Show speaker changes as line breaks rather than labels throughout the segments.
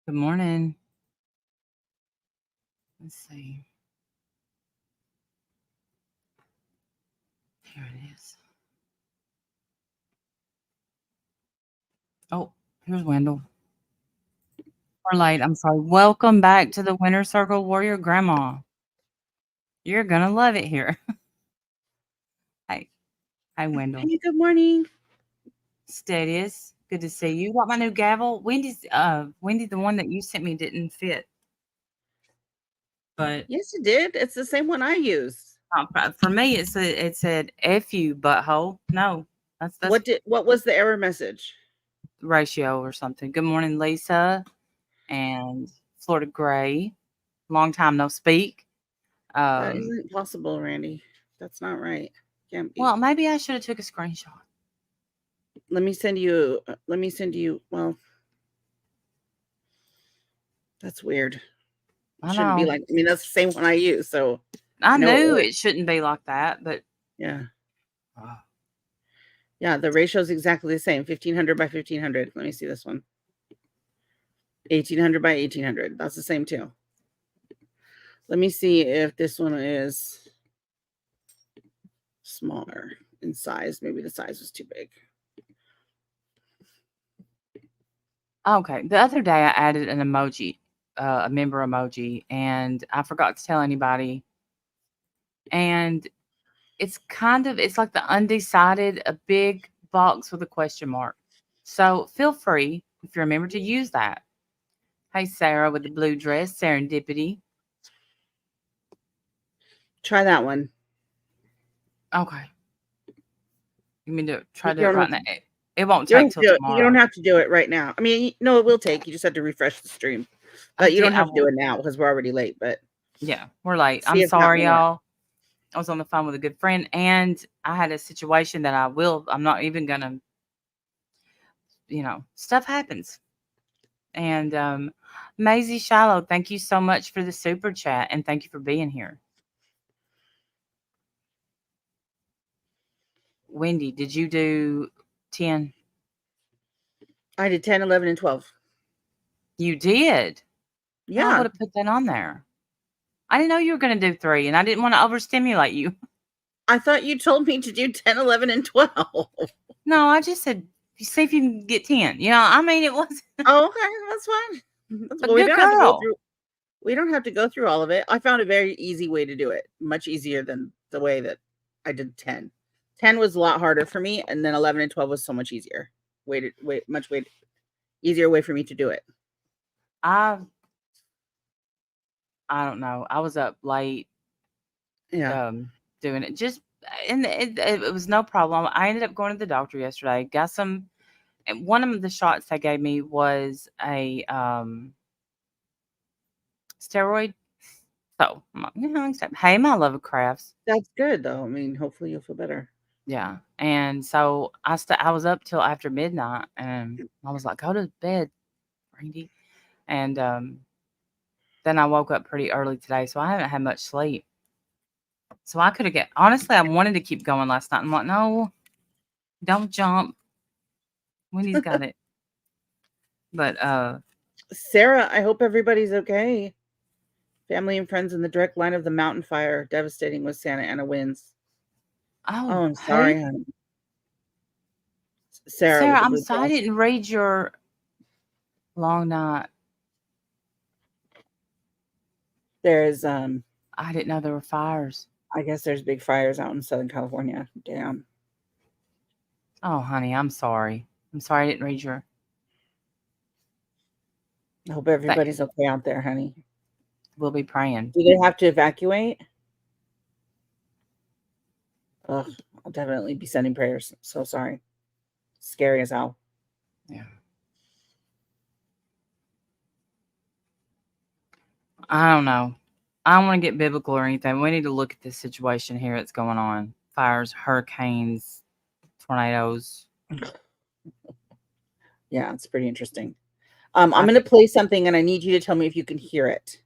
Good morning. Let's see. Here it is. Oh, here's Wendell. Or late. I'm sorry. Welcome back to the Winter Circle Warrior Grandma. You're gonna love it here. Hi, hi, Wendell.
Hey, good morning.
Steadies. Good to see you. Got my new gavel. Wendy, the one that you sent me didn't fit, but
Yes, it did. It's the same one I use.
for me it said "F you butthole." No, that's
What was the error message?
ratio or something. Good morning, Lisa and Florida Gray. Long time no speak.
That isn't possible, Randy. That's not right. Can't be.
Well, maybe I should have took a screenshot.
Let me send you. Well, that's weird.
I
Shouldn't be
know.
like. I mean, that's the same one I use, so
I
I know it
knew
works.
it shouldn't be like that, but
Yeah,
oh,
yeah. The ratio is exactly the same. 1500 by 1500. Let me see this one. 1800 by 1800. That's the same too. Let me see if this one is smaller in size. Maybe the size was too big.
okay. The other day I added an emoji, a member emoji, and I forgot to tell anybody. And it's like the undecided, a big box with a question mark. So feel free if you remember to use that. Hey, Sarah with the blue dress, serendipity.
Try that one.
Okay. You mean to try
You
to do it
don't
right
have
now?
to.
It won't
You don't
take
have to
till
do it. You don't
tomorrow.
have to do it right now. I mean, no, it will take. You just have to refresh the stream,
I
but you
did.
don't
I
have to do
will.
it now because we're already late. But
Yeah, we're late.
see
I'm
if that
sorry,
one works.
y'all. I was on the phone with a good friend, and I had a situation that I'm not even gonna, stuff happens. And Maisie Shallow, thank you so much for the super chat, and thank you for being here. Wendy, did you do 10?
I did 10, 11, and 12.
You did. Well, I
Yeah,
would have put that on there. I didn't know you were gonna do 3, and I didn't want to overstimulate you.
I thought you told me to do 10, 11, and 12.
No, I just said see if you can get 10. I mean it was
Oh, okay, that's fine.
a
Well, we
good
don't have to go
girl.
through. We don't have to go through all of it. I found a very easy way to do it, much easier than the way that I did 10. 10 was a lot harder for me, and then 11 and 12 was so much easier. Much easier way for me to do it.
I I don't know. I was up late
Yeah.
doing it. Just and it was no problem. I ended up going to the doctor yesterday. Got some. And one of the shots they gave me was a steroid. So I'm like, hey, my love of crafts.
That's good though. I mean, hopefully you'll feel better.
Yeah, and so I was up till after midnight, and I was like, go to bed, Randy. And then I woke up pretty early today, so I haven't had much sleep. So I could have get honestly, I wanted to keep going last night. I'm like, no, don't jump. Wendy's got it. But
Sarah, I hope everybody's okay. Family and friends in the direct line of the mountain fire, devastating with Santa Ana winds. Oh,
oh,
I'm
hey,
sorry, honey. Sarah
Sarah,
with the
I'm
blue
sorry I
dress.
didn't read your long night.
There's
I didn't know there were fires.
I guess there's big fires out in Southern California. Damn.
Oh, honey, I'm sorry. I'm sorry I didn't read your.
I hope
Thank.
everybody's okay out there, honey.
We'll be praying.
Do they have to evacuate? Ugh, I'll definitely be sending prayers. So sorry. Scary as hell.
Yeah. I don't know. I don't want to get biblical or anything. We need to look at this situation here that's going on. Fires, hurricanes, tornadoes.
Yeah, it's pretty interesting. I'm
I
going to play something and I need you to tell me if you can hear it.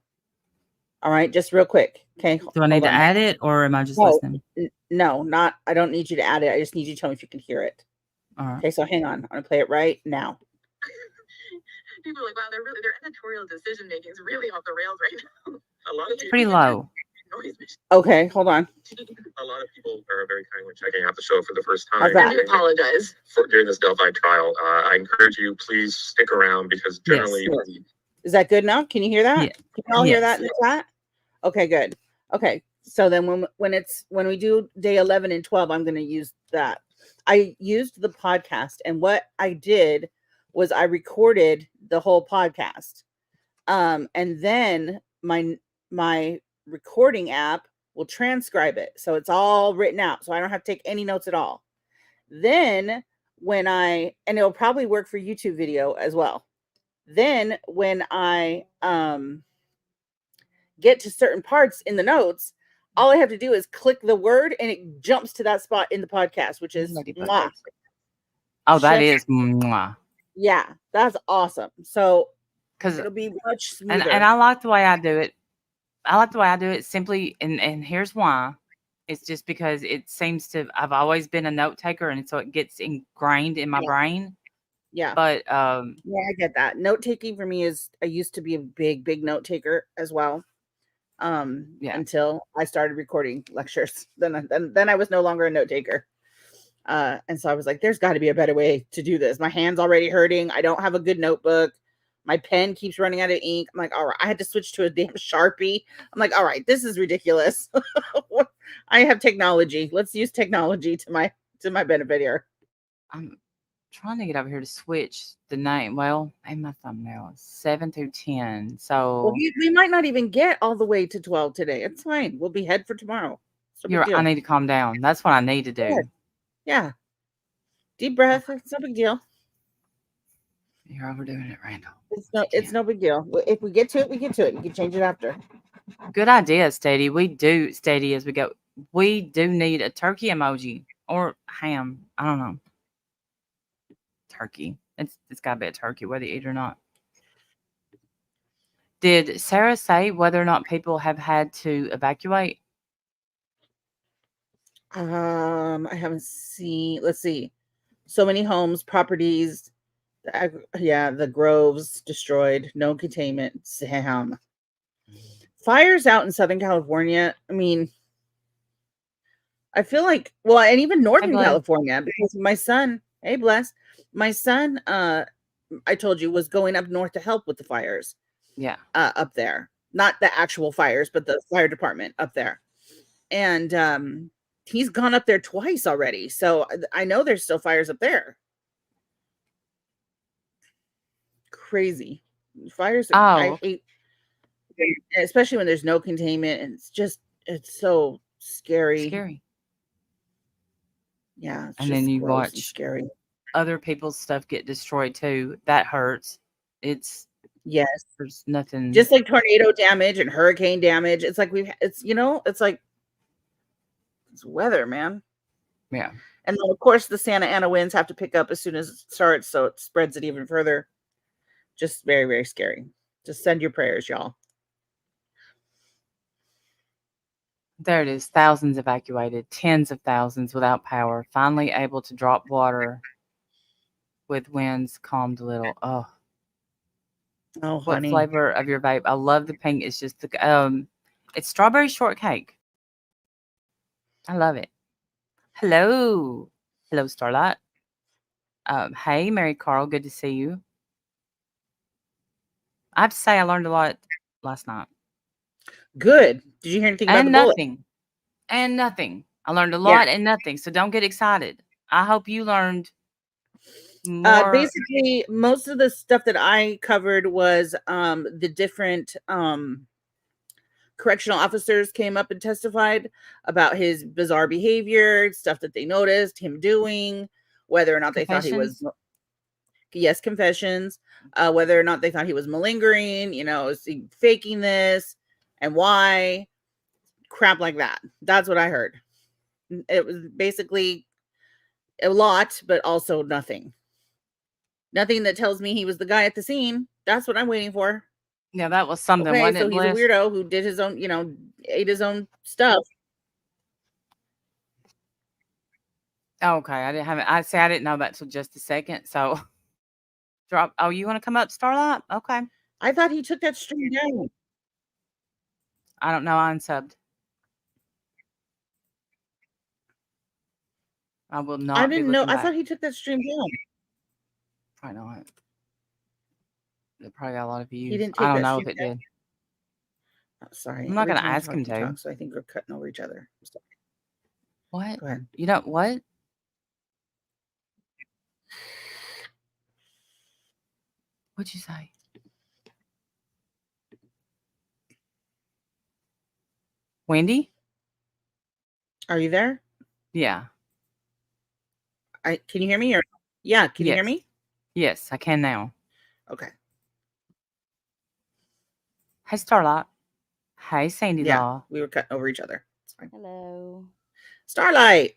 All right, just real quick. Okay,
do I need
hold
to
on.
add it or am I just
No,
listening?
no, not. I don't need you to add it. I just need you to tell me if you can hear it.
All right.
Okay, so hang on. I'm going to play it right now.
people are like, wow, their editorial decision making is really off the rails right now. A lot of
Pretty low.
Okay, hold on.
A lot of people are very kindly checking out the show for the first time. I apologize for during this Delphi trial. I encourage you, please stick around because generally.
Yes. Is that good now? Can you hear that?
Yeah.
Can you all hear that in the chat? Okay, good. Okay, so then when we do day 11 and 12, I'm going to use that. I used the podcast, and what I did was I recorded the whole podcast, and then my recording app will transcribe it, so it's all written out, so I don't have to take any notes at all. Then and it'll probably work for YouTube video as well. Then when I get to certain parts in the notes, all I have to do is click the word and it jumps to that spot in the podcast, which is mwah.
Oh, that is mwah.
Yeah, that's awesome. So it'll be much smoother.
And I like the way I do it. I like the way I do it simply, and here's why. It's just because it seems to, I've always been a note taker, and so it gets ingrained in my brain.
Yeah.
But
yeah, I get that. Note taking for me I used to be a big note taker as well. Until I started recording lectures. Then I was no longer a note taker. And so I was like, there's got to be a better way to do this. My hand's already hurting. I don't have a good notebook. My pen keeps running out of ink. I'm like, all right, I had to switch to a damn Sharpie. I'm like, all right, this is ridiculous. I have technology. Let's use technology to my benefit here.
I'm trying to get over here to switch the name. Well, in my thumbnail, 7 through 10. So
we might not even get all the way to 12 today. It's fine. We'll be head for tomorrow.
I need to calm down. That's what I need to do.
Yeah. Deep breath. It's no big deal.
You're overdoing it, Randall.
It's no big deal. If we get to it, we get to it. You can change it after.
Good idea, Steady. We do, Steady, as we go. We do need a turkey emoji or ham. I don't know. Turkey. It's got to be a turkey, whether you eat or not. Did Sarah say whether or not people have had to evacuate?
I haven't seen. Let's see. So many homes, properties. The groves destroyed. No containment. Sam. Fires out in Southern California. I mean, I feel like, well, and even Northern California, because my son, my son, I told you, was going up north to help with the fires.
Yeah.
Up there. Not the actual fires, but the fire department up there. And he's gone up there twice already. So I know there's still fires up there. Crazy. Fires. I hate, especially when there's no containment, and it's so scary. Yeah.
And then you watch
scary.
Other people's stuff get destroyed too. That hurts. There's nothing.
Just like tornado damage and hurricane damage. It's like it's like it's weather, man.
Yeah.
And then of course the Santa Ana winds have to pick up as soon as it starts, so it spreads it even further. Just very, very scary. Just send your prayers, y'all.
There it is. Thousands evacuated. Tens of thousands without power. Finally able to drop water with winds calmed a little. Oh, what
honey.
flavor of your vape? I love the pink. It's just it's strawberry shortcake. I love it. Hello, Starlight. Hey, Mary Carl. Good to see you. I have to say, I learned a lot last night.
Good. Did you hear anything about the
nothing? And nothing. I learned a lot and nothing. So don't get excited. I hope you learned more.
Basically, most of the stuff that I covered was the different correctional officers came up and testified about his bizarre behavior, stuff that they noticed him doing, whether or not they thought he was. Yes, confessions. Whether or not they thought he was malingering, is he faking this, and why, crap like that. That's what I heard. It was basically a lot, but also nothing. Nothing that tells me he was the guy at the scene. That's what I'm waiting for.
Yeah, that was something.
Okay, so he's a weirdo who did his own, ate his own stuff.
Okay, I didn't know that till just a second. So Drop. Oh, you want to come up, Starlight? Okay.
I thought he took that stream down.
I don't know. I unsubbed. I will not.
I didn't know.
I
thought he took that stream down.
Probably not. It probably got a lot of views.
He didn't take
I don't
that
know if
stream
it
down?
did.
Oh, sorry.
I'm not
Every
gonna
time I
ask
talk,
him
you
to.
talk, so I think we're cutting over each other.
What?
Go ahead.
You don't what? What'd you say? Wendy?
Are you there?
Yeah.
Can you hear me? Or yeah, can you hear
Yes.
me?
Yes, I can now.
Okay.
Hey, Starlight. Hey, Sandy
Yeah,
Law.
we were cutting over each other. It's fine.
Hello.
Starlight.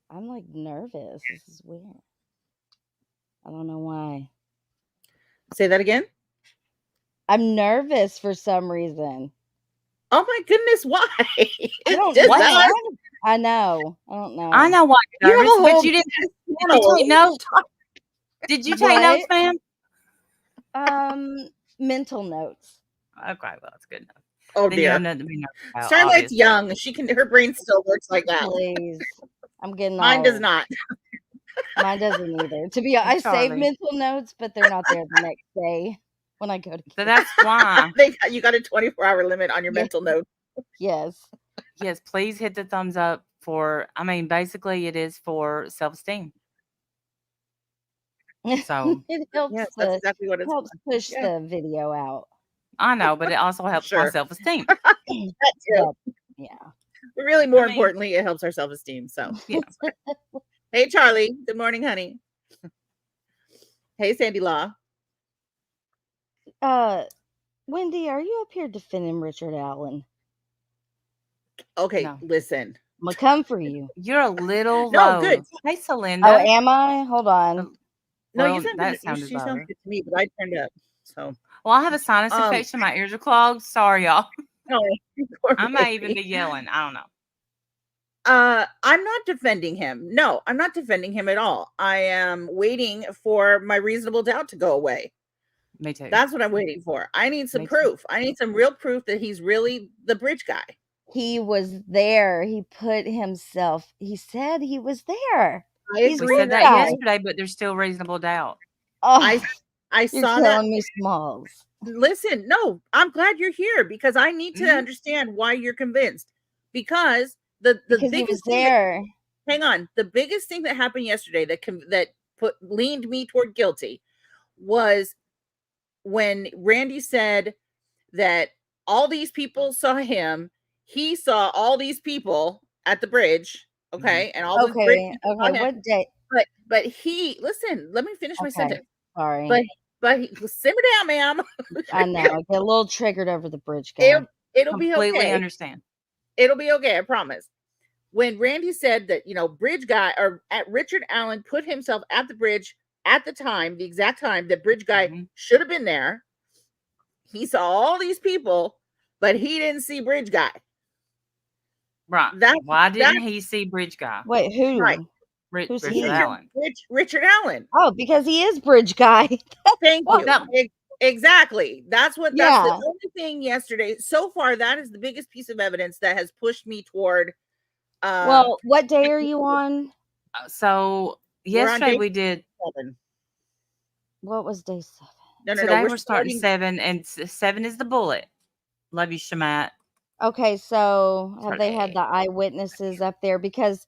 I'm like nervous. This is weird. I don't know why.
Say that again.
I'm nervous for some reason.
Oh my goodness, why?
I don't
Just
know.
us?
I know. I don't know.
I know why you're
You have
nervous,
a
but
whole
you didn't.
channel.
Did you take notes? Did you take notes,
What?
ma'am?
Mental notes.
Okay, well, that's good enough.
Oh
Then you have
dear.
nothing to be nervous about.
Starlight's
obviously.
young. She can. Her brain still works like that.
Please. I'm getting
Mine does
old.
not.
Mine doesn't either. To be honest, I save
Charlie.
mental notes, but they're not there the next day when I go to
So
sleep.
that's why.
You got a 24-hour limit on your
Yeah.
mental note.
Yes.
Yes, please hit the thumbs up for. I mean, basically, it is for self-esteem. So
It helps
Yes, that's exactly what it's
helps
for.
push
Yeah.
the video out.
I know, but it also helps my
Sure.
self-esteem.
That too.
But, yeah.
But really, more
I mean-
importantly, it helps our self-esteem. So
Yeah.
Hey, Charlie. Good morning, honey. Hey, Sandy Law.
Wendy, are you up here defending Richard Allen?
Okay,
No.
listen.
I'm gonna come for you.
You're a little
No,
low.
good.
Hey,
Oh,
Celinda.
am I? Hold on.
No,
Well,
you sound
that
good.
sounded
She sounds
lower.
good to me, but I turned up. So
Well, I have a sinus infection. My ears are clogged. Sorry, y'all.
no,
I may even be yelling. I don't know.
I'm not defending him. No, I'm not defending him at all. I am waiting for my reasonable doubt to go away.
Me too.
That's what I'm waiting for. I need some
Me too.
proof. I need some real proof that he's really the bridge guy.
He was there. He put himself. He said he was there.
I
He's
We
agree.
said that
guy.
yesterday, but there's still reasonable doubt.
Oh,
I
you're
saw that.
telling me, Smalls.
Listen, no, I'm glad you're here because I need to
Mhm.
understand why you're convinced. Because the
Because he was
biggest thing
there.
hang on, the biggest thing that happened yesterday that leaned me toward guilty was when Randy said that all these people saw him. He saw all these people at the bridge. Okay, and all the bridge
Okay.
people saw
Okay.
him.
What day?
But he listen. Let me finish my
Okay.
sentence.
Sorry.
But he, simmer down, ma'am.
I know. I get a little triggered over the bridge guy.
It'll be
Completely
okay.
understand.
It'll be okay. I promise. When Randy said that, bridge guy or at Richard Allen put himself at the bridge at the time, the exact time that bridge guy
Mhm.
should have been there. He saw all these people, but he didn't see bridge guy.
Right.
That-
Why didn't he see Bridge Guy?
Wait, who?
Right.
Who's
Richard
he?
Allen.
Richard Allen.
Oh, because he is bridge guy.
Thank
Well,
you.
that-
Exactly. That's
Yeah.
the only thing yesterday. So far, that is the biggest piece of evidence that has pushed me toward.
Well, what day are you on?
So
We're on
yesterday
day
we did.
7.
What was day 7?
No.
Today we're starting 7, and 7 is the bullet. Love you, Shamat.
Okay, so have they had
Sorry.
the eyewitnesses up there? Because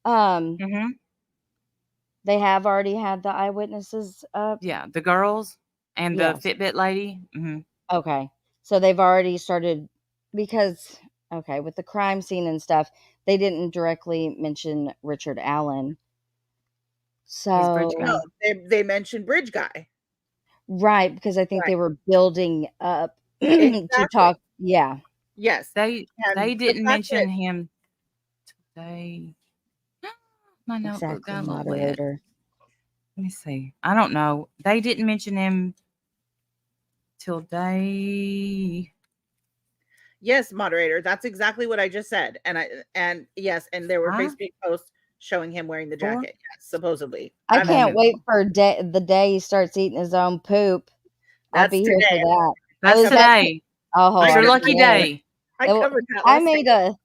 Mm-hmm.
they have already had the eyewitnesses up.
Yeah, the girls and the
Yes.
Fitbit lady. Mm-hmm.
Okay, so they've already started because with the crime scene and stuff, they didn't directly mention Richard Allen.
He's Bridge
So
Guy.
No, they mentioned bridge guy.
right, because I think
Right.
they were building up to
Exactly.
talk. Yeah.
Yes.
They
And the
didn't
fact
mention him today. My notebook
Exactly,
got a little wet.
moderator.
Let me see. I don't know. They didn't mention him till they.
Yes, moderator. That's exactly what I just said. And yes, and there were
Huh?
Facebook posts showing him wearing the
Four?
jacket. Yes, supposedly.
I
I'm-
can't wait for the day he starts eating his own poop. I'll
That's
be here for
today.
that.
That's
is that-
today.
Oh, hold
It's
on.
your
I
lucky
covered
day.
I
It-
covered that
I
last
made
night.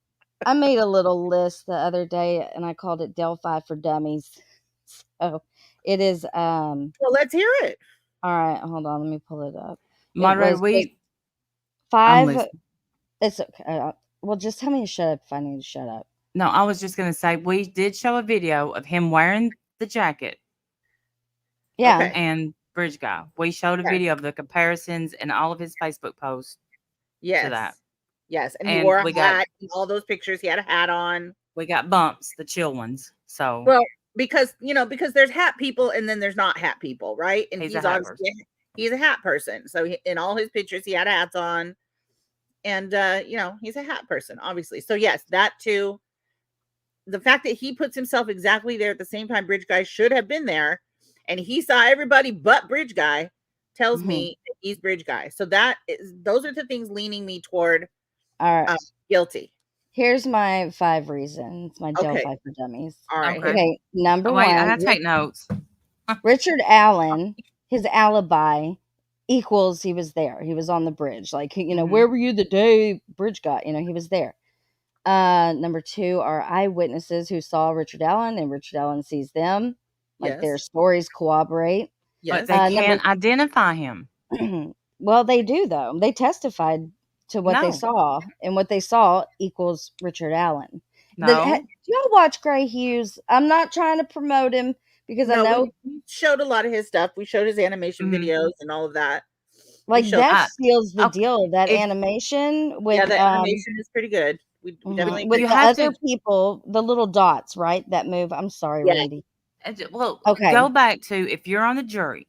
I made a little list the other day, and I called it Delphi for Dummies. So it is.
Well, let's hear it.
All right, hold on. Let me pull it up.
Moderator,
was
I'm
5.
listening.
It's okay. Well, just tell me to shut up if I need to shut up.
No, I was just going to say we did show a video of him wearing the jacket
Yeah.
Okay.
and Bridge Guy. We showed a
Yes.
video of the comparisons and all of his Facebook posts.
Yes.
that.
Yes. And he
And
wore a
we
hat.
got-
In all those pictures, he had a hat on.
We got bumps, the chill ones. So
Well, because there's hat people and then there's not hat people, right? And
He's
he's
a hat
obviously he's a hat person. So in all his pictures, he had hats on, and he's a hat person, obviously. So yes, that too. The fact that he puts himself exactly there at the same time Bridge Guy should have been there, and he saw everybody but Bridge Guy, tells me that he's Bridge Guy. So those are the things leaning me toward
All right.
guilty.
Here's my 5 reasons. My
Okay.
Delphi for Dummies.
All right.
Okay.
Okay. Number
wait, I
one.
gotta take notes.
Richard Allen, his alibi equals he was there. He was on the bridge. Like,
Mhm.
where were you the day Bridge got? He was there. Number 2 are eyewitnesses who saw Richard Allen, and Richard Allen sees them. Like, their
Yes.
stories corroborate.
Yes.
But they
number-
can't identify him.
Well, they do, though. They testified to what they
No.
saw, and what they saw equals Richard Allen.
No.
Do y'all watch Gray Hughes? I'm not trying to promote him because I
No,
know
we showed a lot of his stuff. We showed his animation
Mhm.
videos and all of that.
like
showed-
that seals the
okay,
deal. That
if-
animation with
Yeah, the animation is pretty good. We definitely
with
You
the
have
other
to-
people, the little dots, right? That move. I'm sorry,
Yeah.
Randy.
Well,
Okay.
go back to if you're on the jury,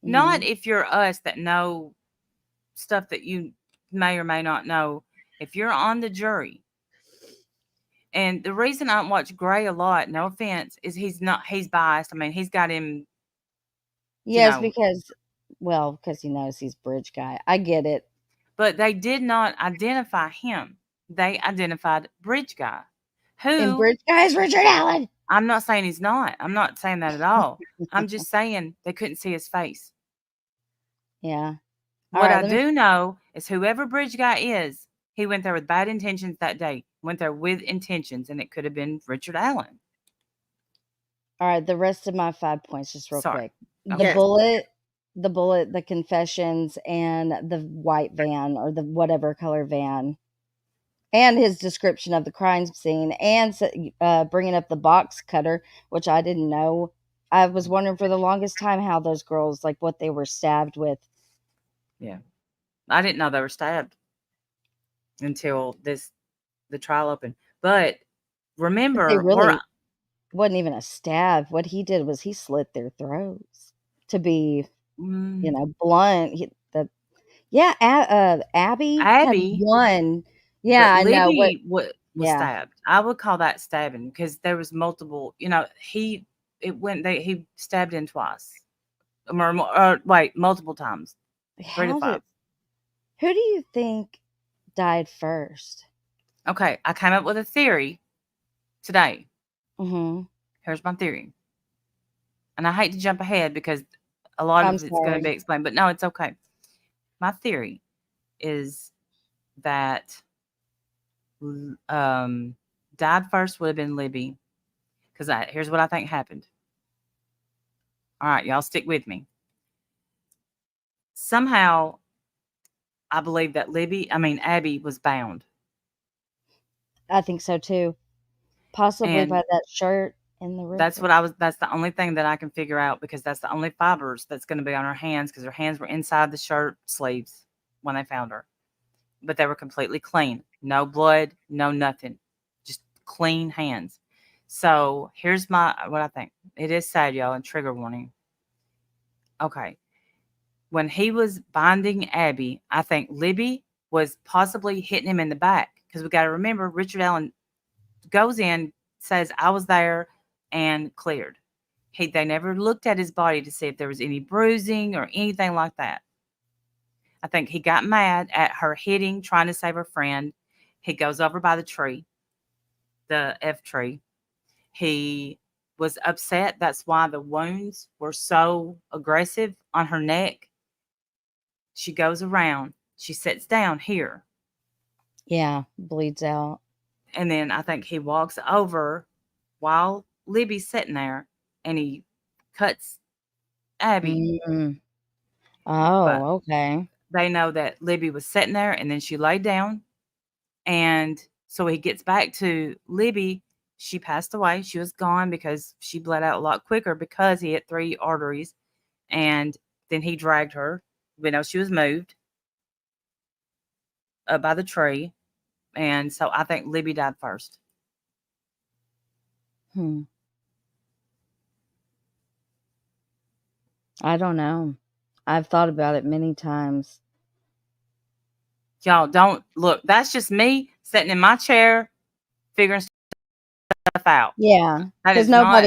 not
Mhm.
if you're us that know stuff that you may or may not know. If you're on the jury, and the reason I watch Gray a lot, no offense, is he's biased. I mean, he's got him.
Yes,
know.
because he knows he's Bridge Guy. I get it.
But they did not identify him. They identified Bridge Guy,
And
who
Bridge Guy is Richard Allen.
I'm not saying he's not. I'm not saying that at all. I'm just saying they couldn't see his face.
Yeah.
What
right,
I
let me-
do know is whoever Bridge Guy is, he went there with bad intentions that day. Went there with intentions, and it could have been Richard Allen.
All right, the rest of my 5 points, just real
Sorry.
quick. The
Yes.
bullet, the confessions, and the white van or the whatever color van, and his description of the crime scene, and bringing up the box cutter, which I didn't know. I was wondering for the longest time how those girls, like, what they were stabbed with.
Yeah, I didn't know they were stabbed until the trial opened. But remember,
They really wasn't even a stab. What he did was he slit their throats. To be, blunt. Abby had one. Yeah, I know.
Libby was
Yeah.
stabbed. I would call that stabbing because there was multiple. He stabbed in twice, multiple times, 3 to 5.
Who do you think died first?
Okay, I came up with a theory today.
Mm-hmm.
Here's my theory, and I hate to jump ahead because a lot of it's going to be explained, but no, it's okay. My theory is that died first would have been Libby, because here's what I think happened. All right, y'all stick with me. Somehow, I believe that Abby was bound.
I think so too. Possibly
And
by that shirt in the river.
That's the only thing that I can figure out, because that's the only fibers that's going to be on her hands, because her hands were inside the shirt sleeves when they found her. But they were completely clean. No blood, no nothing. Just clean hands. So here's what I think. It is sad, y'all, and trigger warning. Okay. When he was binding Abby, I think Libby was possibly hitting him in the back, because we got to remember Richard Allen goes in, says, I was there, and cleared. They never looked at his body to see if there was any bruising or anything like that. I think he got mad at her hitting, trying to save her friend. He goes over by the tree, the F tree, he was upset. That's why the wounds were so aggressive on her neck. She goes around. She sits down here.
Yeah, bleeds out.
And then I think he walks over while Libby's sitting there and he cuts Abby.
Mm.
But
Oh, okay.
they know that Libby was sitting there and then she laid down. And so he gets back to Libby. She passed away. She was gone because she bled out a lot quicker because he hit 3 arteries. And then he dragged her. We know she was moved up by the tree. And so I think Libby died first.
I don't know. I've thought about it many times.
Y'all don't look. That's just me sitting in my chair figuring stuff out.
Yeah,
That
because
is not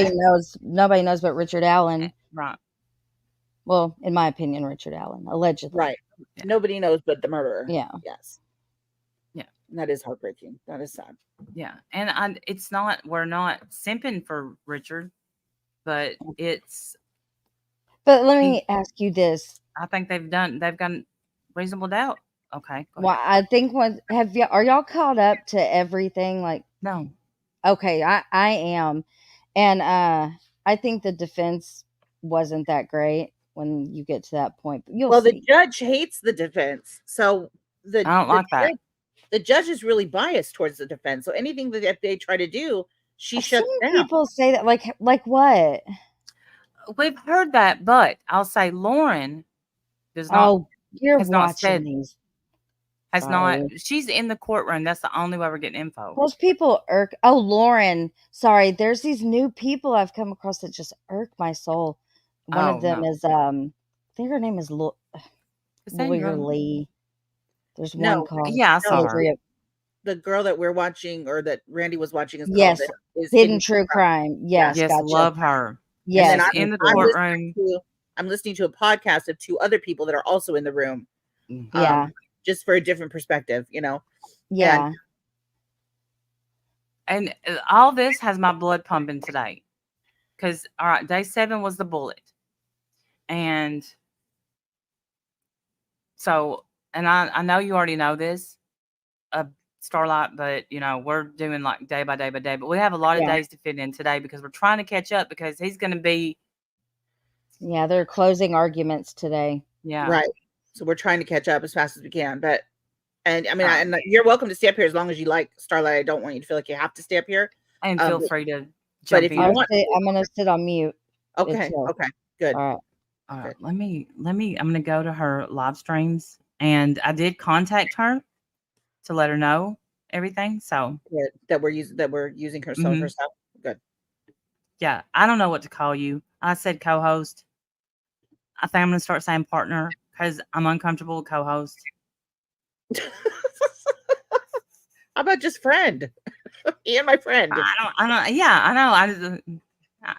nobody knows but Richard Allen.
right.
Well, in my opinion, Richard Allen, allegedly.
Right.
Yeah.
Nobody knows but the murderer.
Yeah.
Yes.
Yeah.
And that is heartbreaking. That is sad.
Yeah, and it's not. We're not simping for Richard, but it's.
But let me ask you this.
I think they've gotten reasonable doubt. Okay. Go
Well, I think are y'all caught up to everything? Like,
no.
Okay, I am, and I think the defense wasn't that great when you get to that point. But you'll see.
The judge hates the defense, so
I don't like that.
The judge is really biased towards the defense. So anything that they try to do, she shuts down.
People say that, like what?
We've heard that, but I'll say Lauren does not.
Oh, you're
has
watching
not said,
these.
Has
Sorry.
not. She's in the courtroom. That's the only way we're getting info.
Those people irk. Oh, Lauren. Sorry, there's these new people I've come across that just irk my soul. One of them is I think her name is Lawyer Lee. There's one called
I saw her.
The girl that we're watching or that Randy was watching is
called Hidden True Crime. Yes,
gotcha. Love her.
Yes,
in the courtroom.
I'm listening to a podcast of 2 other people that are also in the room.
Yeah.
Just for a different perspective, you know.
Yeah.
And all this has my blood pumping today. Because, all right, day 7 was the bullet. And so, and I know you already know this, Starlight, but, you know, we're doing like day by day by day. But we have a lot of days to fit in today because we're trying to catch up because he's going to be.
Yeah, they're closing arguments today.
Yeah.
Right. So we're trying to catch up as fast as we can. But, and I mean, and you're welcome to stay up here as long as you like, Starlight. I don't want you to feel like you have to stay up here.
And feel free to jump
but if
in.
you want,
I'm going to sit on mute.
Okay. Okay. Good.
All
right. Good. Let me, I'm going to go to her live streams. And I did contact her to let her know everything. So
good. That we're using her some of her stuff. Good.
Yeah. I don't know what to call you. I said co-host. I think I'm going to start saying partner because I'm uncomfortable with co-host.
How about just friend? He and my friend.
I don't. Yeah, I know. I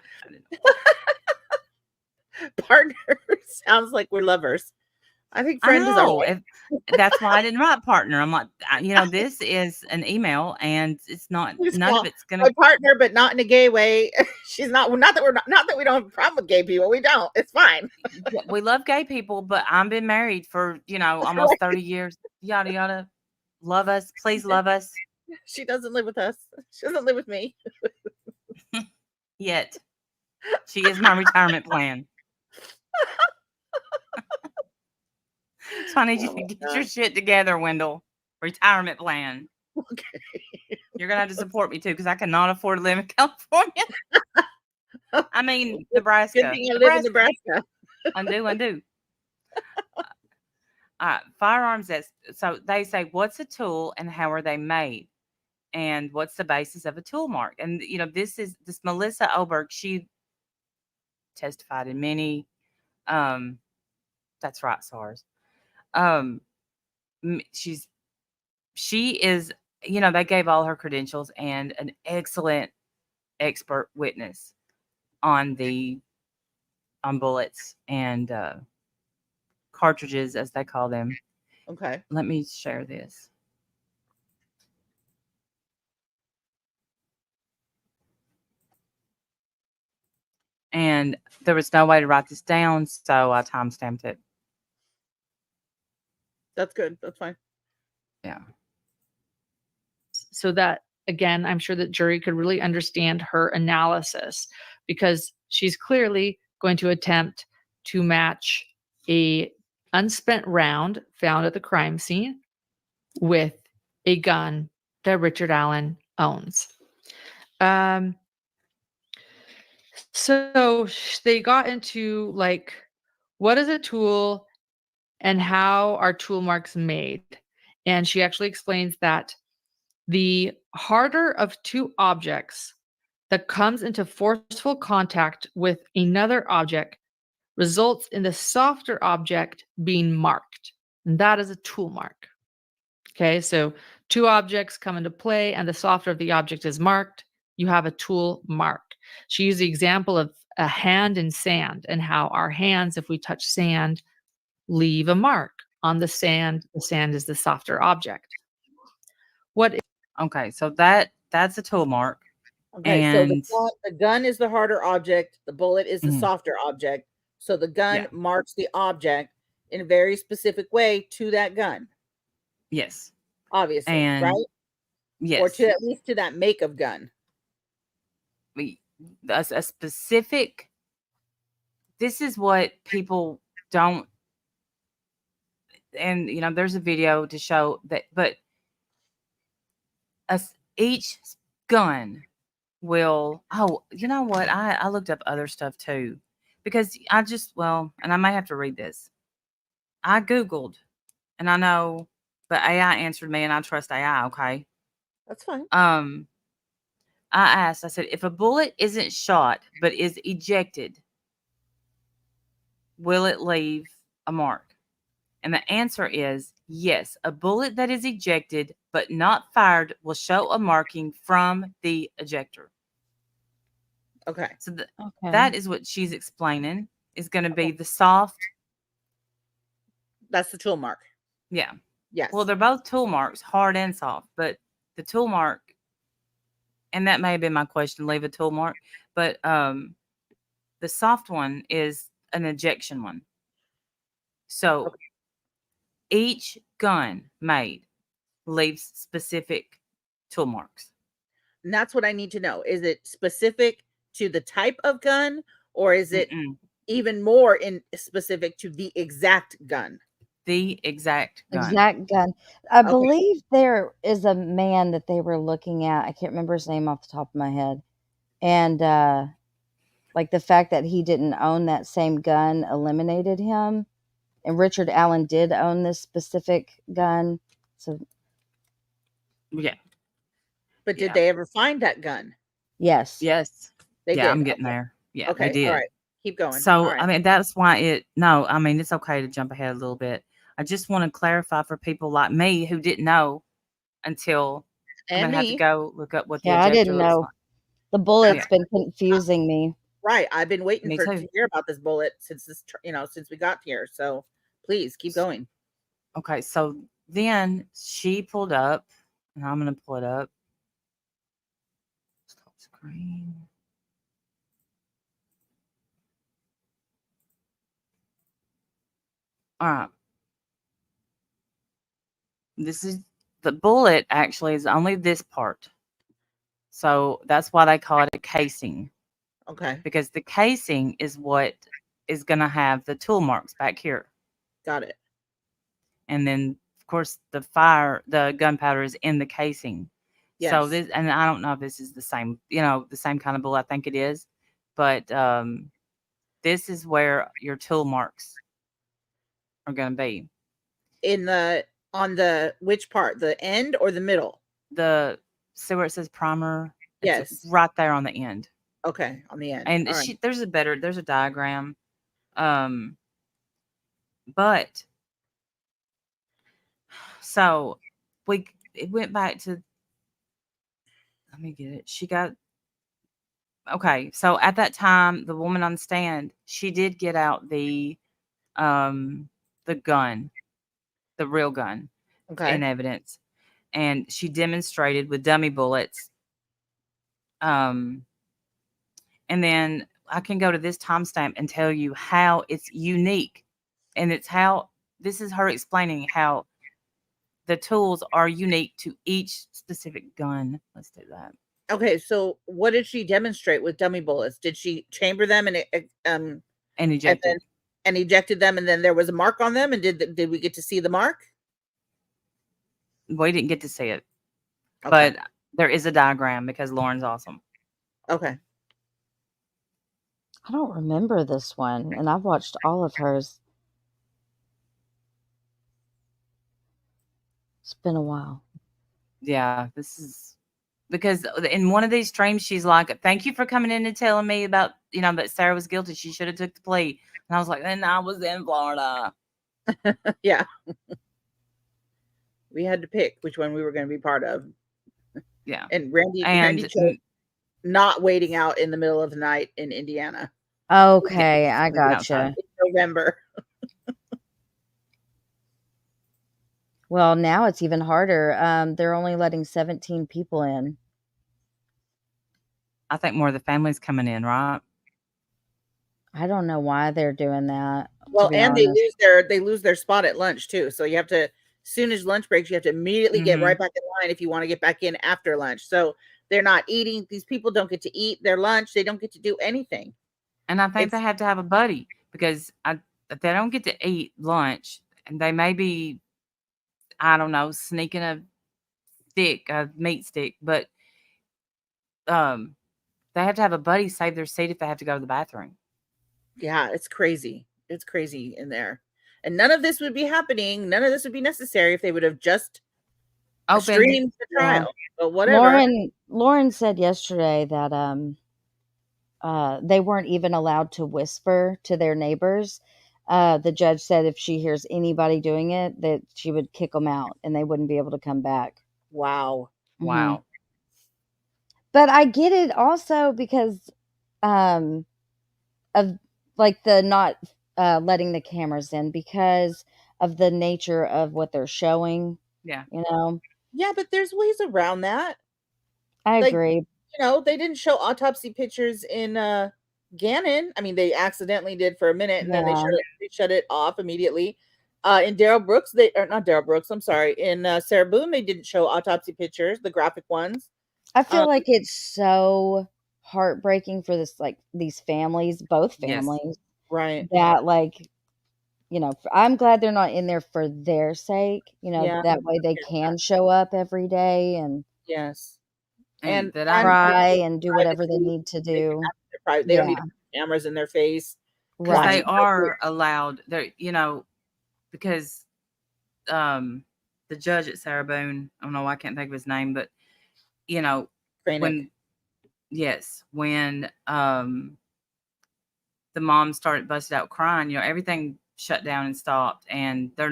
Partner sounds like we're lovers. I think friend is all right.
That's why I didn't write partner. I'm like, you know, this is an email, and it's not. None of it's gonna.
My partner, but not in a gay way. She's not. Not that we don't have a problem with gay people. We don't. It's fine.
We love gay people, but I've been married for almost 30 years. Yada yada. Love us, please love us.
She doesn't live with us. She doesn't live with me
yet. She is my retirement plan. So I need you to get your shit together, Wendell. Retirement plan.
Okay.
You're gonna have to support me too, because I cannot afford to live in California. I mean, Nebraska.
Good thing I live in Nebraska.
Undo. Firearms. So they say, what's a tool and how are they made, and what's the basis of a tool mark? And this Melissa Oberg. She testified in many. That's right, SARS. She is, they gave all her credentials and an excellent expert witness on bullets and cartridges, as they call them.
Okay.
Let me share this. and there was no way to write this down, so I timestamped it.
That's good. That's fine.
Yeah.
So that, again, I'm sure that jury could really understand her analysis, because she's clearly going to attempt to match a unspent round found at the crime scene with a gun that Richard Allen owns. So they got into like, what is a tool and how are tool marks made? And she actually explains that the harder of two objects that comes into forceful contact with another object results in the softer object being marked. And that is a tool mark. Okay, so two objects come into play and the softer of the object is marked, you have a tool mark. She used the example of a hand in sand and how our hands, if we touch sand, leave a mark on the sand. The sand is the softer object.
Okay, so that's a tool mark.
Okay, so
And
the gun is the harder object, the bullet is the
Mhm.
softer object. So the gun
Yeah.
marks the object in a very specific way to that gun,
yes,
obviously,
and
right?
yes,
Or to at least to that make of gun.
a specific. This is what people don't, and there's a video to show that, but each gun will. Oh, you know what? I looked up other stuff too, because and I may have to read this. I Googled, and I know, but AI answered me, and I trust AI. Okay.
That's fine.
I asked, I said, if a bullet isn't shot but is ejected, will it leave a mark? And the answer is yes. A bullet that is ejected but not fired will show a marking from the ejector.
Okay.
So
Okay.
that is what she's explaining is going to be the soft.
That's the tool mark.
Yeah.
Yes.
Well, they're both tool marks, hard and soft, but the tool mark, and that may have been my question, leave a tool mark, but the soft one is an ejection one. So each gun made leaves specific tool marks.
And that's what I need to know. Is it specific to the type of gun, or is it even more in specific to the exact gun?
The exact gun.
Exact gun. I believe there is a man that they were looking at. I can't remember his name off the top of my head. And like the fact that he didn't own that same gun eliminated him. And Richard Allen did own this specific gun. So
Yeah.
But did they ever find that gun?
yes.
Yes.
They did.
I'm getting there. Yeah,
Okay.
they did.
All right. Keep going.
So,
All right.
I mean, that's why it's okay to jump ahead a little bit. I just want to clarify for people like me who didn't know until I'm going to have to go look up what the ejector
I didn't
looks
know.
like.
The bullet's been confusing me.
Right. I've been waiting
Me
to
too.
hear about this bullet since since we got here. So please keep going.
Okay, so then she pulled up, and I'm going to pull it up. Stop screen. All right. This is the bullet, actually, is only this part. So that's why they call it a casing.
Okay.
Because the casing is what is going to have the tool marks back here.
Got it.
And then, of course, the gunpowder is in the casing.
Yes.
So this, and I don't know if this is the same, the same kind of bullet. I think it is. But this is where your tool marks are going to be.
On the which part? The end or the middle?
See where it says primer?
Yes.
It's right there on the end.
Okay, on the end.
And there's a diagram. But so it went back to, let me get it. So at that time, the woman on the stand, she did get out the gun, the real gun in evidence. And she demonstrated with dummy bullets. And then I can go to this timestamp and tell you how it's unique, and it's how this is her explaining how the tools are unique to each specific gun. Let's do that.
Okay, so what did she demonstrate with dummy bullets? Did she chamber them and
And
and
ejected.
then and ejected them, and then there was a mark on them? And did we get to see the mark?
We didn't get to see it,
Okay.
but there is a diagram because Lauren's awesome.
Okay.
I don't remember this one, and I've watched all of hers. It's been a while.
Yeah, this is because in one of these streams, she's like, "Thank you for coming in and telling me about, that Sarah was guilty. She should have took the plea." And I was like, "And I was in Florida."
Yeah. We had to pick which one we were going to be part of.
Yeah.
And Randy
And
chose not waiting out in the middle of the night in Indiana
Okay, I gotcha.
outside.
in November.
Well, now it's even harder. They're only letting 17 people in.
I think more of the family's coming in, right?
I don't know why they're doing that.
Well,
to be
and
honest.
they lose their spot at lunch too. So you have to, as soon as lunch breaks, you have to immediately get right back in line if you want to get back in after lunch. So they're not eating. These people don't get to eat their lunch. They don't get to do anything.
And I think they have to have a buddy because if they don't get to eat lunch, and they may be, I don't know, sneaking a meat stick, but they have to have a buddy save their seat if they have to go to the bathroom.
Yeah, it's crazy. It's crazy in there. And none of this would be happening. None of this would be necessary if they would have just streamed the trial. But whatever.
Lauren said yesterday that they weren't even allowed to whisper to their neighbors. The judge said if she hears anybody doing it, that she would kick them out and they wouldn't be able to come back.
Wow.
Wow.
But I get it also because of like the not letting the cameras in because of the nature of what they're showing.
Yeah.
Yeah, but there's ways around that.
I agree.
They didn't show autopsy pictures in Gannon. I mean, they accidentally did for a minute, and then they shut it off immediately. In Daryl Brooks, not Daryl Brooks. I'm sorry. In Sarah Boone, they didn't show autopsy pictures, the graphic ones.
I feel like it's so heartbreaking for these families, both families,
right?
That I'm glad they're not in there for their sake. That way they can show up every day and
and
cry and do whatever they need to do.
They don't need cameras in their face.
Because they are allowed, because the judge at Sarah Boone, I don't know, I can't think of his name, but when the mom started busted out crying, everything shut down and stopped, and they're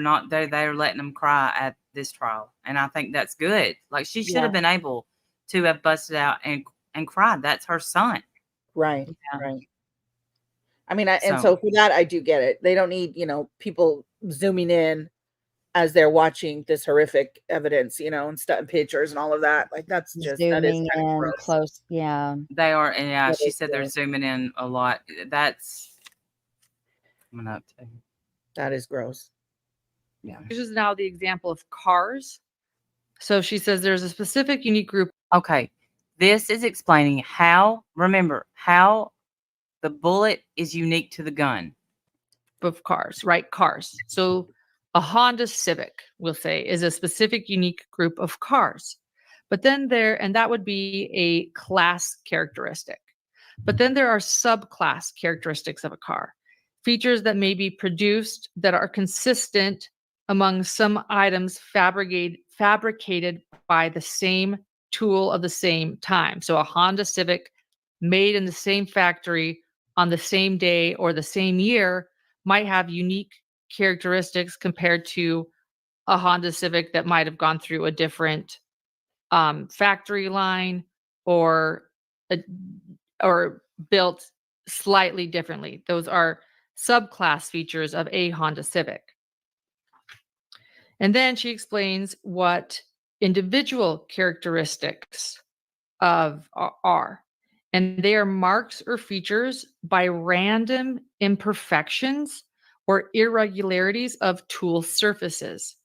letting them cry at this trial, and I think that's good. Like, she should have been able to have busted out and cried. That's her son.
Right. I mean, so for that, I do get it. They don't need, people zooming in as they're watching this horrific evidence, and stuff, and pictures and all of that. Like, that's just
zooming in close. Yeah,
they are. And she said they're zooming in a lot. That's coming up too.
That is gross.
Yeah. This is now the example of cars. So she says there's a specific unique group.
Okay. This is explaining how the bullet is unique to the gun.
Of cars, right? Cars. So a Honda Civic, we'll say, is a specific unique group of cars. But then and that would be a class characteristic. But then there are subclass characteristics of a car. Features that may be produced that are consistent among some items fabricated by the same tool of the same time. So a Honda Civic made in the same factory on the same day or the same year might have unique characteristics compared to a Honda Civic that might have gone through a different factory line or built slightly differently. Those are subclass features of a Honda Civic. And then she explains what individual characteristics are. and they are marks or features by random imperfections or irregularities of tool surfaces.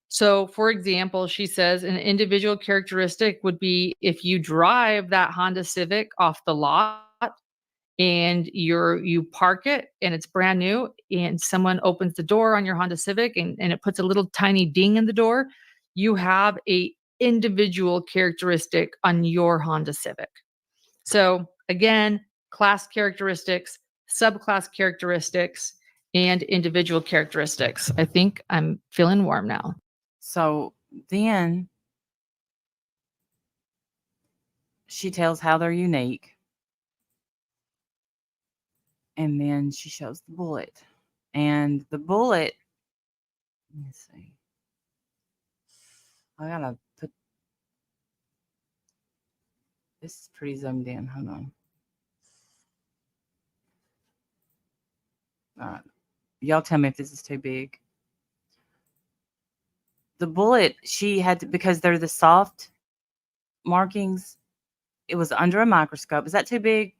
So, for example, she says an individual characteristic would be if you drive that Honda Civic off the lot and you park it and it's brand new and someone opens the door on your Honda Civic and it puts a little tiny ding in the door, you have a individual characteristic on your Honda Civic. So again, class characteristics, subclass characteristics, and individual characteristics. I think I'm feeling warm now.
So then she tells how they're unique. And then she shows the bullet. And the bullet, let me see. I gotta put this is pretty zoomed in. Hold on. All right. Y'all tell me if this is too big. The bullet, she had to, because they're the soft markings, it was under a microscope. Is that too big?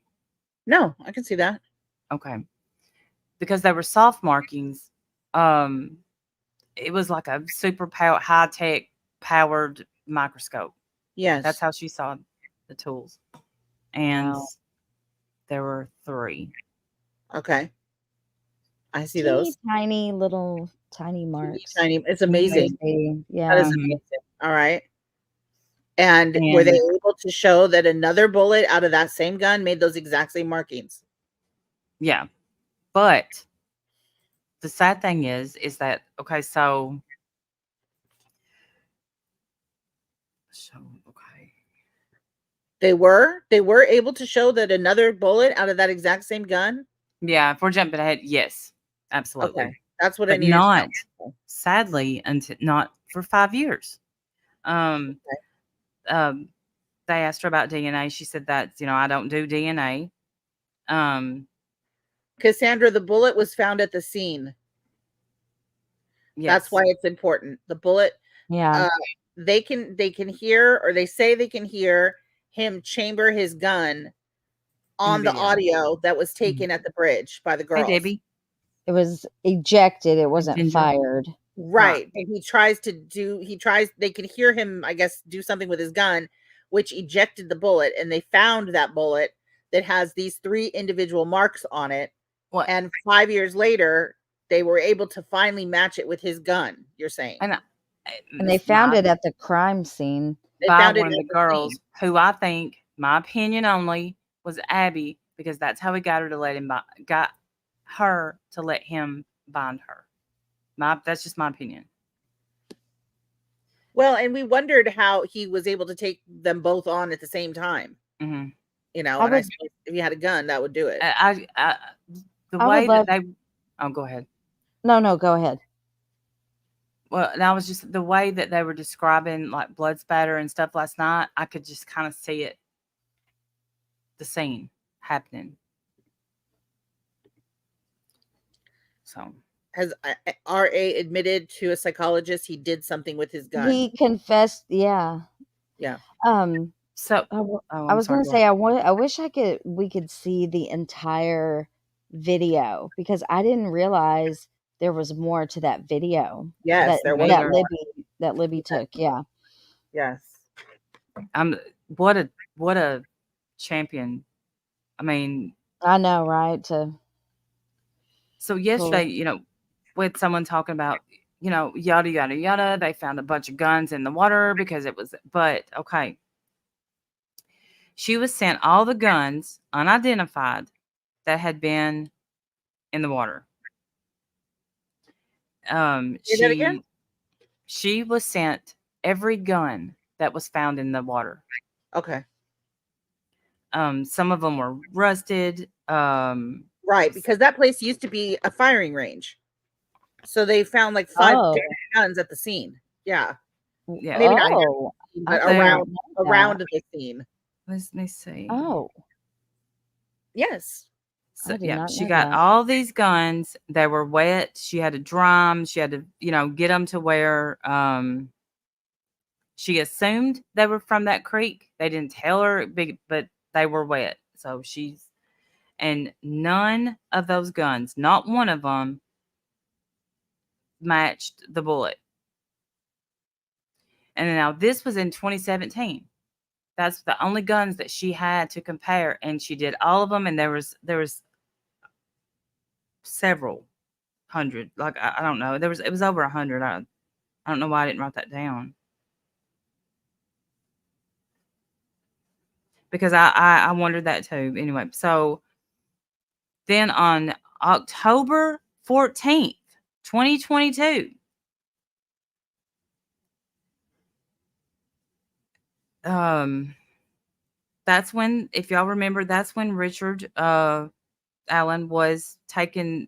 No, I can see that.
Okay. Because they were soft markings, it was like a super high-tech powered microscope.
Yes.
That's how she saw the tools. And
Wow.
there were 3.
Okay. I see those.
Tiny little tiny marks.
Tiny. It's amazing.
Crazy.
That
Yeah.
is amazing. All right. And were they able to show that another bullet out of that same gun made those exact same markings?
Yeah. But the sad thing is that, okay, so okay.
They were able to show that another bullet out of that exact same gun?
Yeah, if we're jumping ahead, yes, absolutely.
Okay. That's what I
But
needed
not,
to know.
sadly, until not for 5 years. They asked her about DNA. She said that, I don't do DNA.
Cassandra, the bullet was found at the scene.
Yes.
That's why it's important. The bullet,
Yeah.
they can hear, or they say they can hear him chamber his gun on the
video.
audio that was taken at the bridge by the girls.
Hey, Debbie.
It was ejected. It wasn't
Ginger.
fired.
Right. And they can hear him, I guess, do something with his gun, which ejected the bullet. And they found that bullet that has these 3 individual marks on it.
What?
And 5 years later, they were able to finally match it with his gun, you're saying.
And they found it at the crime scene.
They
by
found it
one of
at
the
the
girls,
scene.
who I think, my opinion only, was Abby, because that's how he got her to let him bind her. That's just my opinion.
Well, and we wondered how he was able to take them both on at the same time.
Mm-hmm.
And I suppose if he had a gun, that would do it.
Oh, go ahead.
No, go ahead.
Well, that was just the way that they were describing like blood spatter and stuff last night. I could just kind of see it, the scene happening. So,
has R.A. admitted to a psychologist he did something with his gun?
He confessed. Yeah.
Yeah.
So
I was going to say, I wish we could see the entire video, because I didn't realize there was more to that video.
Yes, there was
that Libby took. Yeah.
Yes.
What a champion. I mean,
I know, right?
So yesterday, with someone talking about, yada, yada, yada, they found a bunch of guns in the water because but okay. She was sent all the guns unidentified that had been in the water. She was sent every gun that was found in the water.
Okay.
Some of them were rusted.
Right, because that place used to be a firing range. So they found like 5 different guns at the scene. Yeah. Maybe not, but around the scene.
Let me see.
Oh.
Yes.
So, yeah, she got all these guns. They were wet. She had to dry them. She had to, get them to where she assumed they were from that creek. They didn't tell her, but they were wet. So and none of those guns, not one of them, matched the bullet. And now this was in 2017. That's the only guns that she had to compare, and she did all of them. And there was several hundred. Like I don't know. It was over 100. I don't know why I didn't write that down. Because I wondered that too. Anyway, so then on October 14th, 2022, that's when, if y'all remember, that's when Richard Allen was taken.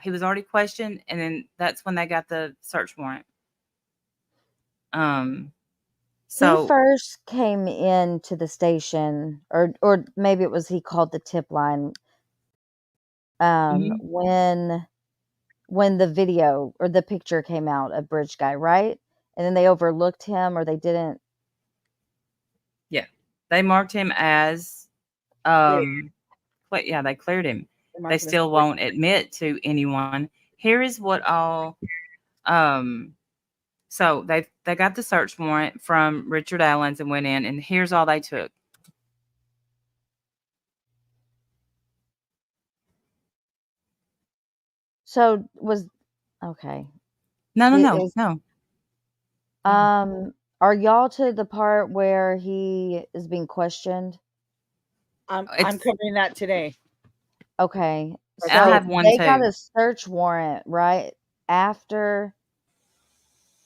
He was already questioned, and then that's when they got the search warrant. So
he first came into the station, or maybe it was he called the tip line. When the video or the picture came out of Bridge Guy, right? And then they overlooked him, or they didn't.
Yeah, they marked him as they cleared him. They still won't admit to anyone. Here is what all so they got the search warrant from Richard Allen's and went in, and here's all they took.
So was okay.
No.
Are y'all to the part where he is being questioned?
I'm covering that today.
Okay. So
I have one
they
too.
got a search warrant right after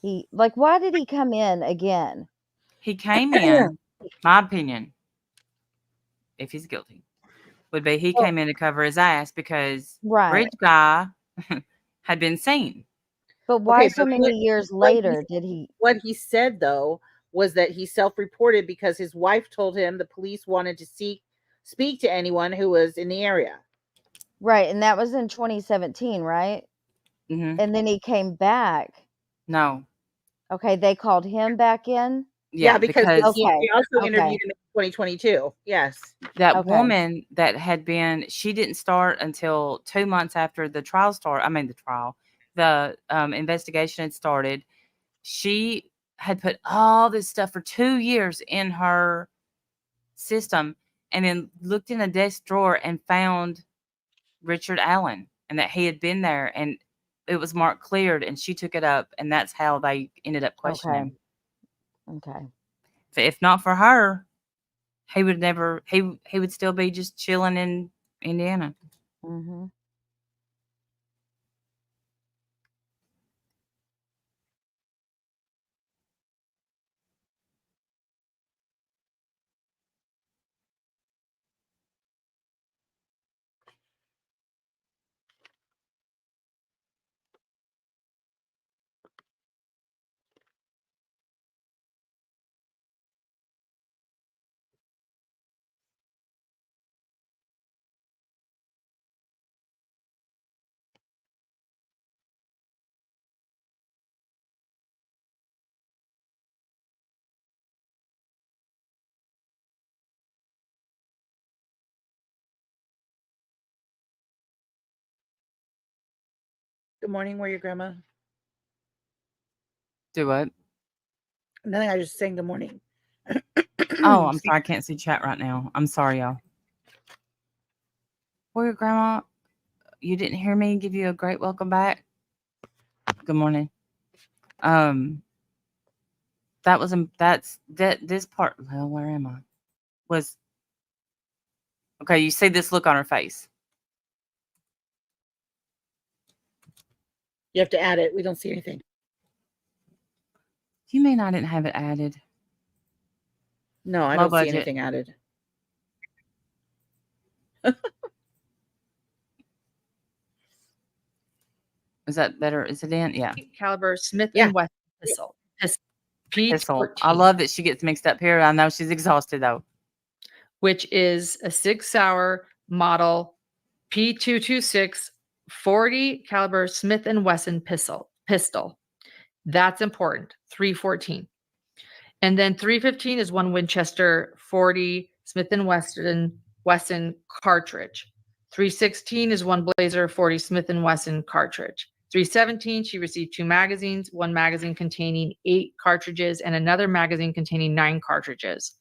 he, like, why did he come in again?
He came in, my opinion, if he's guilty, would be he came in to cover his ass because Bridge Guy had been seen.
But why so many years later did he?
What he said, though, was that he self-reported because his wife told him the police wanted to speak to anyone who was in the area.
Right, and that was in 2017, right?
Mm-hmm.
And then he came back.
No.
Okay, they called him back in?
Yeah, because he also interviewed him in 2022. Yes.
That woman that had been, she didn't start until 2 months after the trial started. I mean, the investigation had started. She had put all this stuff for 2 years in her system, and then looked in a desk drawer and found Richard Allen, and that he had been there, and it was marked cleared, and she took it up, and that's how they ended up questioning him.
Okay.
If not for her, he would never. He would still be just chilling in Indiana.
Mm-hmm.
Good morning. Where your grandma?
Do what?
Nothing. I just saying good morning.
Oh, I'm sorry. I can't see chat right now. I'm sorry, y'all. Where your grandma? You didn't hear me give you a great welcome back. Good morning. This part. Well, where am I? Was okay. You see this look on her face.
You have to add it. We don't see anything.
You mean I didn't have it added?
No, I don't see anything added.
Is that better? Is it in? Yeah.
Caliber Smith and Wesson pistol.
Pistol. I love that she gets mixed up here. I know she's exhausted though.
Which is a 6-hour model P226 40 caliber Smith and Wesson pistol. That's important. 314. And then 315 is one Winchester 40 Smith and Wesson Wesson cartridge. 316 is one Blazer 40 Smith & Wesson cartridge. 317, she received 2 magazines, one magazine containing 8 cartridges and another magazine containing 9 cartridges.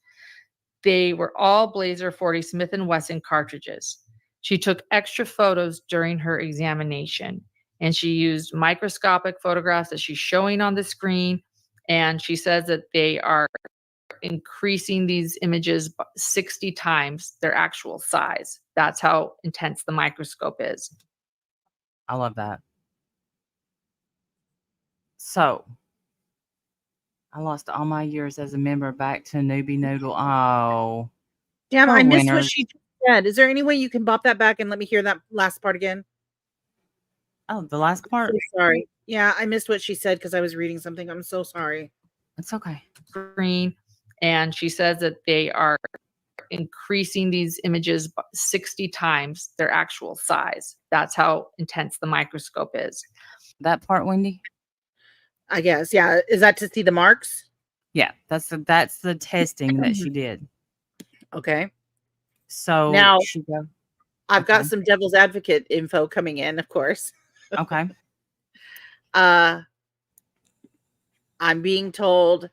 They were all Blazer 40 Smith & Wesson cartridges. She took extra photos during her examination, and she used microscopic photographs that she's showing on the screen, and she says that they are increasing these images 60 times their actual size. That's how intense the microscope is.
I love that. So, I lost all my years as a member back to newbie noodle. Oh,
Damn,
poor
I missed what
winners.
she said. Is there any way you can bop that back and let me hear that last part again?
Oh, the last part?
So sorry. Yeah, I missed what she said because I was reading something. I'm so sorry.
It's okay.
Screen, and she says that they are increasing these images 60 times their actual size. That's how intense the microscope is.
That part, Wendy?
I guess. Yeah. Is that to see the marks?
Yeah, that's the testing that she did.
Okay.
So
Now,
she go.
I've got
Okay.
some devil's advocate info coming in, of course.
Okay.
I'm being told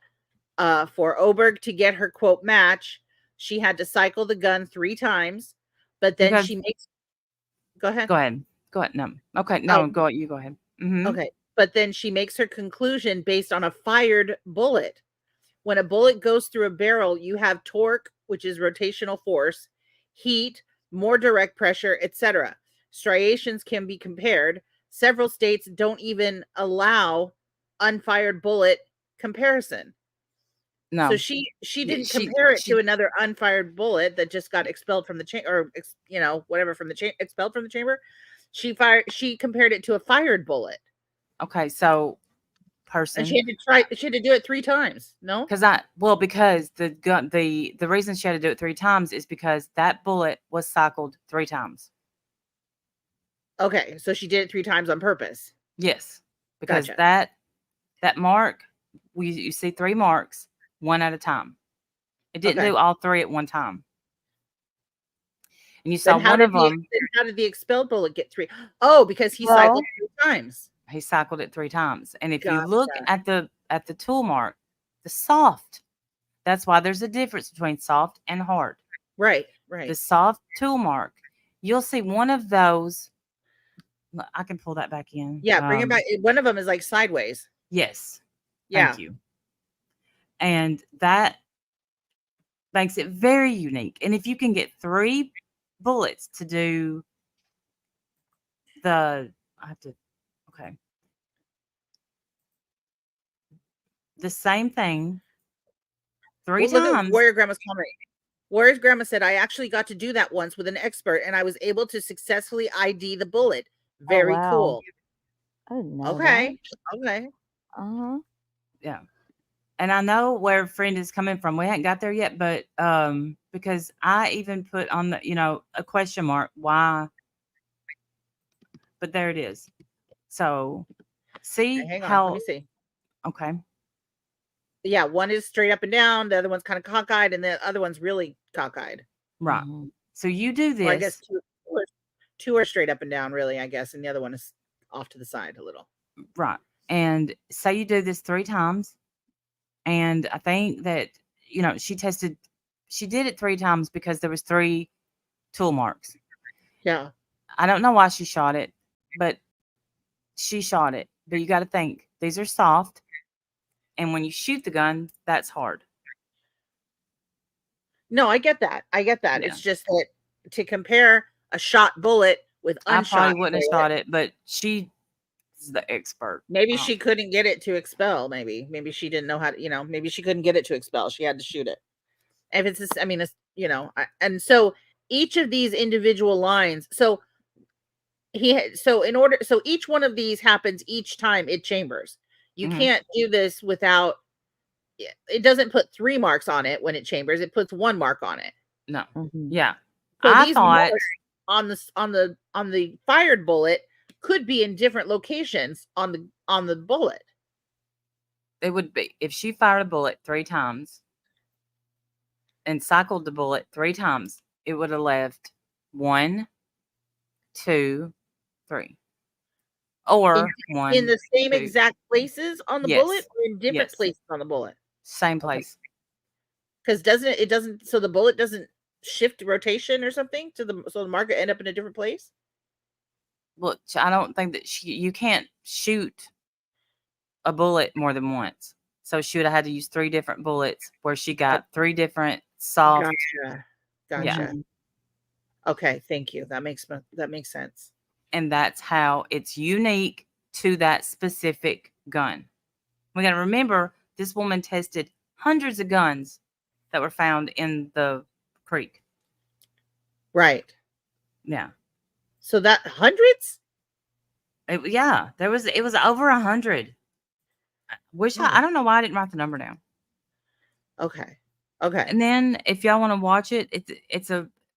for Oberg to get her quote match, she had to cycle the gun 3 times, but then
guys-
she makes. Go ahead.
Go ahead. Go ahead. No. Okay. No.
Oh.
Go. You go ahead. Mhm.
Okay. But then she makes her conclusion based on a fired bullet. When a bullet goes through a barrel, you have torque, which is rotational force, heat, more direct pressure, etc. Striations can be compared. Several states don't even allow unfired bullet comparison.
No.
So she didn't
she-
compare it
she-
to another unfired bullet that just got expelled from the chamber, or whatever from the expelled from the chamber. She compared it to a fired bullet.
Okay. So,
And
person.
she had to do it 3 times. No?
Because the gun, the reason she had to do it 3 times is because that bullet was cycled 3 times.
Okay, so she did it 3 times on purpose.
Yes, because
Gotcha.
that mark, you see 3 marks, 1 at a time. It didn't
Okay.
do all 3 at one time. And you
Then
saw one of them.
how did the expelled bullet get 3? Oh, because he cycled 3 times.
He cycled it 3 times. And if you
Gotcha.
look at the tool mark, the soft, that's why there's a difference between soft and hard.
Right.
The soft tool mark, you'll see one of those. I can pull that back in.
Yeah, bring it back. One of them is like sideways.
Yes.
Yeah.
Thank you. And that makes it very unique. And if you can get 3 bullets to do the same thing 3
Look at
times.
Warrior Grandma's comment. Warrior's Grandma said, I actually got to do that once with an expert, and I was able to successfully ID the bullet. Very
wow.
cool.
I didn't know
Okay.
that.
Okay.
Uh-huh.
Yeah. And I know where friend is coming from. We haven't got there yet, but because I even put on the, a question mark, why? But there it is. So see
Okay, hang on.
how
Let me see.
okay.
Yeah, one is straight up and down, the other one's kind of cockeyed, and the other one's really cockeyed.
Right.
Mhm.
So you do this.
Or I guess two are straight up and down, really, I guess, and the other one is off to the side a little.
Right. And say you do this 3 times. And I think that, she did it 3 times because there was 3 tool marks.
Yeah.
I don't know why she shot it, but she shot it. But you got to think, these are soft. And when you shoot the gun, that's hard.
No, I get that.
Yeah.
It's just that to compare a shot bullet with unshot,
I probably wouldn't have shot it, but she is the expert.
Maybe she couldn't get it to expel. Maybe she didn't know how to. Maybe she couldn't get it to expel. She had to shoot it. If it's, and so each of these individual lines. So each one of these happens each time it chambers. You can't do this without. It doesn't put 3 marks on it when it chambers. It puts 1 mark on it.
No.
Mhm.
Yeah.
So
I
these
thought
marks on the fired bullet could be in different locations on the bullet.
it would be if she fired a bullet 3 times and cycled the bullet 3 times, it would have left 1, 2, 3. Or
in
1,
the same
2.
exact places on the
Yes.
bullet, or in different
Yes.
places on the bullet?
Same place.
Because it doesn't, so the bullet doesn't shift rotation or something so the marker end up in a different place?
Well, I don't think that you can't shoot a bullet more than once. So she would have had to use 3 different bullets where she got 3 different soft.
Gotcha.
Yeah.
Okay, thank you. That makes sense.
And that's how it's unique to that specific gun. We got to remember, this woman tested hundreds of guns that were found in the creek.
Right.
Yeah.
So that hundreds?
It was over 100. I don't know why I didn't write the number down.
Okay.
And then if y'all want to watch it,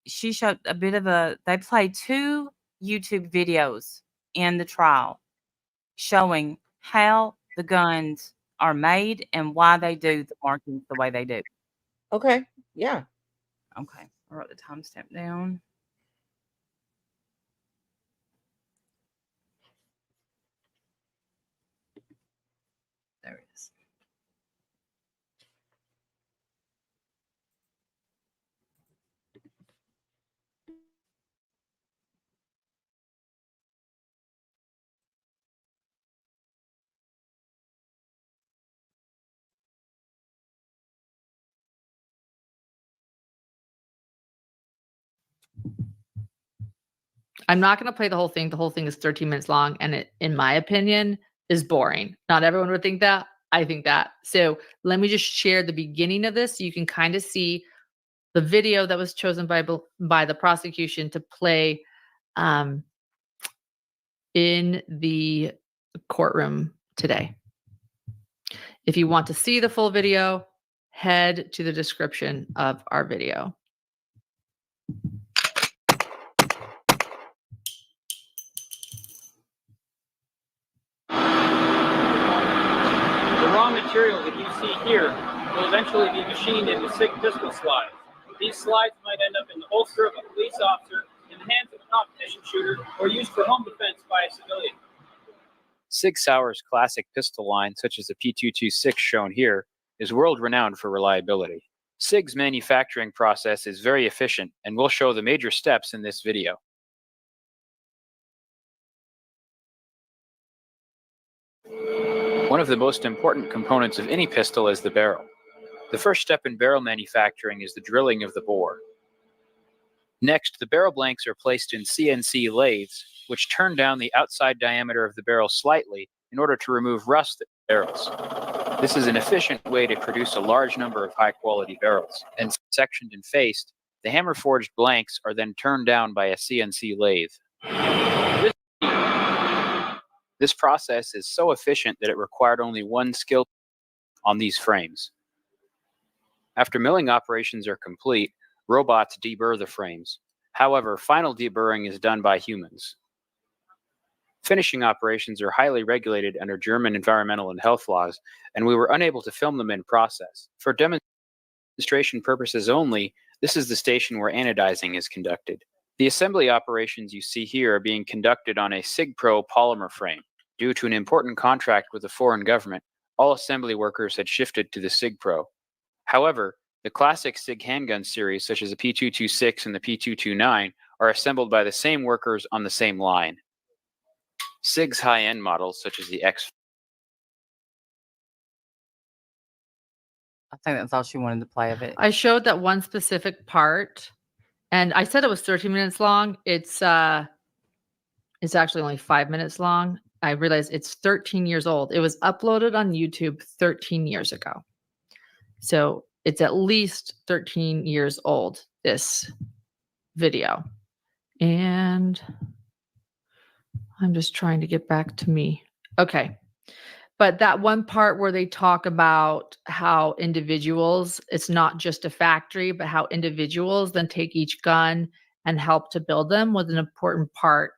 she showed a bit of they played 2 YouTube videos in the trial showing how the guns are made and why they do the markings the way they do.
Okay. Yeah.
Okay. I wrote the timestamp down. There it is.
I'm not going to play the whole thing. The whole thing is 13 minutes long, and it, in my opinion, is boring. Not everyone would think that. I think that. So let me just share the beginning of this so you can kind of see the video that was chosen by the prosecution to play in the courtroom today. If you want to see the full video, head to the description of our video.
The raw material that you see here will eventually be machined into SIG pistol slides. These slides might end up in the holster of a police officer, in the hands of a competition shooter, or used for home defense by a civilian.
Sig Sauer's classic pistol line, such as the P226 shown here, is world-renowned for reliability. SIG's manufacturing process is very efficient, and we'll show the major steps in this video. One of the most important components of any pistol is the barrel. The first step in barrel manufacturing is the drilling of the bore. Next, the barrel blanks are placed in CNC lathes, which turn down the outside diameter of the barrel slightly in order to remove rust in barrels. This is an efficient way to produce a large number of high-quality barrels. And sectioned and faced, the hammer-forged blanks are then turned down by a CNC lathe. This process is so efficient that it required only one skill on these frames. After milling operations are complete, robots deburr the frames. However, final deburring is done by humans. Finishing operations are highly regulated under German environmental and health laws, and we were unable to film them in process. For demonstration purposes only, this is the station where anodizing is conducted. The assembly operations you see here are being conducted on a SIG-Pro polymer frame. Due to an important contract with a foreign government, all assembly workers had shifted to the SIG-Pro. However, the classic SIG handgun series, such as the P226 and the P229, are assembled by the same workers on the same line. SIG's high-end models, such as the X.
I think that's all she wanted to play of it.
I showed that one specific part, and I said it was 13 minutes long. It's actually only 5 minutes long. I realized it's 13 years old. It was uploaded on YouTube 13 years ago. So it's at least 13 years old, this video. And I'm just trying to get back to me. Okay. But that one part where they talk about how individuals, it's not just a factory, but how individuals then take each gun and help to build them was an important part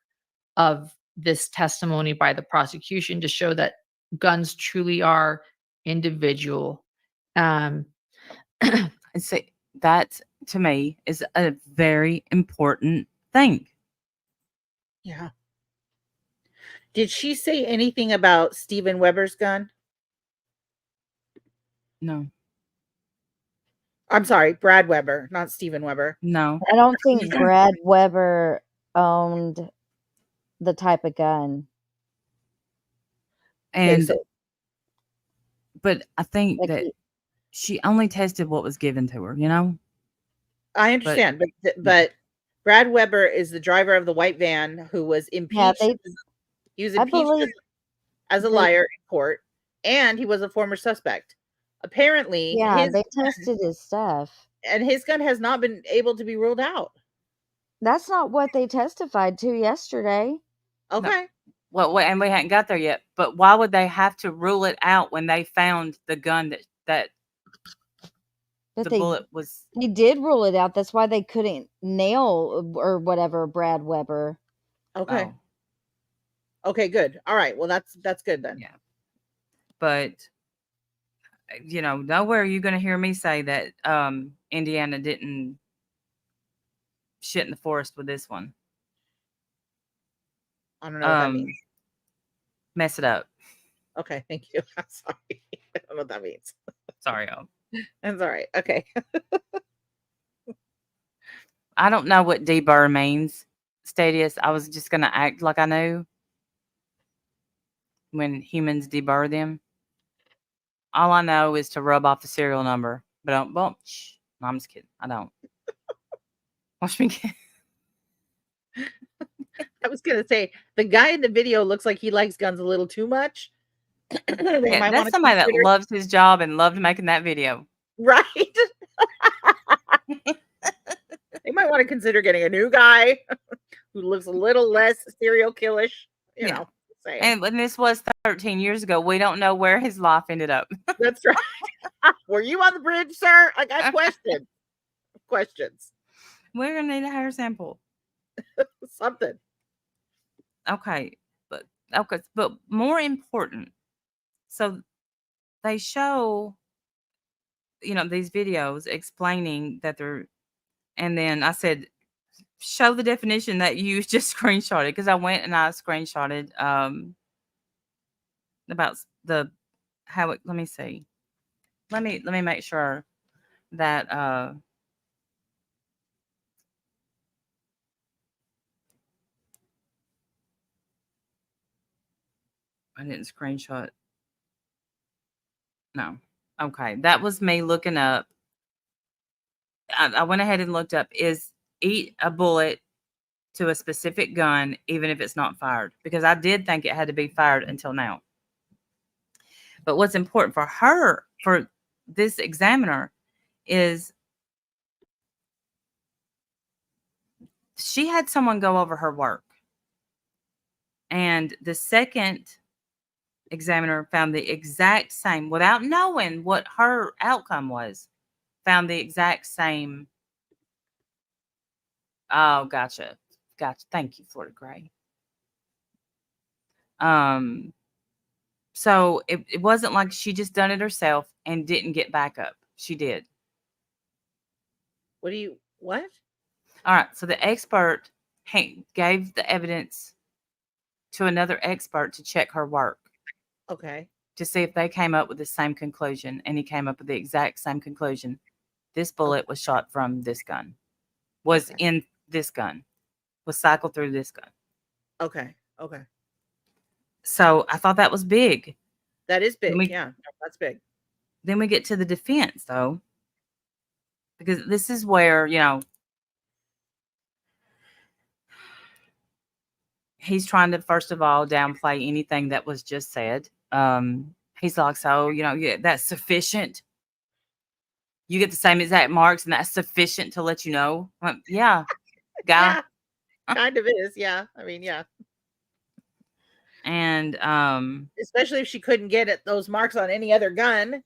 of this testimony by the prosecution to show that guns truly are individual.
See, that's to me is a very important thing.
Yeah. Did she say anything about Steven Weber's gun?
No,
I'm sorry, Brad Weber, not Steven Weber.
no.
I don't think Brad Weber owned the type of gun.
Okay,
And
so
but I think
Like
that she only tested what was given to her, you know?
I understand, but Brad Weber is the driver of the white van who was impeached. He was
I
impeached
believe
as a liar in court, and he was a former suspect. Apparently,
they tested his stuff.
and his gun has not been able to be ruled out.
That's not what they testified to yesterday.
Okay.
Well, and we hadn't got there yet. But why would they have to rule it out when they found the gun that
But
the bullet was?
They did rule it out. That's why they couldn't nail or whatever Brad Weber.
Okay.
Oh,
Okay, good. All right. Well, that's good then.
yeah. But nowhere are you going to hear me say that Indiana didn't shit in the forest with this one.
I don't know what that means.
Mess it up.
Okay, thank you. I'm sorry. I don't know what that means.
Sorry, y'all.
That's all right. Okay.
I don't know what deburr means. Stadius, I was just going to act like I knew when humans deburr them. All I know is to rub off the serial number. But don't, well, shh. No, I'm just kidding. I don't. Watch me get.
I was gonna say the guy in the video looks like he likes guns a little too much.
Yeah, that's somebody that loves his job and loved making that video.
Right. They might want to consider getting a new guy who looks a little less serial killish, you know. Saying.
And when this was 13 years ago, we don't know where his life ended up.
That's right. Were you on the bridge, sir? I got questions.
We're gonna need a hair sample.
Something.
Okay, but more important. So they show, these videos explaining that they're, and then I said, show the definition that you just screenshotted, because I went and I screenshotted about how it. Let me see. Let me make sure that I didn't screenshot. No. Okay. That was me looking up. I went ahead and looked up, is eat a bullet to a specific gun, even if it's not fired, because I did think it had to be fired until now. But what's important for this examiner, is she had someone go over her work. And the second examiner found the exact same, without knowing what her outcome was, found the exact same. Oh, gotcha. Thank you, Florida Gray. So it wasn't like she just done it herself and didn't get back up. She did.
What?
All right. So the expert gave the evidence to another expert to check her work.
Okay.
To see if they came up with the same conclusion, and he came up with the exact same conclusion. This bullet was shot from this gun, was in this gun, was cycled through this gun.
Okay.
So I thought that was big.
That is big. Yeah, that's big.
Then we get to the defense, though, because this is where, he's trying to, first of all, downplay anything that was just said. He's like, so, that's sufficient. You get the same exact marks, and that's sufficient to let you know. Yeah, guy.
Yeah, kind of is. Yeah. I mean, yeah.
And
especially if she couldn't get those marks on any other gun,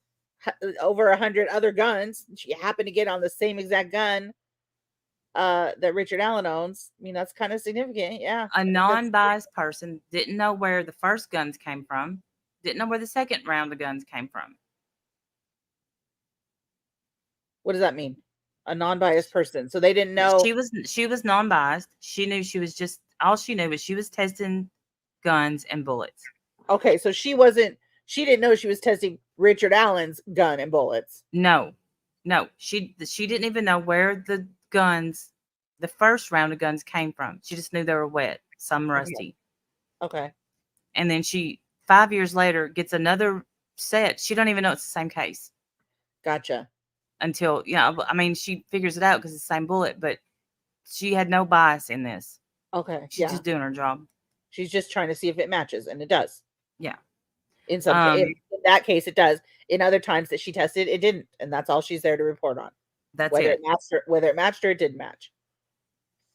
over 100 other guns, she happened to get on the same exact gun that Richard Allen owns. I mean, that's kind of significant. Yeah.
A non-biased person didn't know where the first guns came from, didn't know where the second round of guns came from.
What does that mean? A non-biased person. So they didn't know.
She was non-biased. She knew she was just all she knew was she was testing guns and bullets.
Okay, so she didn't know she was testing Richard Allen's gun and bullets.
No. She didn't even know where the first round of guns came from. She just knew they were wet, some rusty.
Okay.
And then 5 years later gets another set. She don't even know it's the same case.
Gotcha.
Until, I mean, she figures it out because it's the same bullet, but she had no bias in this.
Okay.
She's just doing her job.
She's just trying to see if it matches, and it does.
Yeah.
In in that case, it does. In other times that she tested, it didn't, and that's all she's there to report on.
That's
whether
it.
Whether it matched or it didn't match.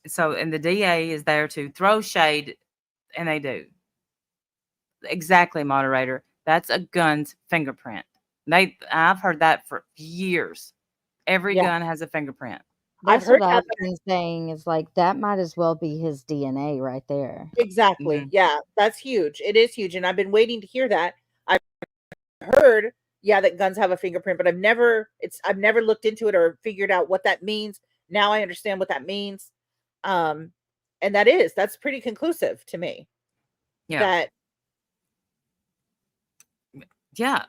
So, and the DA is there to throw shade, and they do. Exactly, moderator. That's a gun's fingerprint. I've heard that for years. Every gun has a fingerprint.
That's what I've been saying is like that might as well be his DNA right there.
Exactly. Mm-hmm. Yeah, that's huge. It is huge, and I've been waiting to hear that. I've heard, that guns have a fingerprint, but I've never looked into it or figured out what that means. Now I understand what that means, and that's pretty conclusive to me.
Yeah.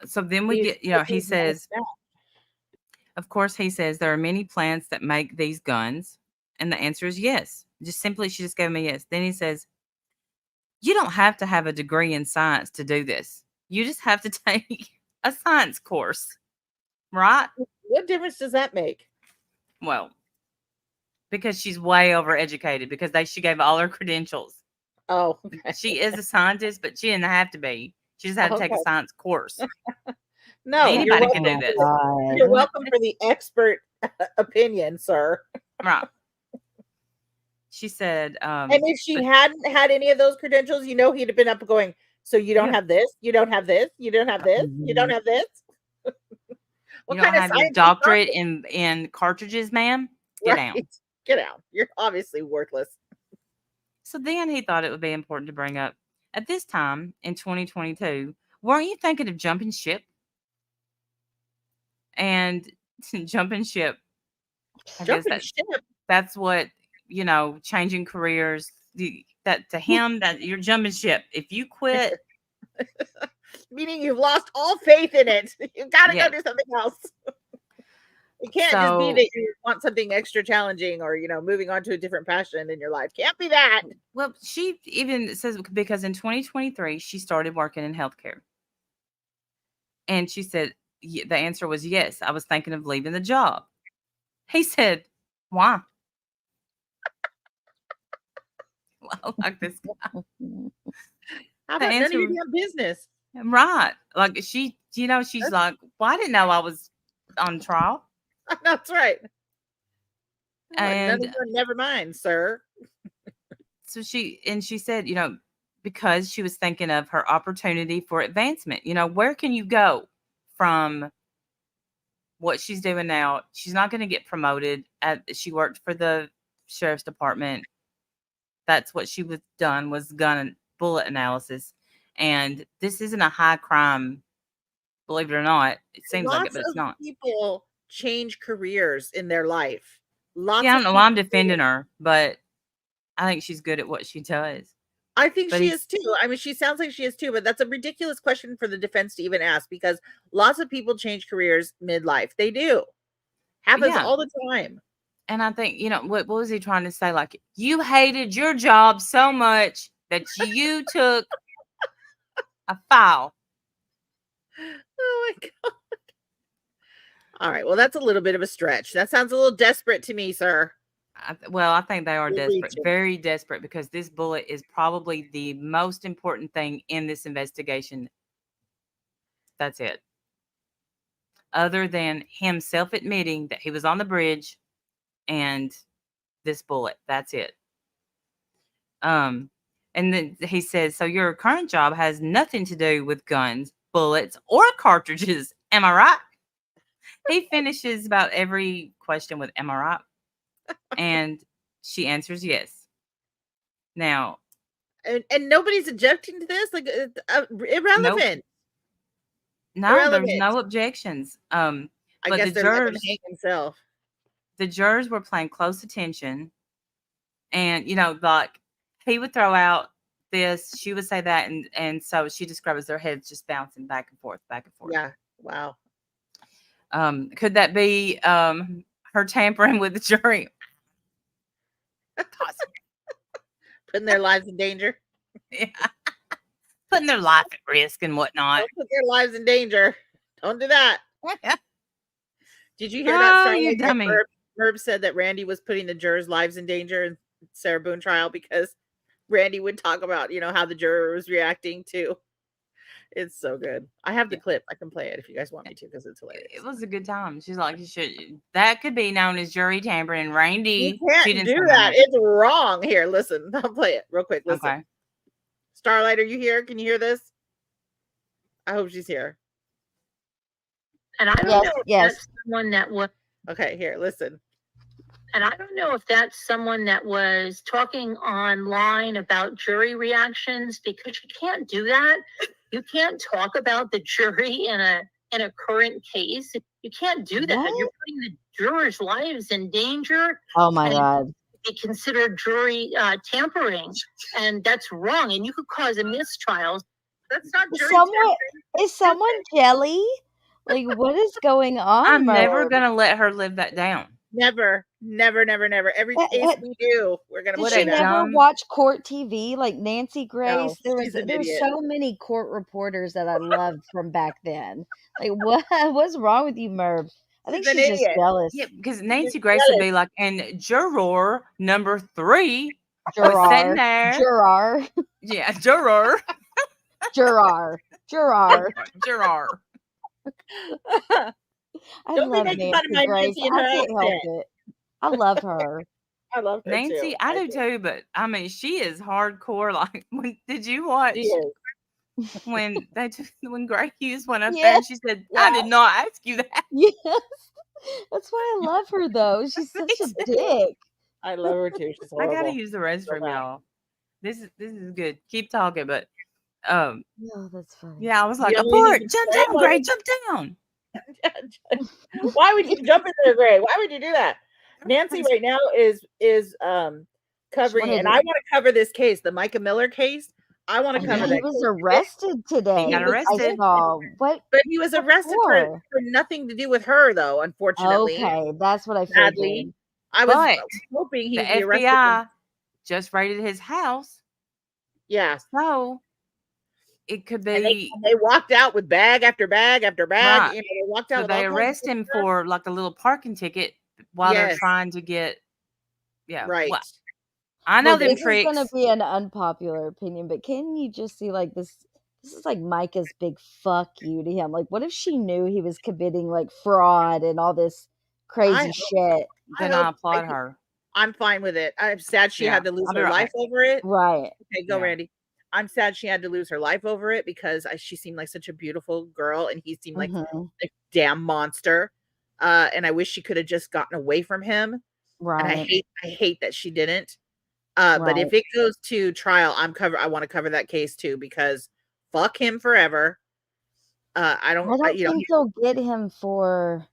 So then we get, he says. Of course, he says there are many plants that make these guns. And the answer is yes. She just gave me yes. Then he says, you don't have to have a degree in science to do this. You just have to take a science course. Right?
What difference does that make?
Well, because she's way overeducated because she gave all her credentials.
Oh, okay.
She is a scientist, but she didn't have to be. She just had to take a science course.
No,
anybody can do this.
You're welcome for the expert opinion, sir.
Right. She said,
and if she hadn't had any of those credentials, he'd have been up going, so you don't have this, you don't have this, you don't have this, you don't have this.
What you don't have your doctorate in cartridges, ma'am? Get out.
Get out. You're obviously worthless.
So then he thought it would be important to bring up, at this time in 2022, weren't you thinking of jumping ship? And jumping ship. That's what, changing careers. That to him, that you're jumping ship. If you quit,
meaning you've lost all faith in it. You've got to go do something else. It can't just be that you want something extra challenging or, moving on to a different passion in your life. Can't be that.
Well, she even says because in 2023, she started working in healthcare. And she said, the answer was yes. I was thinking of leaving the job. He said, why? I like this guy.
How about none of your damn business?
Right. Like she's like, well, I didn't know I was on trial.
That's right.
And
never mind, sir.
So she said, because she was thinking of her opportunity for advancement. Where can you go from what she's doing now? She's not going to get promoted. She worked for the sheriff's department. That's what she was done, was gun and bullet analysis. And this isn't a high crime, believe it or not. It seems like it, but it's not.
People change careers in their life.
I don't know why I'm defending her, but I think she's good at what she does.
I think she is too. I mean, she sounds like she is too, but that's a ridiculous question for the defense to even ask because lots of people change careers midlife. They do. Happens all the time.
And I think, what was he trying to say? Like, you hated your job so much that you took a file.
Oh my God. All right. Well, that's a little bit of a stretch. That sounds a little desperate to me, sir.
I think they are desperate, very desperate, because this bullet is probably the most important thing in this investigation. That's it. Other than him self-admitting that he was on the bridge and this bullet. That's it. And then he says, so your current job has nothing to do with guns, bullets, or cartridges. Am I right? He finishes about every question with, am I right? And she answers yes. Now,
and nobody's objecting to this, like irrelevant.
No, there's no objections.
I guess they're letting him hang himself.
the jurors were paying close attention, and like he would throw out this, she would say that, and so she describes their heads just bouncing back and forth, back and forth.
Yeah. Wow.
Could that be her tampering with the jury? Possibly.
Putting their lives in danger.
Yeah. Putting their life at risk and whatnot.
Don't put their lives in danger. Don't do that. Did you hear
Oh,
that?
you dummy.
Merv said that Randy was putting the jurors' lives in danger in Sarah Boone trial because Randy would talk about, how the juror was reacting to. It's so good. I have the clip. I can play it if you guys want me to because it's hilarious.
It was a good time. She's like, that could be known as jury tampering. Randy,
You can't
she didn't
do
say
that. It's wrong. Here, listen. I'll play it real quick. Listen.
Okay.
Starlight, are you here? Can you hear this? I hope she's here.
And I don't know if that's someone that was.
Okay, here, listen.
And I don't know if that's someone that was talking online about jury reactions, because you can't do that. You can't talk about the jury in a current case. You can't do that.
What?
You're putting the jurors' lives in danger.
Oh my God.
Be considered jury tampering, and that's wrong. And you could cause a mistrial. That's not jury tampering.
Is someone jelly? Like, what is going on?
I'm never
Merv?
gonna let her live that down.
Never. Every case we do, we're gonna
Did
put
she
it
never
down.
watch court TV like Nancy Grace?
No,
There's so many court reporters that I loved from back then. Like, what's wrong with you, Merv? I think
She's an
she's just
idiot.
jealous.
Yeah, because Nancy Grace would be like, and juror number 3 was
Juror.
sitting there.
Juror.
Yeah, juror.
Juror. Juror.
Juror.
I
Don't be
love
making
Nancy
fun of my
Grace.
Nancy and
I
her
can't help
accent.
it. I love her.
I love her
Nancy,
too.
I do too, but I mean, she is hardcore. Like, did you watch
She is.
when Gray Hughes went up there
Yes.
and she said, "I did not ask you that."
Yes. That's why I love her, though. She's such a dick.
I love her too. She's
I
horrible.
gotta use the restroom, y'all. This is good. Keep talking, but
No, that's funny.
yeah, I was like,
You only
abort,
need to
jump
say
down,
one.
Gray, jump down.
Why would you jump into the grave? Why would you do that? Nancy right now is covering, and I want to cover this case, the Micah Miller case. I want to cover that.
He was arrested today.
He got arrested.
I saw. What?
But he was arrested for nothing to do with her, though. Unfortunately,
Okay, that's what I
sadly,
figured.
I was
But
hoping he
the
would be arrested.
FBI just raided his house,
Yeah,
so it could
and
be.
they walked out with bag after bag after bag.
Right.
You know, they walked out.
So
with
they
all kinds of
arrest him
stuff.
for like a little parking ticket while they're
Yes.
trying to get. Yeah,
Right.
well, I know
Well,
them
this is
tricks.
going to be an unpopular opinion, but can you just see like this? This is like Micah's big fuck you to him. Like, what if she knew he was committing like fraud and all this crazy shit?
Then I applaud her.
I'm fine with it. I'm sad she had to lose
I'll be
her
right
life
back.
over it.
Right.
Okay, go,
Yeah.
Randy. I'm sad she had to lose her life over it because she seemed like such a beautiful girl and he seemed like a damn monster. And I wish she could have just gotten away from him.
Right.
And I hate that she didn't. But if it goes to trial, I want to cover that case too because fuck him forever. I don't
think they'll get him for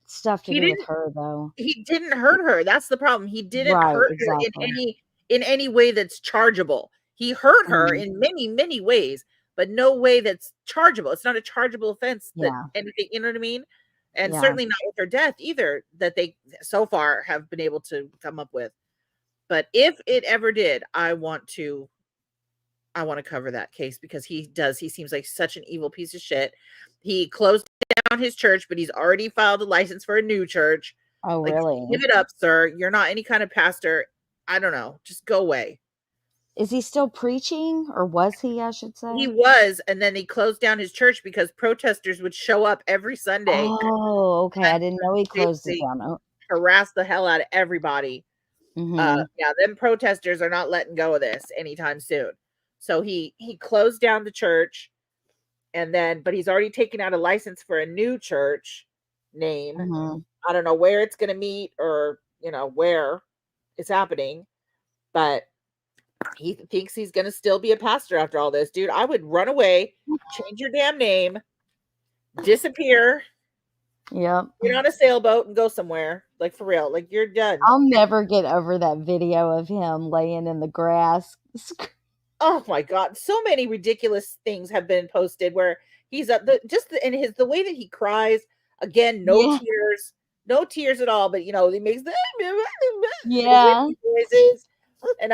stuff to do with her though.
He didn't hurt her. That's the problem. He didn't
Right,
hurt
exactly.
her in any way that's chargeable. He hurt her in many, many ways, but no way that's chargeable. It's not a chargeable offense. Anything, you know what I mean? And certainly not with her death either, that they so far have been able to come up with. But if it ever did, I want to cover that case because he seems like such an evil piece of shit. He closed down his church, but he's already filed a license for a new church.
Oh, really?
Give it up, sir. You're not any kind of pastor. I don't know. Just go away.
Is he still preaching, or was he? I should say
he was, and then he closed down his church because protesters would show up every Sunday.
Oh, okay. I didn't know he closed it down.
Harass the hell out of everybody. Yeah, them protesters are not letting go of this anytime soon. So he closed down the church, and then, but he's already taken out a license for a new church name. I don't know where it's going to meet or, where it's happening, but he thinks he's going to still be a pastor after all this. Dude, I would run away, change your damn name, disappear.
Yep.
Get on a sailboat and go somewhere. Like for real. Like you're done.
I'll never get over that video of him laying in the grass.
Oh my God. So many ridiculous things have been posted where he's the way that he cries again, no
Yeah.
tears, no tears at all. But he makes the
Yeah.
noises and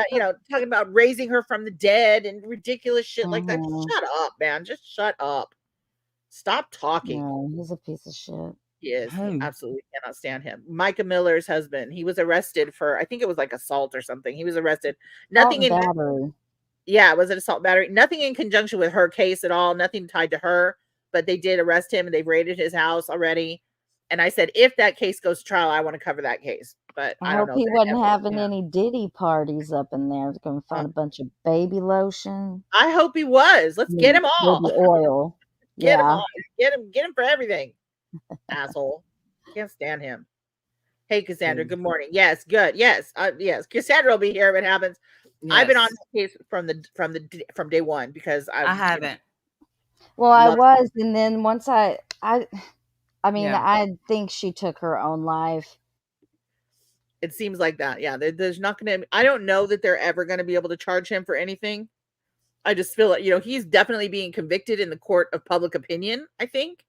talking about raising her from the dead and ridiculous shit like that.
Mhm.
Shut up, man. Just shut up. Stop talking.
No, he's a piece of shit.
He is. He
Who?
absolutely cannot stand him. Micah Miller's husband. He was arrested for, I think it was like assault or something. He was arrested. Nothing in
battery.
Yeah, it was an assault battery. Nothing in conjunction with her case at all. Nothing tied to her. But they did arrest him and they've raided his house already. And I said, if that case goes to trial, I want to cover that case. But I
I
don't
hope
know.
he
if
wasn't
ever-
having any Diddy parties up in there. He's gonna find a bunch of baby lotion.
I hope he was. Let's get him all.
Baby oil.
Get him
Yeah.
all. Get him for everything. Asshole. Can't stand him. Hey, Cassandra. Good morning. Yes, good. Yes, yes. Cassandra will be here if it happens. I've been on
Yes.
this case from day one because
I haven't.
Well, I
Love-
was, and then once I mean,
Yeah.
I think she took her own life.
It seems like that. Yeah, there's not going to. I don't know that they're ever going to be able to charge him for anything. I just feel like he's definitely being convicted in the court of public opinion. I think.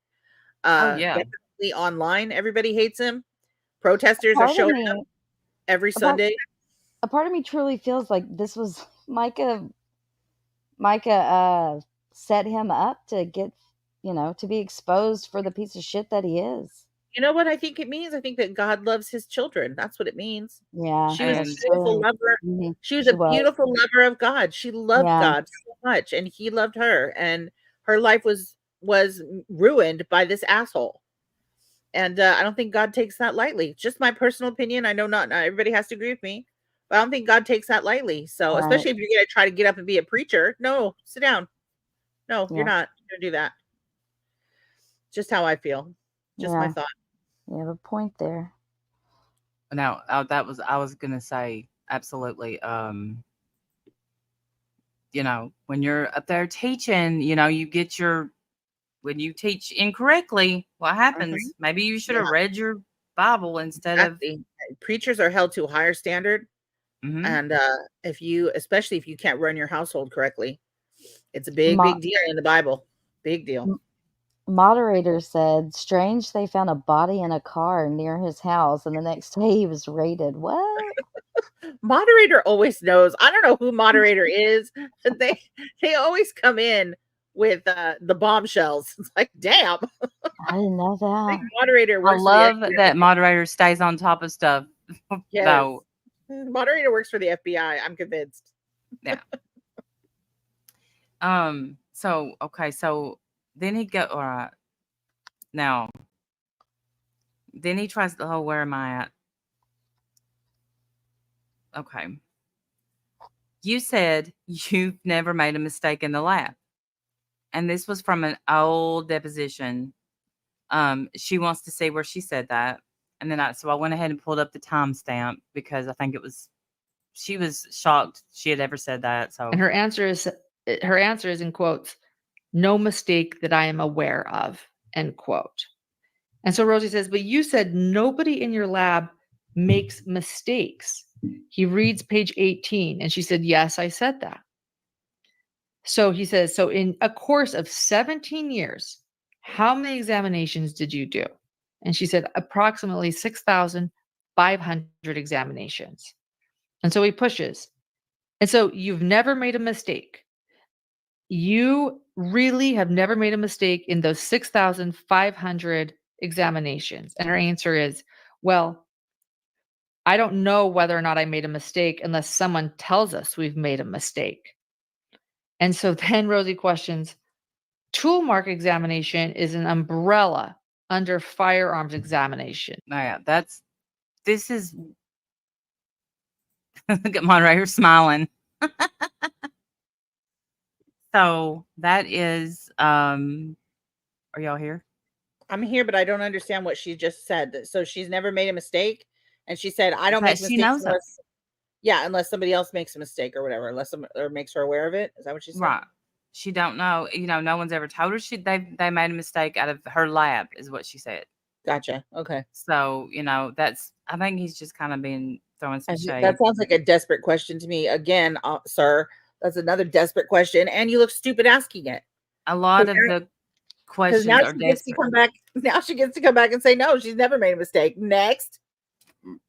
Oh, yeah.
Definitely online, everybody hates him. Protesters are
Part of
showing
me-
up every
part-
Sunday.
A part of me truly feels like this was Micah set him up to get, to be exposed for the piece of shit that he is.
You know what I think it means? I think that God loves his children. That's what it means.
Yeah.
She was a
And-
beautiful lover.
Mhm.
She was
She
a
was.
beautiful lover of God. She loved
Yeah.
God so much, and he loved her, and her life was ruined by this asshole. And I don't think God takes that lightly. Just my personal opinion. I know not everybody has to agree with me, but I don't think God takes that lightly. So,
Right.
especially if you're going to try to get up and be a preacher, no, sit down. No,
Yeah.
you're not going to do that. Just how I feel. Just my
Yeah.
thought.
You have a point there.
No, I was gonna say absolutely. When you're up there teaching, when you teach incorrectly, what happens? Maybe you should have
Yeah.
read your Bible instead
Exactly. Preachers are held to a higher standard.
of.
And especially if you can't run your household correctly, it's a big deal in the Bible. Big deal.
Moderator said, strange they found a body in a car near his house, and the next day he was raided. What?
Moderator always knows. I don't know who moderator is, but they always come in with the bombshells. It's like, damn.
I didn't know
I think
that.
moderator
I
works for the
love
FBI.
that moderator stays on top of stuff.
Yes.
So,
Moderator works for the FBI. I'm convinced.
so okay, so then he go all right. Now, then he tries the whole where am I at? Okay. You said you've never made a mistake in the lab. And this was from an old deposition. She wants to see where she said that. And then I went ahead and pulled up the timestamp because I think she was shocked she had ever said that. So
And her answer is in quotes, no mistake that I am aware of, end quote. And so Rosie says, but you said nobody in your lab makes mistakes. He reads page 18 and she said, yes, I said that. So he says, so in a course of 17 years, how many examinations did you do? And she said, approximately 6,500 examinations. And so he pushes. And so you've never made a mistake. You really have never made a mistake in those 6,500 examinations. And her answer is, well, I don't know whether or not I made a mistake unless someone tells us we've made a mistake. And so then Rosie questions, tool mark examination is an umbrella under firearms examination.
yeah, this is look at moderator smiling. So that is are y'all here?
I'm here, but I don't understand what she just said. So she's never made a mistake. And she said, I don't
But
make
she
mistakes
knows it.
unless somebody else makes a mistake or whatever, or makes her aware of it. Is that what she said?
Right. She don't know. No one's ever told her they made a mistake out of her lab, is what she said.
Gotcha. Okay.
So, I think he's just kind of being throwing some shade.
That sounds like a desperate question to me. Again, sir, that's another desperate question, and you look stupid asking it.
A lot of the
Because
questions
now
are
she gets to
desperate.
come back. Now she gets to come back and say no. She's never made a mistake. Next,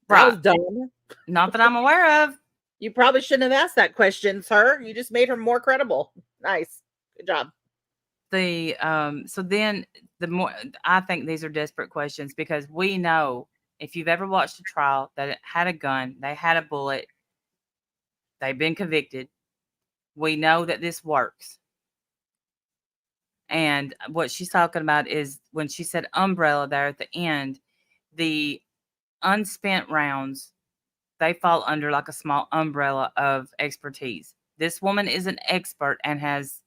that was
Right.
dumb.
Not that I'm aware of.
You probably shouldn't have asked that question, sir. You just made her more credible. Nice, good job.
So then the more I think these are desperate questions because we know if you've ever watched a trial that it had a gun, they had a bullet, they've been convicted. We know that this works. And what she's talking about is when she said umbrella there at the end, the unspent rounds, they fall under like a small umbrella of expertise. This woman is an expert and has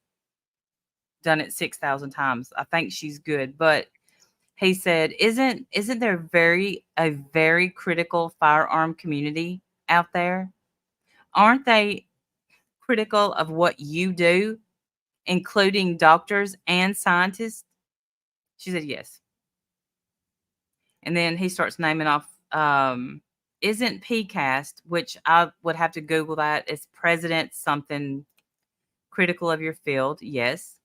done it 6,000 times. I think she's good, but he said, isn't there a very critical firearm community out there? Aren't they critical of what you do, including doctors and scientists? She said, yes. And then he starts naming off, isn't PCAST, which I would have to Google that, is president something critical of your field? Yes.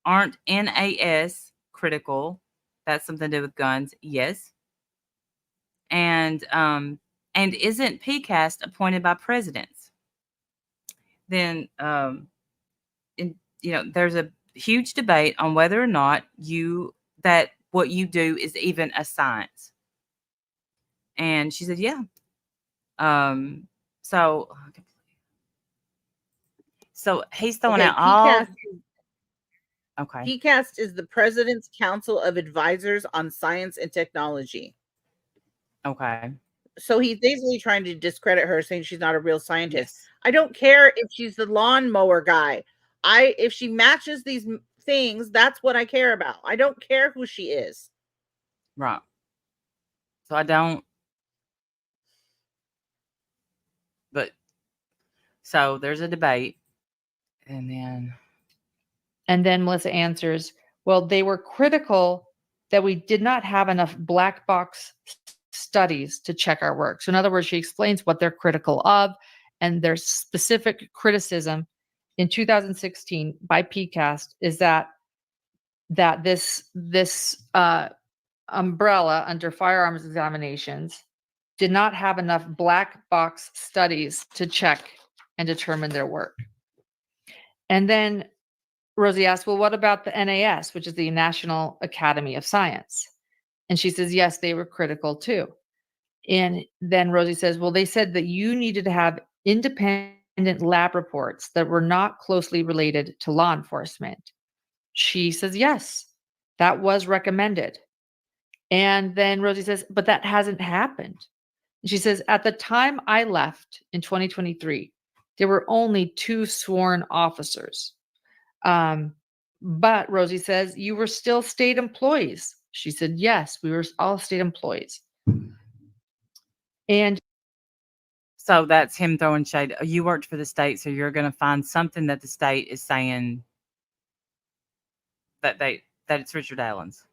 Aren't NAS critical? That's something to do with guns. Yes. And isn't PCAST appointed by presidents? Then there's a huge debate on whether or not that what you do is even a science. And she said, yeah. So he's throwing out all. Okay.
PCAST is the President's Council of Advisors on Science and Technology.
Okay.
So he's basically trying to discredit her, saying she's not a real scientist.
Yes.
I don't care if she's the lawnmower guy. If she matches these things, that's what I care about. I don't care who she is.
Right. So I don't. But so there's a debate, and then
Melissa answers, well, they were critical that we did not have enough black box studies to check our work. So in other words, she explains what they're critical of, and their specific criticism in 2016 by PCAST is that this umbrella under firearms examinations did not have enough black box studies to check and determine their work. And then Rosie asked, well, what about the NAS, which is the National Academy of Science? And she says, yes, they were critical too. And then Rosie says, well, they said that you needed to have independent lab reports that were not closely related to law enforcement. She says, yes, that was recommended. And then Rosie says, but that hasn't happened. And she says, at the time I left in 2023, there were only 2 sworn officers. But Rosie says, you were still state employees. She said, yes, we were all state employees. And
so that's him throwing shade. You worked for the state, so you're going to find something that the state is saying that it's Richard Allen's.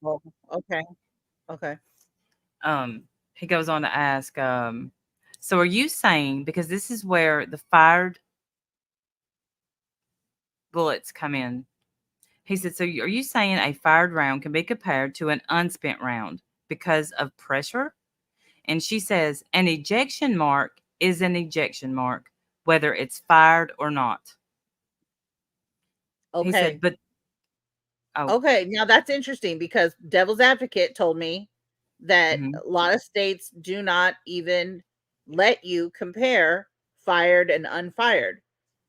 Oh, okay. Okay.
He goes on to ask, so are you saying, because this is where the fired bullets come in. He said, so are you saying a fired round can be compared to an unspent round because of pressure? And she says, an ejection mark is an ejection mark, whether it's fired or not.
Okay.
He said, but.
Oh. Okay. Now that's interesting because Devil's Advocate told me that a lot of states do not even let you compare fired and unfired.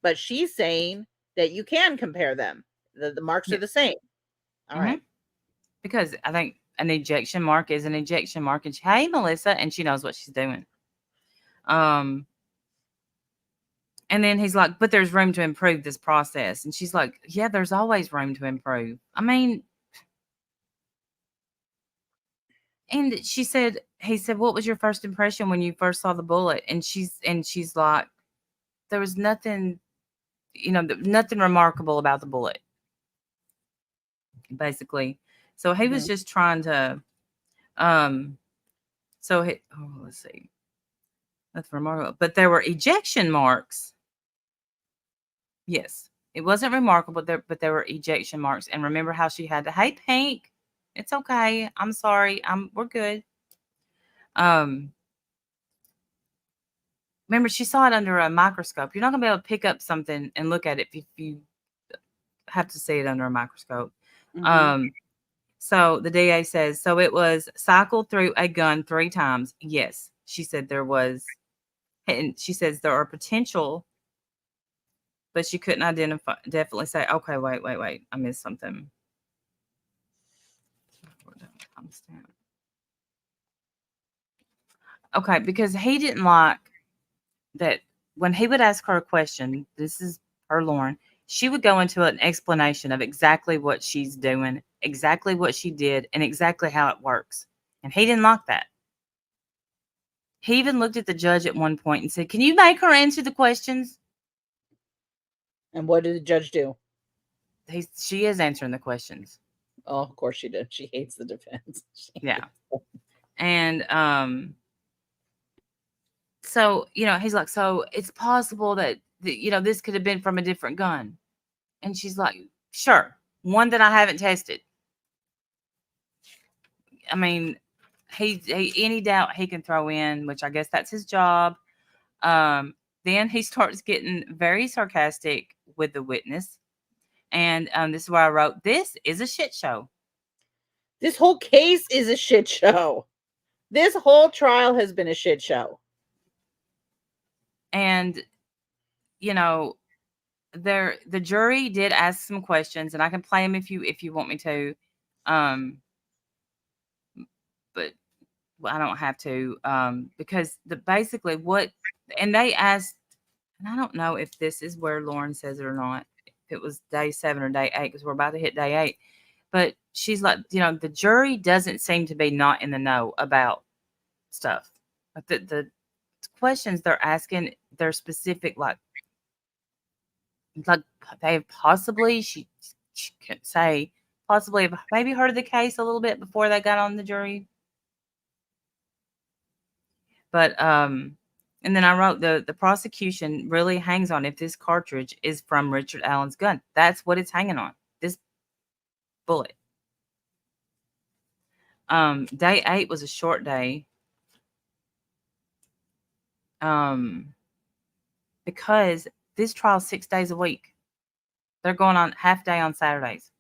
But she's saying that you can compare them. The marks are the same. All right.
Because I think an ejection mark is an ejection mark. And hey, Melissa, and she knows what she's doing. And then he's like, but there's room to improve this process. And she's like, yeah, there's always room to improve. I mean, and he said, what was your first impression when you first saw the bullet? And she's like, there was nothing, nothing remarkable about the bullet. Basically So he was just trying to, let's see. That's remarkable. But there were ejection marks. Yes. It wasn't remarkable, but there were ejection marks. And remember how she had to, hey, Pink, it's okay. I'm sorry. We're good. Remember, she saw it under a microscope. You're not going to be able to pick up something and look at it if you have to see it under a microscope. So the DA says, so it was cycled through a gun 3 times. Yes. She said there was, and she says there are potential, but she couldn't definitely say, okay, wait. I missed something. Okay, because he didn't like that when he would ask her a question, this is her Lauren, she would go into an explanation of exactly what she's doing, exactly what she did, and exactly how it works. And he didn't like that. He even looked at the judge at one point and said, can you make her answer the questions?
And what did the judge do?
She is answering the questions.
Oh, of course she did. She hates the defense.
Yeah. And so, he's like, so it's possible that, this could have been from a different gun. And she's like, sure. One that I haven't tested. I mean, he any doubt he can throw in, which I guess that's his job. Then he starts getting very sarcastic with the witness. And this is where I wrote, this is a shit show.
This whole case is a shit show. This whole trial has been a shit show.
And, the jury did ask some questions, and I can play them if you want me to. But I don't have to, because basically and they asked, and I don't know if this is where Lauren says it or not, if it was day 7 or day 8, because we're about to hit day 8. But she's like, the jury doesn't seem to be not in the know about stuff. But the questions they're asking, they're specific, like they possibly, she could say, possibly have maybe heard of the case a little bit before they got on the jury. But and then I wrote the prosecution really hangs on if this cartridge is from Richard Allen's gun. That's what it's hanging on. This bullet. Day 8 was a short day. Because this trial's 6 days a week. They're going on half day on Saturdays.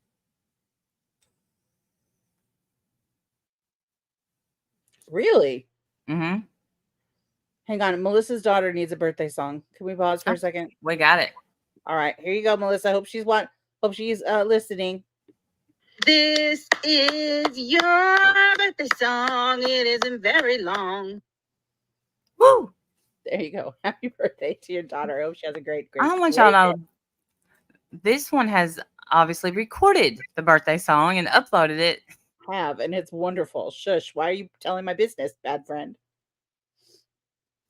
Really?
Mm-hmm.
Hang on. Melissa's daughter needs a birthday song. Can we pause for a second?
We got it.
All right. Here you go, Melissa. Hope she's listening. This is your birthday song. It isn't very long.
Woo!
There you go. Happy birthday to your daughter. I hope she has a great
I want y'all to know this one has obviously recorded the birthday song and uploaded it.
And it's wonderful. Shush. Why are you telling my business, bad friend?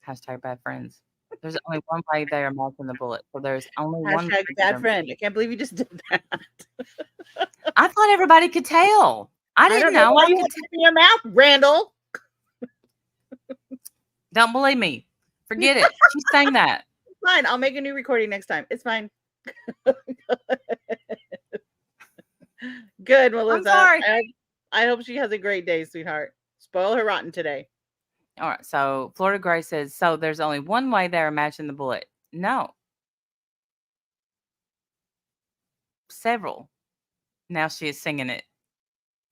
Hashtag bad friends. There's only one way they are marking the bullet. So there's only one.
Hashtag bad friend. I can't believe you just did that.
I thought everybody could tell. I didn't know.
Why you have in your mouth, Randall?
Don't believe me. Forget it. She sang that.
It's fine. I'll make a new recording next time. It's fine. Good, Melissa.
I'm sorry.
I hope she has a great day, sweetheart. Spoil her rotten today.
All right. So Florida Gray says, so there's only one way they're matching the bullet. No. Several. Now she is singing it.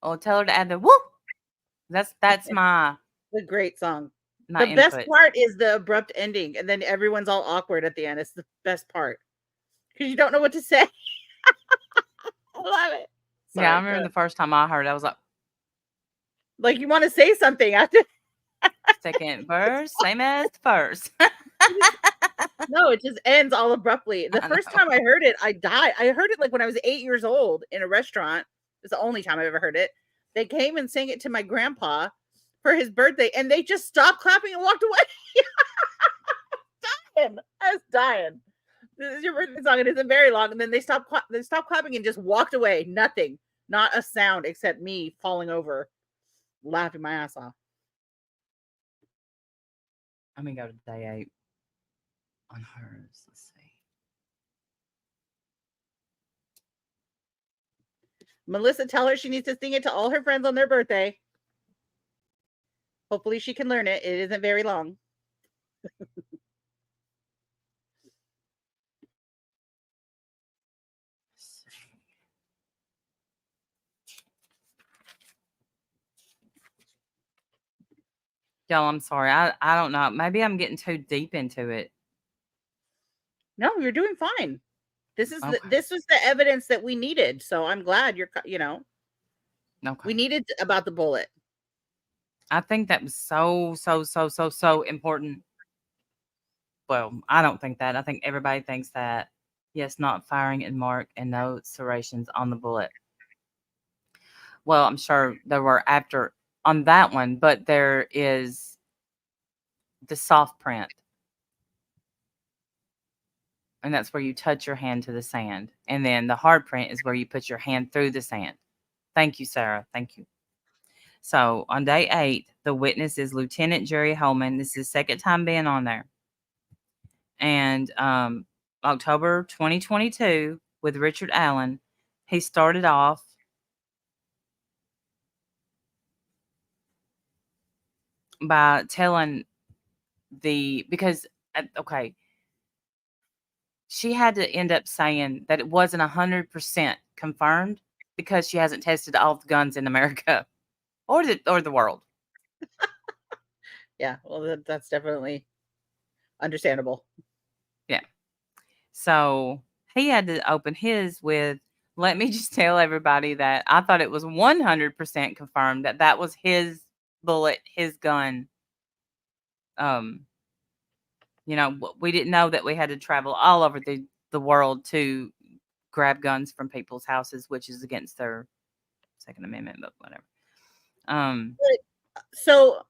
Oh, tell her to add the whoop. That's my.
It's a great song.
The
input. Best part is the abrupt ending, and then everyone's all awkward at the end. It's the best part because you don't know what to say. I love it.
Sorry, yeah, I remember the first time I heard it, I was
like you want to say something after.
Second verse, same as the first.
No, it just ends all abruptly. The first time I heard it, I died. I heard it like when I was 8 years old in a restaurant. It's the only time I've ever heard it. They came and sang it to my grandpa for his birthday, and they just stopped clapping and walked away. I was dying. This is your birthday song. It isn't very long, and then they stopped clapping and just walked away. Nothing Not a sound except me falling over, laughing my ass off.
I'm gonna go to day 8 on hers. Let's see.
Melissa, tell her she needs to sing it to all her friends on their birthday. Hopefully she can learn it. It isn't very long.
Y'all, I'm sorry. I don't know. Maybe I'm getting too deep into it.
No, you're doing fine. This is
Okay.
this was the evidence that we needed. So I'm glad you're,
Okay.
we needed about the bullet.
I think that was so important. Well, I don't think that. I think everybody thinks that. Yes, not firing in mark and no serrations on the bullet. Well, I'm sure there were after on that one, but there is the soft print. And that's where you touch your hand to the sand. And then the hard print is where you put your hand through the sand. Thank you, Sarah. Thank you. So on day 8, the witness is Lieutenant Jerry Holman. This is his second time being on there. And October 2022 with Richard Allen, he started off by telling because she had to end up saying that it wasn't 100% confirmed because she hasn't tested all the guns in America or the world.
Yeah, well, that's definitely understandable.
Yeah. So he had to open his with, let me just tell everybody that I thought it was 100% confirmed that was his bullet, his gun. We didn't know that we had to travel all over the world to grab guns from people's houses, which is against their Second Amendment, but whatever.
So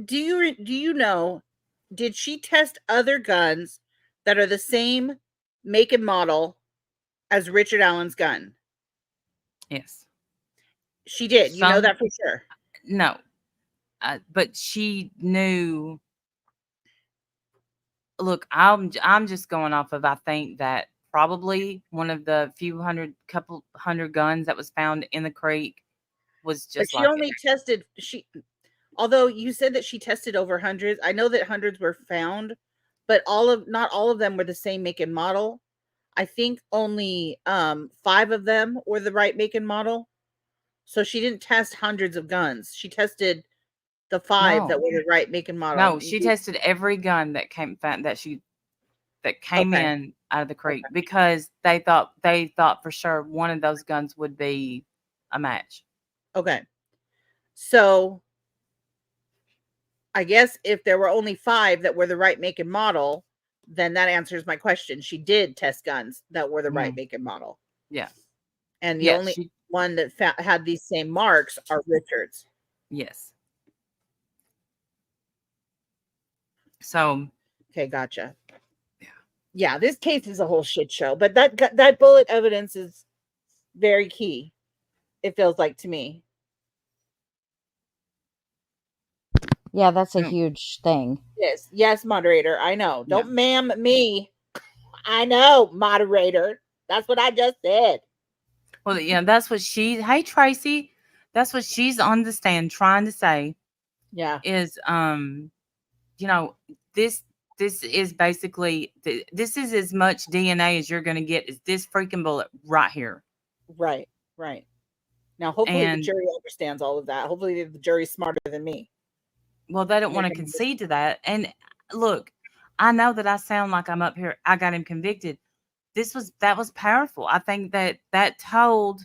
do you know, did she test other guns that are the same make and model as Richard Allen's gun?
Yes.
She did. You know that for sure.
No. But she knew. Look, I'm just going off of, I think that probably one of the couple hundred guns that was found in the creek was just
but she only tested although you said that she tested over hundreds. I know that hundreds were found, but not all of them were the same make and model. I think only 5 of them were the right make and model. So she didn't test hundreds of guns. She tested the 5 that were the right make and model.
No, she tested every gun that came in out of the creek because they thought for sure one of those guns would be a match.
Okay. So I guess if there were only 5 that were the right make and model, then that answers my question. She did test guns that were the right make and model.
Yeah.
And the only one that had these same marks are Richard's.
Yes. So.
Okay, gotcha. Yeah, this case is a whole shit show, but that bullet evidence is very key. It feels like to me.
Yeah, that's a huge thing.
Yes, moderator. I know. Don't ma'am me. I know, moderator. That's what I just said.
Well, yeah, that's what hey Tracy, that's what she's on the stand trying to say.
Yeah.
Is this is basically this is as much DNA as you're going to get is this freaking bullet right here.
Right. Now, hopefully the jury understands all of that. Hopefully the jury's smarter than me.
Well, they don't want to concede to that. And look, I know that I sound like I'm up here. I got him convicted. That was powerful. I think that told.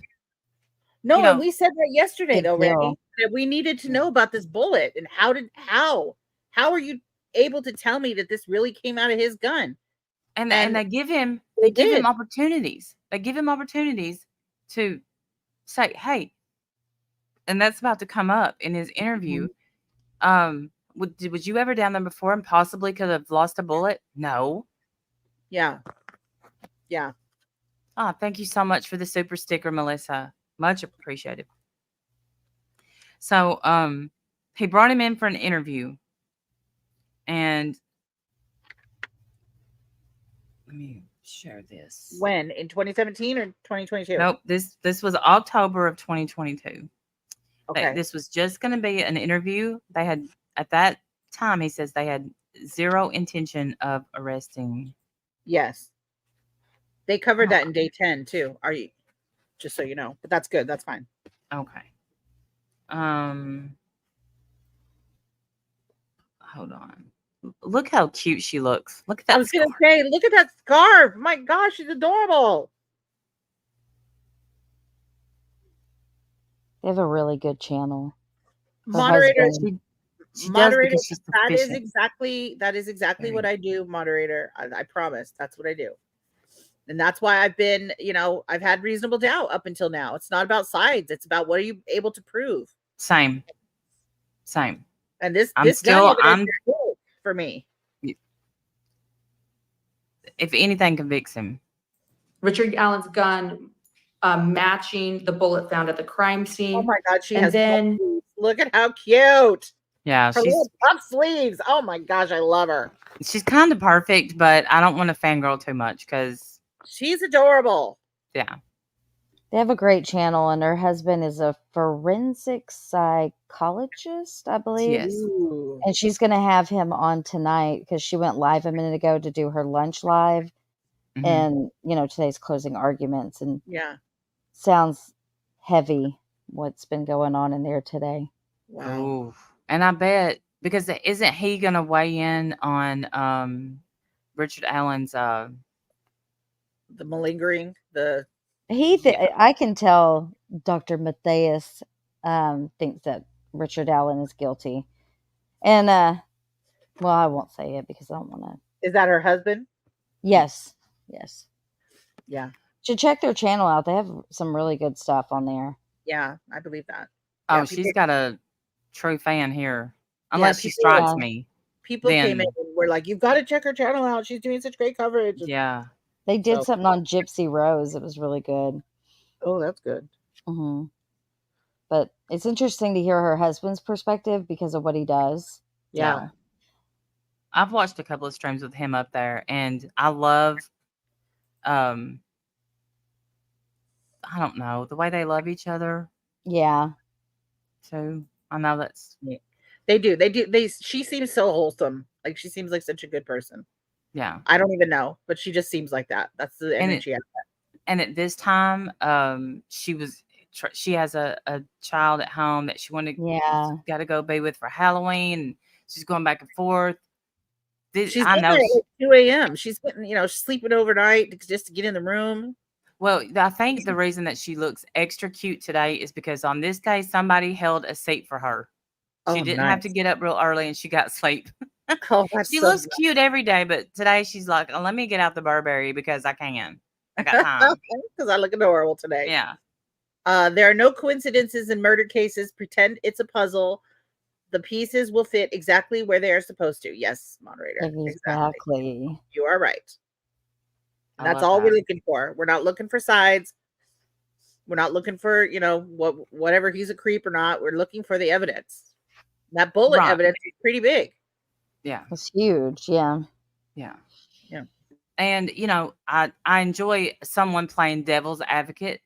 No, we said that yesterday, though, Randy, that we needed to know about this bullet and how are you able to tell me that this really came out of his gun?
And they give him opportunities. They give him opportunities to say, hey, and that's about to come up in his interview. Was you ever down there before and possibly could have lost a bullet? No.
Yeah.
Oh, thank you so much for the super sticker, Melissa. Much appreciated. So, he brought him in for an interview, and let me share this.
When, in 2017 or 2022?
Nope, this was October of 2022.
Okay.
This was just going to be an interview. They had, at that time, he says they had zero intention of arresting.
Yes. They covered that in day 10 too. Are you, just so you know, but that's good. That's fine.
Okay. Hold on. Look how cute she looks. Look at that.
I was going to say, look at that scarf. My gosh, she's adorable.
They have a really good channel. Her
Moderator,
husband-
She
moderator,
does because she's
that is
efficient.
exactly what I do, moderator. I promise. That's what I do. And that's why I've been, I've had reasonable doubt up until now. It's not about sides. It's about what are you able to prove.
Same.
And this
I'm
gun
still-
evidence is good for me.
If anything convicts him.
Richard Allen's gun matching the bullet found at the crime scene.
Oh my God, she
And
has
then-
puff sleeves. Look at how cute.
Yeah,
Her little puff sleeves. Oh my gosh, I love her.
she's kind of perfect, but I don't want to fangirl too much because
She's adorable.
yeah.
They have a great channel, and her husband is a forensic psychologist, I believe.
Yes.
Ooh.
And she's going to have him on tonight because she went live a minute ago to do her lunch live.
Mhm.
And, today's closing arguments. And
Yeah.
sounds heavy what's been going on in there today.
Wow.
Ooh. And I bet because isn't he gonna weigh in on Richard Allen's
The malingering,
I can tell Dr. Matthias thinks that Richard Allen is guilty. And, well, I won't say it because I don't want to.
is that her husband?
Yes.
Yeah.
Should check their channel out. They have some really good stuff on there.
Yeah, I believe that.
oh,
Yeah,
she's
people-
got a true fan here. Unless she
people-
strikes
Yeah.
me.
People came in
Then-
and were like, you've got to check her channel out. She's doing such great coverage.
Yeah.
They did
So-
something on Gypsy Rose. It was really good.
Oh, that's good.
hmm But it's interesting to hear her husband's perspective because of what he does.
Yeah.
I've watched a couple of streams with him up there, and I love I don't know, the way they love each other
Yeah.
too. I know that's
They do. She seems so wholesome. Like she seems like such a good person.
yeah.
I don't even know, but she just seems like that. That's the
And
energy.
And at this time, she has a child at home that she wanted
Yeah.
got to go be with for Halloween, and she's going back and forth.
She's
I
been
know.
there at like 2 a.m. She's been, sleeping overnight just to get in the room.
Well, I think the reason that she looks extra cute today is because on this day somebody held a seat for her. She
Oh,
didn't have to
nice.
get up real early, and she got sleep.
Oh, that's
She
so
looks cute every day, but today she's like, oh, "Let me get out the Burberry because I can. I got time."
because I look adorable today.
Yeah.
There are no coincidences in murder cases. Pretend it's a puzzle. The pieces will fit exactly where they are supposed to. Yes, moderator.
Exactly.
You are right.
I
That's
love
all we're
that.
looking for. We're not looking for sides. We're not looking for, whatever he's a creep or not. We're looking for the evidence. That bullet
Right.
evidence is pretty big.
Yeah.
It's huge. Yeah.
Yeah.
Yeah.
And I enjoy someone playing devil's advocate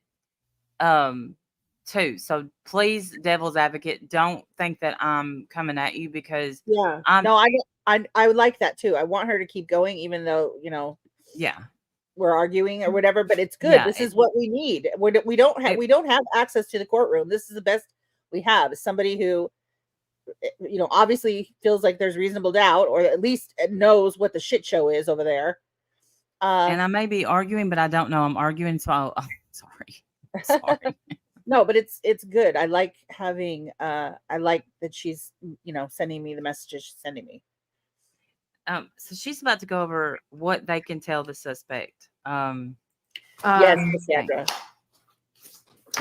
too. So please, devil's advocate, don't think that I'm coming at you because
Yeah.
I'm
No, I would like that too. I want her to keep going, even though,
yeah.
we're arguing or whatever, but it's good.
Yeah,
This is what we need. We don't have access to the courtroom. This is the best we have. Is somebody who, obviously feels like there's reasonable doubt, or at least knows what the shit show is over there.
And I may be arguing, but I don't know I'm arguing. So sorry. Sorry.
No, but it's good. I like having. I like that she's sending me the messages she's sending me.
So she's about to go over what they can tell the suspect.
Yes, Cassandra.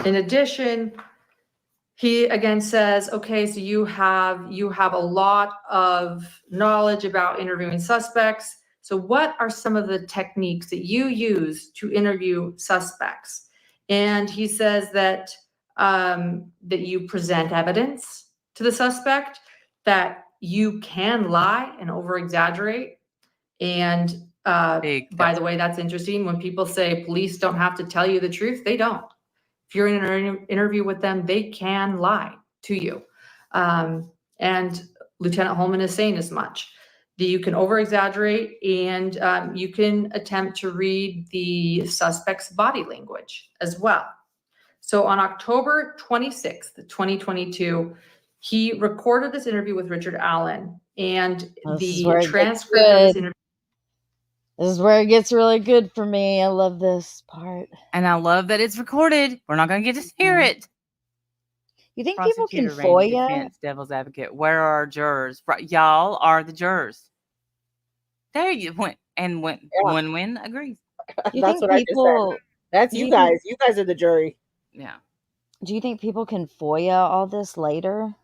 In addition, he again says, okay, so you have a lot of knowledge about interviewing suspects. So what are some of the techniques that you use to interview suspects? And he says that that you present evidence to the suspect, that you can lie and over-exaggerate. And by the way, that's interesting. When people say police don't have to tell you the truth, they don't. If you're in an interview with them, they can lie to you. And Lieutenant Holman is saying as much. That you can over-exaggerate, and you can attempt to read the suspect's body language as well. So on October 26th, 2022, he recorded this interview with Richard Allen, and the transcript of this interview.
This is where it gets really good for me. I love this part.
And I love that it's recorded. We're not going to get to hear it.
You think people can
Prosecutor, Randy,
FOIA?
defense, devil's advocate. Where are our jurors? Y'all are the jurors. There you went. And win agrees.
That's what I just said. That's you guys. You guys are the jury.
Yeah.
Do you think people can FOIA all this later?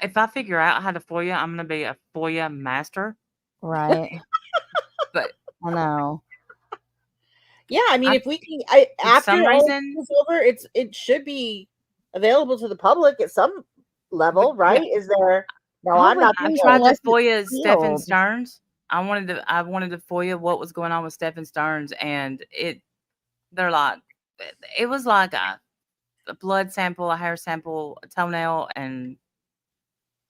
If I figure out how to FOIA, I'm going to be a FOIA master.
Right.
But
I know.
Yeah, I mean, if we can, after all this is over, it should be available to the public at some level, right? Yeah. Is there? No, I'm not.
I tried to FOIA Stephen Stearns. I wanted to FOIA what was going on with Stephen Stearns, and it was like a blood sample, a hair sample, a toenail, and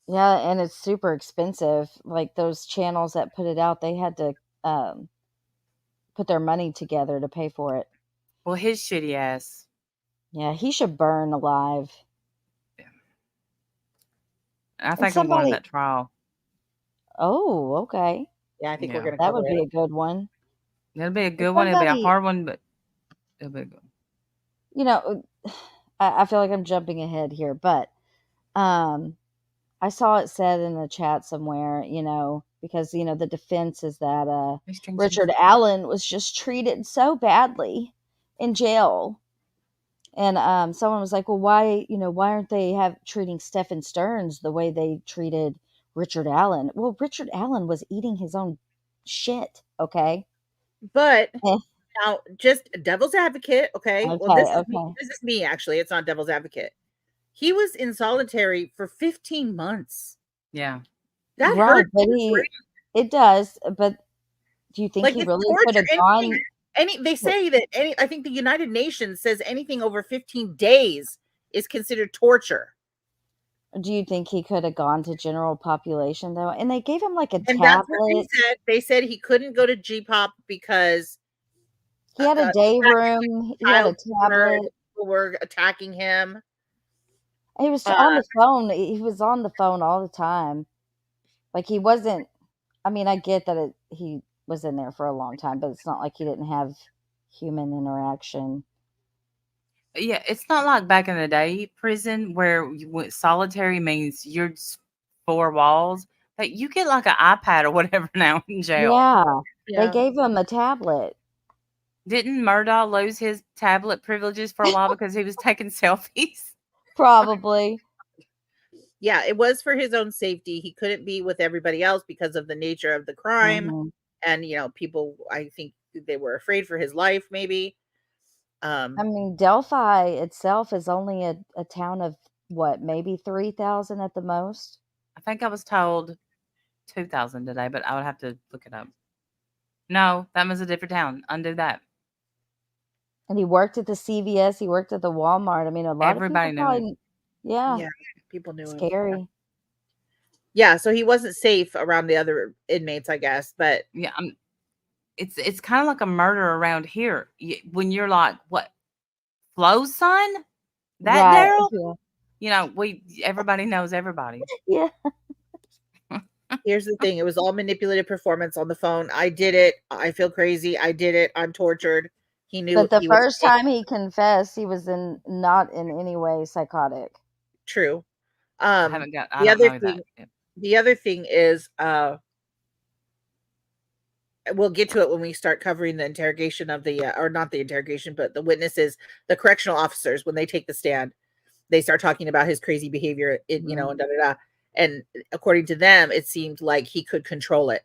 yeah, and it's super expensive. Like those channels that put it out, they had to put their money together to pay for it.
Well, his shitty ass.
Yeah, he should burn alive.
Yeah. I think I'm going to that trial.
Oh, okay.
Yeah, I think we're going to.
That would be a good one.
It'll be a good one. It'll be a hard one, but it'll be good.
You know, I feel like I'm jumping ahead here, but I saw it said in the chat somewhere, because, the defense is that Richard Allen was just treated so badly in jail. And someone was like, well, why aren't they treating Stephen Stearns the way they treated Richard Allen? Well, Richard Allen was eating his own shit, okay?
But now, just devil's advocate, okay? Well, this is me, actually. It's not devil's advocate. He was in solitary for 15 months.
Yeah.
That hurt.
But it does. But do you think he really could have gone?
They say that I think the United Nations says anything over 15 days is considered torture.
Do you think he could have gone to general population, though? And they gave him like a tablet.
That's what they said he couldn't go to G-Pop because
he had a day room. He had a tablet.
People were attacking him.
He was on the phone. He was on the phone all the time. Like he wasn't. I mean, I get that he was in there for a long time, but it's not like he didn't have human interaction.
Yeah, it's not like back in the day prison where solitary means you're 4 walls. But you get like an iPad or whatever now in jail.
Yeah. They gave him a tablet.
Didn't Murdaugh lose his tablet privileges for a while because he was taking selfies?
Probably.
Yeah, it was for his own safety. He couldn't be with everybody else because of the nature of the crime. Mm-hmm. And, people, I think they were afraid for his life, maybe.
I mean, Delphi itself is only a town of, what, maybe 3,000 at the most?
I think I was told 2,000 today, but I would have to look it up. No, that was a different town. Undo that.
And he worked at the CVS. He worked at the Walmart. I mean, a lot
everybody
of people
knew him.
Yeah,
people knew him.
Scary.
Yeah, so he wasn't safe around the other inmates, I guess. But
yeah, it's kind of like a murder around here. When you're like, what, Flo's son? That Daryl? Yeah. Everybody knows everybody.
Yeah.
Here's the thing: it was all manipulative performance on the phone. I did it. I feel crazy. I did it. I'm tortured. He knew.
But the first time he confessed, he was not in any way psychotic.
True.
The
other thing is, we'll get to it when we start covering the interrogation of or not the interrogation, but the witnesses, the correctional officers, when they take the stand, they start talking about his crazy behavior, and da da da. And according to them, it seemed like he could control it.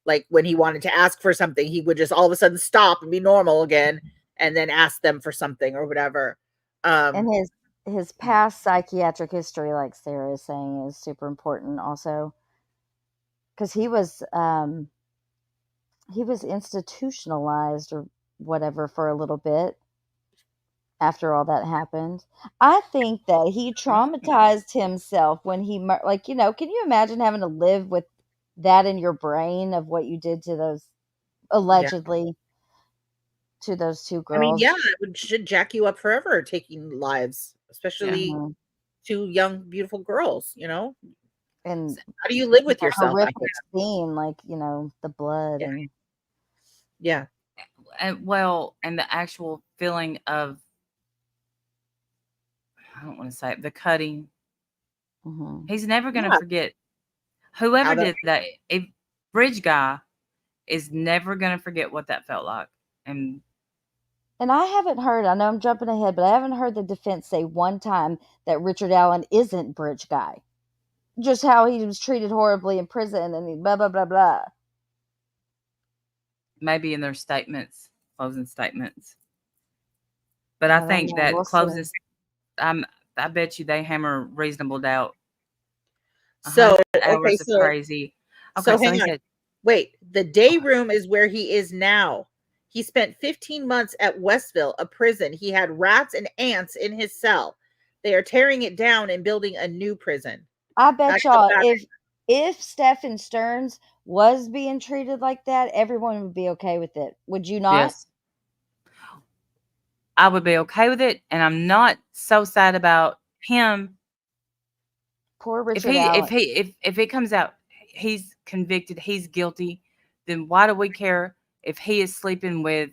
Like when he wanted to ask for something, he would just all of a sudden stop and be normal again, and then ask them for something or whatever.
And his past psychiatric history, like Sarah is saying, is super important also, because he was institutionalized or whatever for a little bit after all that happened. I think that he traumatized himself when he, like, you know, can you imagine having to live with that in your brain of what you did to those, allegedly, to those two girls?
I mean, yeah, it should jack you up forever, taking lives, especially two young, beautiful girls, you know?
And
how do you live with yourself?
Horrific scene, like, you know, the blood and
well, and the actual feeling of, I don't want to say it, the cutting. He's never going to forget. Whoever did that, a bridge guy is never going to forget what that felt like. And
I haven't heard, I know I'm jumping ahead, but I haven't heard the defense say one time that Richard Allen isn't bridge guy. Just how he was treated horribly in prison and blah, blah, blah, blah.
Maybe in their statements, closing statements. But I think that closing, I bet you they hammer reasonable doubt.
So,
hours of crazy. Okay,
so hang on. Wait, the day room is where he is now. He spent 15 months at Westville, a prison. He had rats and ants in his cell. They are tearing it down and building a new prison.
I bet y'all, if Stephen Stearns was being treated like that, everyone would be okay with it. Would you not?
Yes. I would be okay with it, and I'm not so sad about him.
Poor Richard Allen.
If it comes out he's convicted, he's guilty, then why do we care if he is sleeping with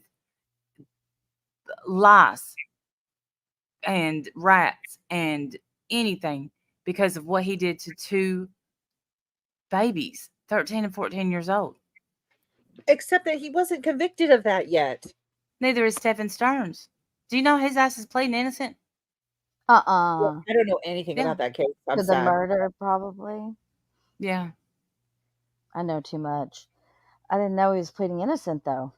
lice and rats and anything because of what he did to two babies, 13 and 14 years old?
Except that he wasn't convicted of that yet.
Neither is Stephen Stearns. Do you know his ass is pleading innocent?
Well, I don't know anything about that case.
To the murder, probably.
Yeah.
I know too much. I didn't know he was pleading innocent, though.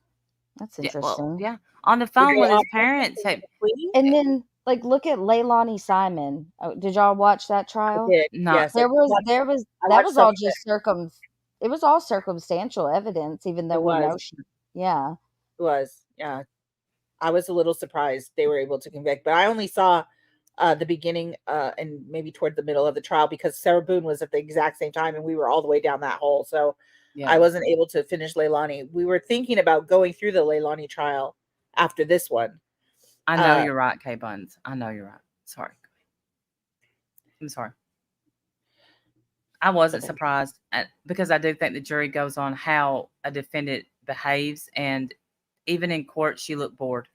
That's interesting.
Yeah. On the phone with his parents.
And then, like, look at Leilani Simon. Oh, did y'all watch that trial?
I did.
No.
Yes,
that was all just it was all circumstantial evidence, even though we know she,
It was, yeah. I was a little surprised they were able to convict, but I only saw the beginning and maybe toward the middle of the trial because Sarah Boone was at the exact same time and we were all the way down that hole. So I wasn't able to finish Leilani. We were thinking about going through the Leilani trial after this one.
I know you're right, Kay Buns. I know you're right. Sorry. I'm sorry. I wasn't surprised because I do think the jury goes on how a defendant behaves, and even in court, she looked bored.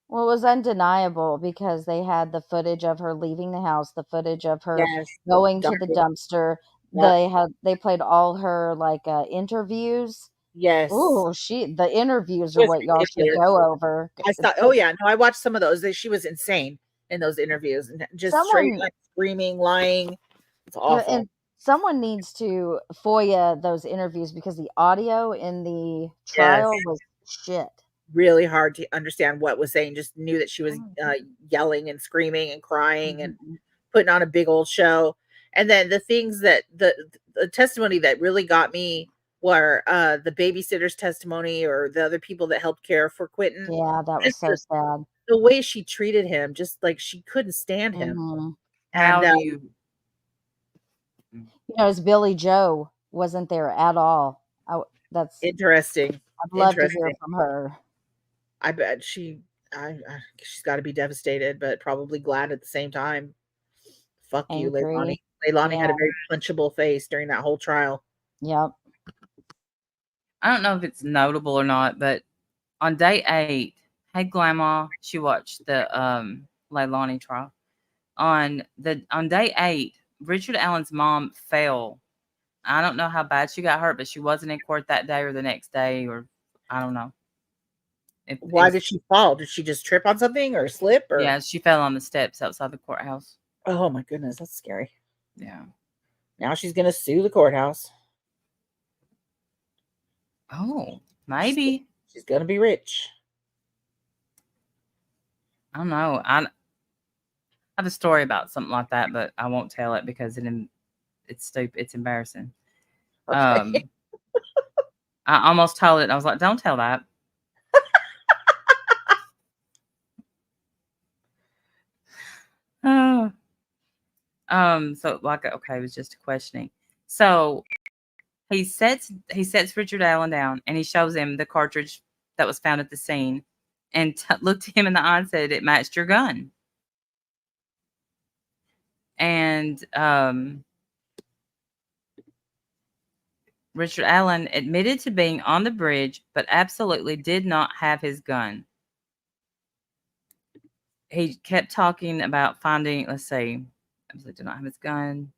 Well, it was undeniable because they had the footage of her leaving the house, the footage of her going to the dumpster. Yep. They played all her interviews.
Yes.
Oh, the interviews are what y'all should go over.
I thought, oh yeah, no, I watched some of those. She was insane in those interviews and just straight screaming, lying. It's awful.
And someone needs to FOIA those interviews because the audio in the trial was shit.
Really hard to understand what was saying. Just knew that she was yelling and screaming and crying and putting on a big old show. And then the things that the testimony that really got me were the babysitter's testimony or the other people that helped care for Quentin.
Yeah, that was so sad.
The way she treated him, just like she couldn't stand him.
How do you?
You know, Billy Joe wasn't there at all. That's
interesting.
I'd love to hear from her.
I bet she's got to be devastated, but probably glad at the same time. Fuck you, Leilani. Leilani had a very punchable face during that whole trial.
Yep.
I don't know if it's notable or not, but on day 8, hey Grandma, she watched the Leilani trial. On day 8, Richard Allen's mom fell. I don't know how bad she got hurt, but she wasn't in court that day or the next day, or I don't know.
Why did she fall? Did she just trip on something or slip? Or
yeah, she fell on the steps outside the courthouse.
Oh my goodness, that's scary.
Yeah.
Now she's gonna sue the courthouse.
Oh, maybe.
She's gonna be rich.
I don't know. I have a story about something like that, but I won't tell it because it's stupid. It's embarrassing.
Okay.
I almost told it. I was like, "Don't tell that." Oh. So like, okay, it was just a questioning. So he sets Richard Allen down and he shows him the cartridge that was found at the scene, and looked him in the eye and said, "It matched your gun." And Richard Allen admitted to being on the bridge, but absolutely did not have his gun. He kept talking about finding. Let's see. Absolutely did not have his gun.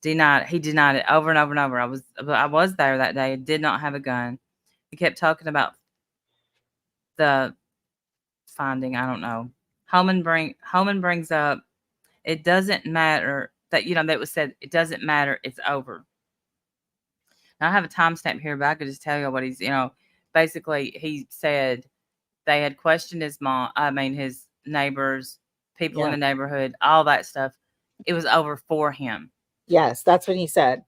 He denied it over and over and over. I was there that day. Did not have a gun. He kept talking about the finding. I don't know. Holman brings up, it doesn't matter that, that was said. It doesn't matter. It's over. Now, I have a timestamp here, but I could just tell you what he's, basically he said they had questioned his mom. I mean, his neighbors, people in the neighborhood, all that stuff. It was over for him.
Yes, that's what he said.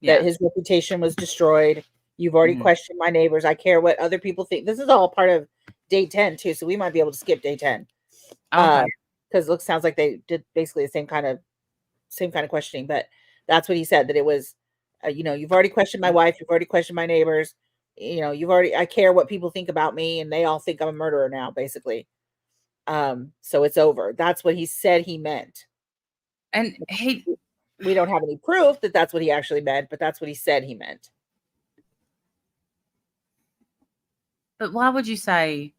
Yeah.
That his reputation was destroyed. You've already questioned my neighbors. I care what other people think. This is all part of day 10 too, so we might be able to skip day 10.
Okay.
Because it sounds like they did basically the same kind of questioning. But that's what he said, that it was, you've already questioned my wife. You've already questioned my neighbors. I care what people think about me, and they all think I'm a murderer now, basically. So it's over. That's what he said he meant.
And
we don't have any proof that that's what he actually meant, but that's what he said he meant.
But why would you say?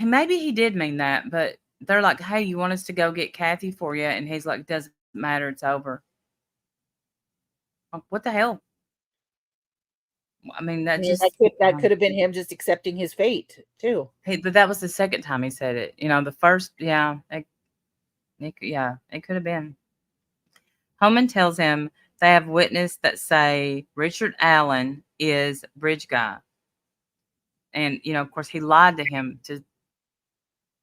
Maybe he did mean that, but they're like, "Hey, you want us to go get Kathy for you?" And he's like, "Doesn't matter. It's over." What the hell? I mean, that
could have been him just accepting his fate too.
But that was the second time he said it. The first, it could have been. Holman tells him they have witnesses that say Richard Allen is bridge guy, and of course, he lied to him.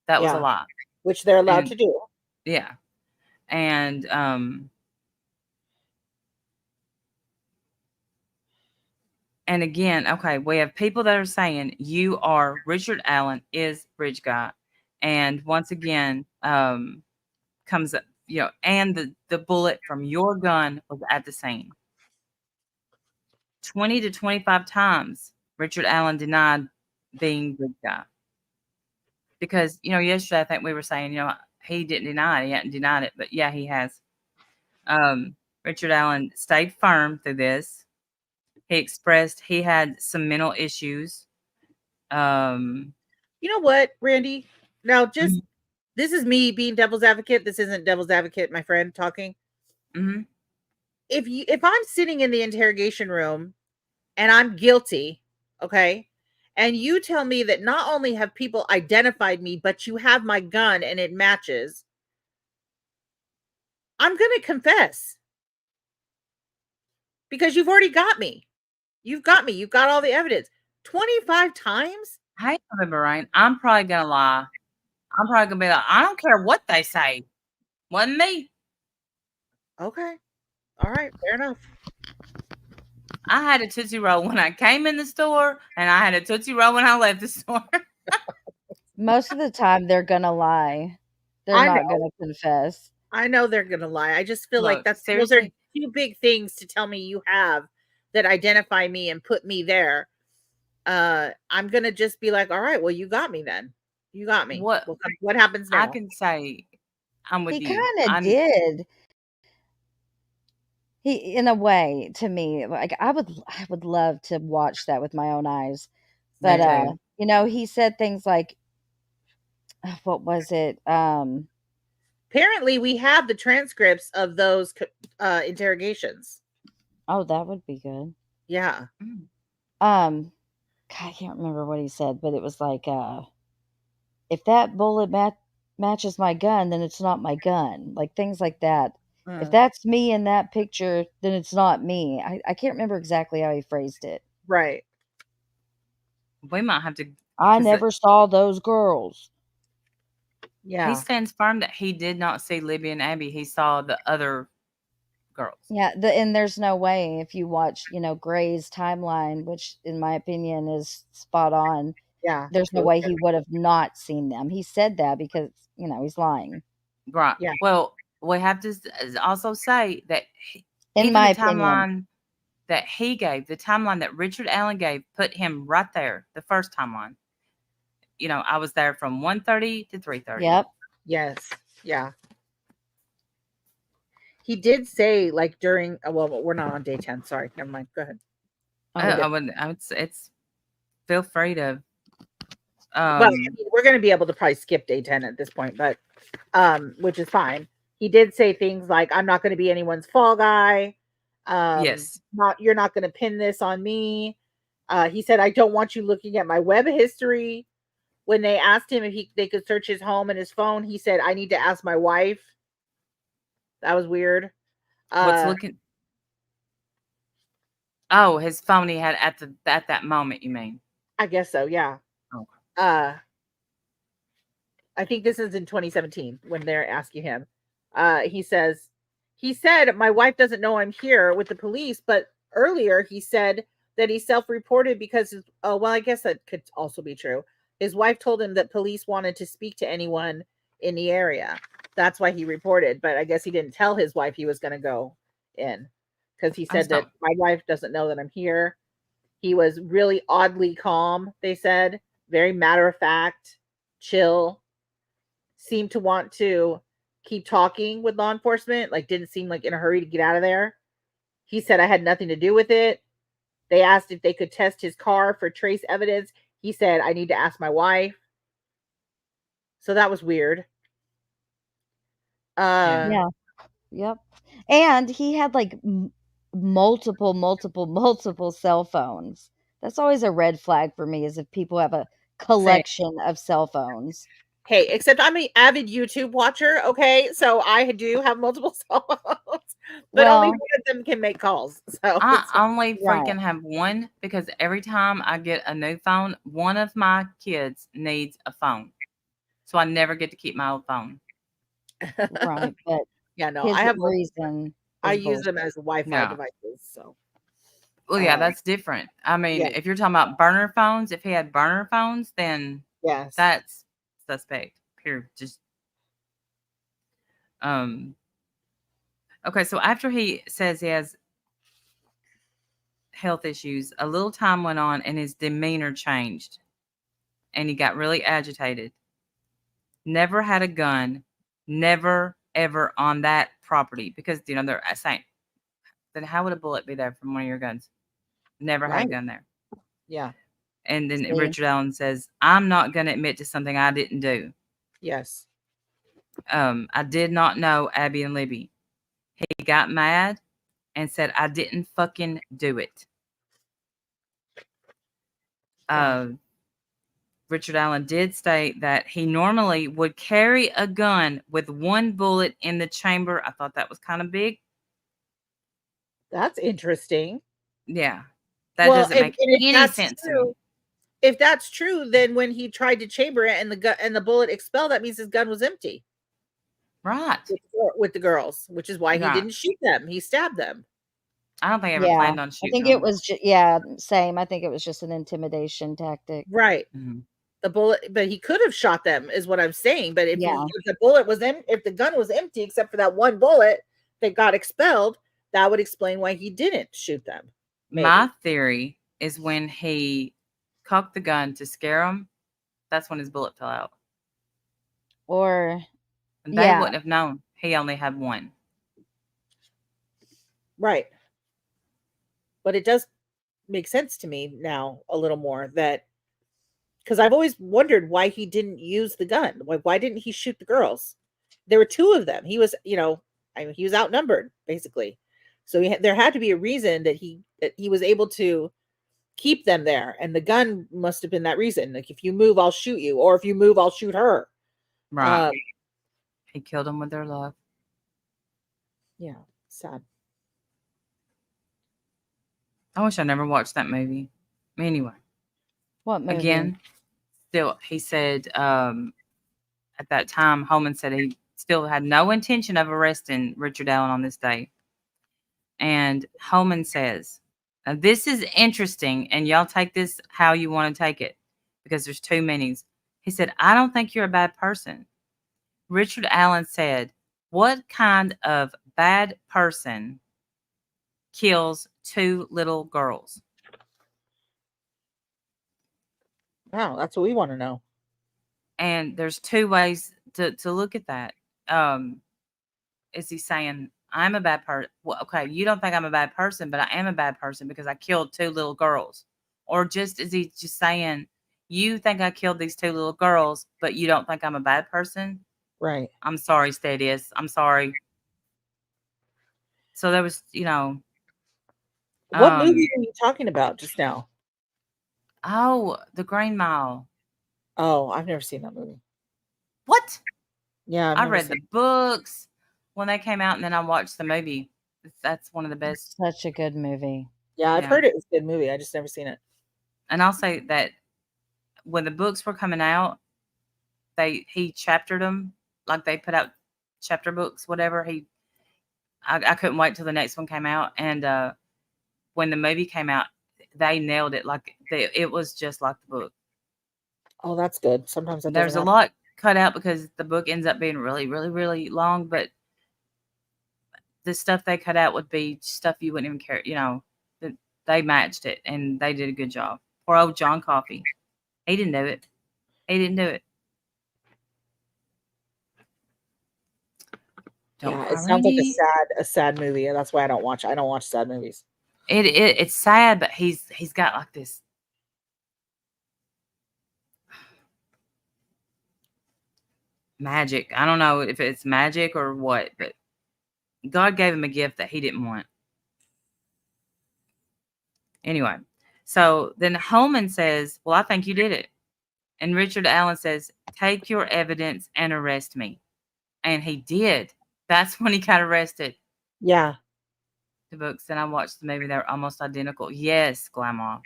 That was a lie,
which they're allowed to do.
Yeah, and And again, okay, we have people that are saying you are Richard Allen is bridge guy, and once again, comes up, and the bullet from your gun was at the scene. 20 to 25 times, Richard Allen denied being bridge guy, because yesterday I think we were saying he didn't deny it, he hadn't denied it, but yeah, he has. Richard Allen stayed firm through this. He expressed he had some mental issues.
You know what, Randy? Now, just this is me being devil's advocate. This isn't devil's advocate, my friend, talking.
Mm-hmm.
If I'm sitting in the interrogation room and I'm guilty, okay, and you tell me that not only have people identified me, but you have my gun and it matches, I'm going to confess. Because you've already got me. You've got me. You've got all the evidence. 25 times?
Hey, Brian, I'm probably going to lie. I'm probably going to be like, I don't care what they say. Wasn't me.
Okay. All right. Fair enough.
I had a Tootsie Roll when I came in the store, and I had a Tootsie Roll when I left the store.
Most of the time, they're going to lie. They're not going to confess.
I know they're going to lie. I just feel like those are two big things to tell me you have that identify me and put me there. I'm going to just be like, all right, well, you got me then. You got me. What happens now?
I can say I'm with you.
He kind of did. He, in a way, to me, like I would love to watch that with my own eyes. But he said things like, what was it?
Apparently, we have the transcripts of those interrogations.
Oh, that would be good.
Yeah.
God, I can't remember what he said, but it was like, if that bullet matches my gun, then it's not my gun. Like things like that. If that's me in that picture, then it's not me. I can't remember exactly how he phrased it.
Right.
We might have to.
I
'cause
never saw those girls.
Yeah.
He stands firm that he did not see Libby and Abby. He saw the other girls.
Yeah, and there's no way if you watch, Gray's timeline, which in my opinion is spot on.
Yeah.
There's no way he would have not seen them. He said that because, he's lying.
Right.
Yeah.
Well, we have to also say that
In
even
my
the
opinion.
timeline that he gave, the timeline that Richard Allen gave, put him right there, the first timeline. I was there from 1:30 to 3:30.
Yep.
Yes. Yeah. He did say, like, during, well, we're not on day 10. Sorry. Never mind. Go ahead.
I would say it's feel free to.
Well, I mean, we're going to be able to probably skip day 10 at this point, but which is fine. He did say things like, I'm not going to be anyone's fall guy.
Yes.
You're not going to pin this on me. He said, I don't want you looking at my web history. When they asked him if they could search his home and his phone, he said, I need to ask my wife. That was weird.
What's looking? Oh, his phone he had at that moment, you mean?
I guess so, yeah.
Okay.
I think this is in 2017 when they're asking him. He said, my wife doesn't know I'm here with the police, but earlier he said that he self-reported because, well, I guess that could also be true. His wife told him that police wanted to speak to anyone in the area. That's why he reported, but I guess he didn't tell his wife he was going to go in because he said that my wife doesn't know that I'm here. He was really oddly calm, they said, very matter of fact, chill, seemed to want to keep talking with law enforcement, like didn't seem like in a hurry to get out of there. He said, I had nothing to do with it. They asked if they could test his car for trace evidence. He said, I need to ask my wife. So that was weird.
Yeah. Yep. And he had like multiple cell phones. That's always a red flag for me, is if people have a collection of cell phones.
Hey, except I'm an avid YouTube watcher, okay? So I do have multiple cell phones, but only one of them can make calls. So
I only freaking have one because every time I get a new phone, one of my kids needs a phone. So I never get to keep my old phone.
Right, but
yeah, no, I have
reason.
I use them as Wi-Fi devices. So,
well, yeah, that's different. I mean, if you're talking about burner phones, if he had burner phones, then
yes,
that's suspect. Pure, just Okay, so after he says he has health issues, a little time went on and his demeanor changed, and he got really agitated. Never had a gun, never ever on that property because they're saying, then how would a bullet be there from one of your guns? Never had a gun there.
Yeah.
And then Richard Allen says, I'm not going to admit to something I didn't do.
Yes.
I did not know Abby and Libby. He got mad and said, I didn't fucking do it. Richard Allen did state that he normally would carry a gun with one bullet in the chamber. I thought that was kind of big.
That's interesting.
Yeah. That doesn't make any sense to me.
If that's true, then when he tried to chamber it and the bullet expelled, that means his gun was empty.
Right.
With the girls, which is why he didn't shoot them. He stabbed them.
I don't think I ever planned on shooting
I think it was same. I think it was just an intimidation tactic.
Right. Mm-hmm. The bullet, but he could have shot them, is what I'm saying. But if the bullet was if the gun was empty, except for that one bullet that got expelled, that would explain why he didn't shoot them.
Maybe. My theory is when he cocked the gun to scare them, that's when his bullet fell out.
Or
they wouldn't have known he only had one.
Right. But it does make sense to me now a little more that because I've always wondered why he didn't use the gun. Why didn't he shoot the girls? There were two of them. He was, he was outnumbered basically. So there had to be a reason that he was able to keep them there, and the gun must have been that reason. Like, if you move, I'll shoot you, or if you move, I'll shoot her.
Right. He killed them with their love.
Yeah, sad.
I wish I never watched that movie. Anyway,
What movie?
again, still, he said at that time, Holman said he still had no intention of arresting Richard Allen on this day. And Holman says, now this is interesting, and y'all take this how you want to take it, because there's two meanings. He said, I don't think you're a bad person. Richard Allen said, what kind of bad person kills two little girls?
Wow, that's what we want to know.
And there's two ways to look at that. Is he saying, I'm a bad person? Well, okay, you don't think I'm a bad person, but I am a bad person because I killed two little girls. Or just is he just saying, you think I killed these two little girls, but you don't think I'm a bad person?
Right.
I'm sorry, Stadius. I'm sorry. So there was,
What movie are you talking about just now?
Oh, The Green Mile.
Oh, I've never seen that movie.
What?
Yeah,
I read the books when they came out, and then I watched the movie. That's one of the best.
Such a good movie.
Yeah, I've heard it was a good movie. I just never seen it.
And I'll say that when the books were coming out, he chaptered them, like they put out chapter books, whatever. I couldn't wait till the next one came out, and when the movie came out, they nailed it. Like it was just like the book.
Oh, that's good. Sometimes
there's a lot cut out because the book ends up being really, really, really long, but the stuff they cut out would be stuff you wouldn't even care. They matched it, and they did a good job. Poor old John Coffey. He didn't do it.
Yeah, it sounds like a sad movie, and that's why I don't watch sad movies.
It's sad, but he's got like this magic. I don't know if it's magic or what, but God gave him a gift that he didn't want. Anyway, so then Holman says, well, I think you did it. And Richard Allen says, take your evidence and arrest me. And he did. That's when he got arrested.
Yeah.
The books, and I watched the movie. They're almost identical. Yes, Grandma.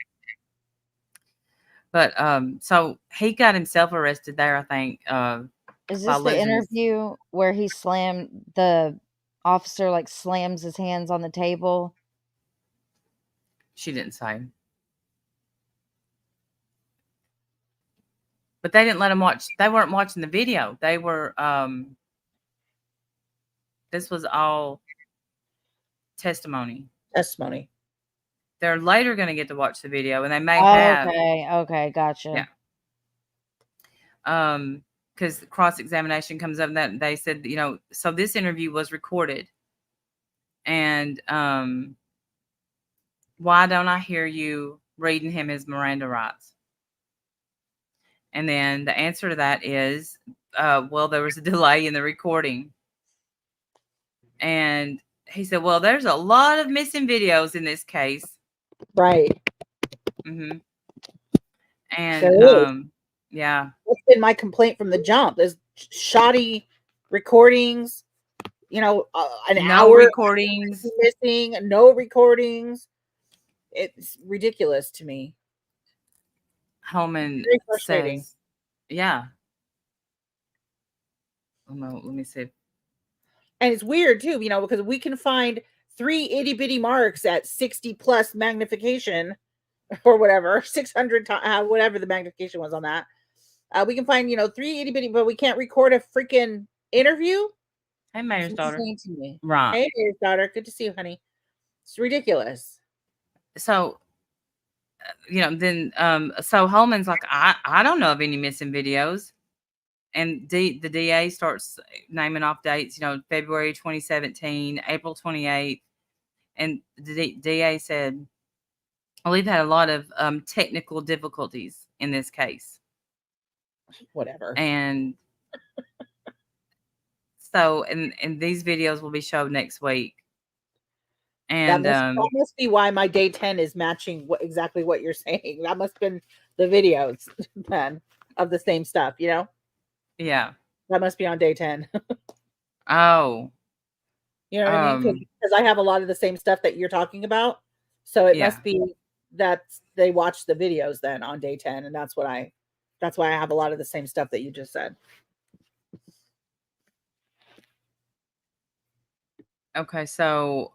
But so he got himself arrested there, I think.
Is this the interview where he the officer slams his hands on the table?
She didn't say. But they didn't let him watch. They weren't watching the video. They were this was all testimony. They're later going to get to watch the video, and they may have.
Okay, gotcha.
Yeah. Because cross-examination comes up, and that they said, so this interview was recorded, and why don't I hear you reading him his Miranda rights? And then the answer to that is, well, there was a delay in the recording, and he said, well, there's a lot of missing videos in this case.
Right.
Mm-hmm. And yeah.
What's been my complaint from the jump? There's shoddy recordings, an hour
recordings
missing, no recordings. It's ridiculous to me.
Holman says, yeah. Let me see.
And it's weird too, because we can find 3 itty bitty marks at 60 plus magnification or whatever, 600 whatever the magnification was on that. We can find 3 itty bitty, but we can't record a freaking interview.
Hey, Mayor's daughter.
Right. Hey, Mayor's daughter. Good to see you, honey. It's ridiculous.
So, then so Holman's like, I don't know of any missing videos. And the DA starts naming off dates, February 2017, April 28th. And the DA said, well, we've had a lot of technical difficulties in this case.
Whatever.
And so, and these videos will be showed next week. And
that must be why my day 10 is matching exactly what you're saying. That must have been the videos then of the same stuff,
Yeah.
That must be on day 10.
Oh.
You know what I mean? Because I have a lot of the same stuff that you're talking about. So it must be that they watched the videos then on day 10, and that's why I have a lot of the same stuff that you just said.
Okay, so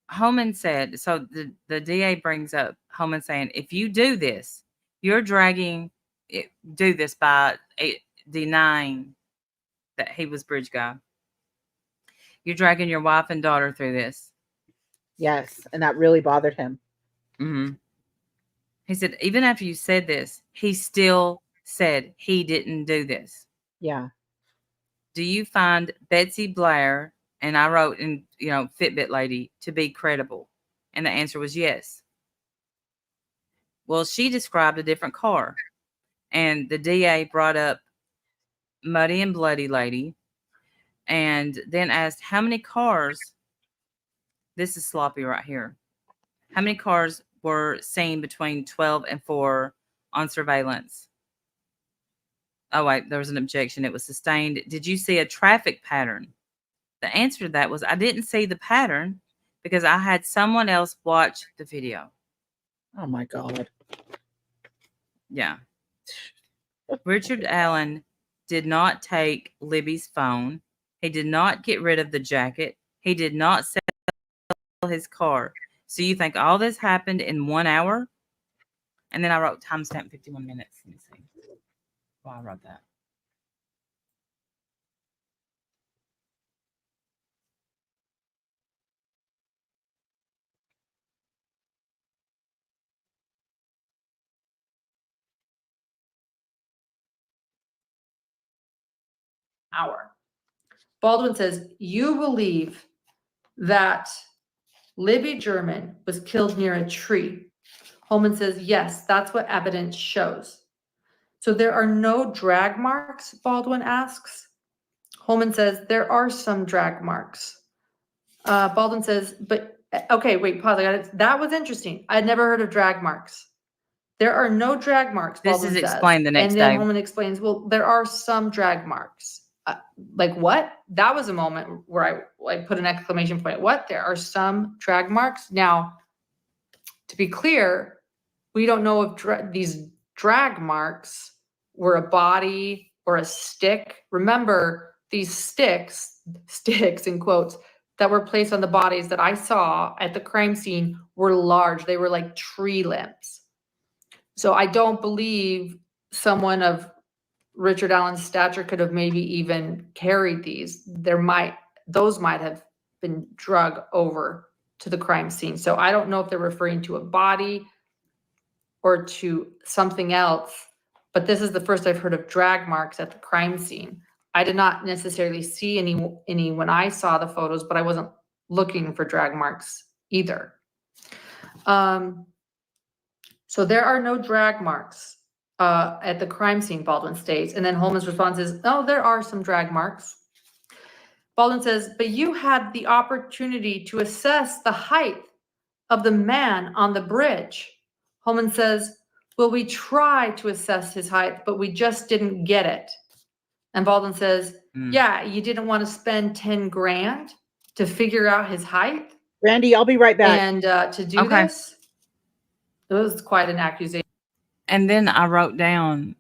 Holman said, so the DA brings up Holman saying, if you do this, you're dragging it, do this by denying that he was bridge guy. You're dragging your wife and daughter through this.
Yes, and that really bothered him.
Mm-hmm. He said, even after you said this, he still said he didn't do this.
Yeah.
Do you find Betsy Blair, and I wrote in, Fitbit lady, to be credible? And the answer was yes. Well, she described a different car. And the DA brought up Muddy and Bloody lady and then asked how many cars, this is sloppy right here, how many cars were seen between 12 and 4 on surveillance? Oh, wait, there was an objection. It was sustained. Did you see a traffic pattern? The answer to that was I didn't see the pattern because I had someone else watch the video.
Oh, my God.
Yeah. Richard Allen did not take Libby's phone. He did not get rid of the jacket. He did not sell his car. So you think all this happened in 1 hour? And then I wrote timestamp 51 minutes. Let me see. Well, I wrote that.
Hour. Baldwin says, you believe that Libby German was killed near a tree. Holman says, yes, that's what evidence shows. So there are no drag marks, Baldwin asks. Holman says, there are some drag marks. Baldwin says, but, okay, wait, pause, I got it. That was interesting. I'd never heard of drag marks. There are no drag marks, Baldwin
This is
says.
explained the next
day. And then
day.
Holman explains, well, there are some drag marks. Like what? That was a moment where I put an exclamation point. What? There are some drag marks? Now, to be clear, we don't know if these drag marks were a body or a stick. Remember, these sticks in quotes, that were placed on the bodies that I saw at the crime scene were large. They were like tree limbs. So I don't believe someone of Richard Allen's stature could have maybe even carried these. Those might have been drug over to the crime scene. So I don't know if they're referring to a body or to something else, but this is the first I've heard of drag marks at the crime scene. I did not necessarily see any when I saw the photos, but I wasn't looking for drag marks either. So there are no drag marks at the crime scene, Baldwin states. And then Holman's response is, oh, there are some drag marks. Baldwin says, but you had the opportunity to assess the height of the man on the bridge. Holman says, well, we tried to assess his height, but we just didn't get it. And Baldwin says, yeah, you didn't want to spend 10 grand to figure out his height?
Randy, I'll be right back.
And to do this, it was quite an accusation.
And then I wrote down,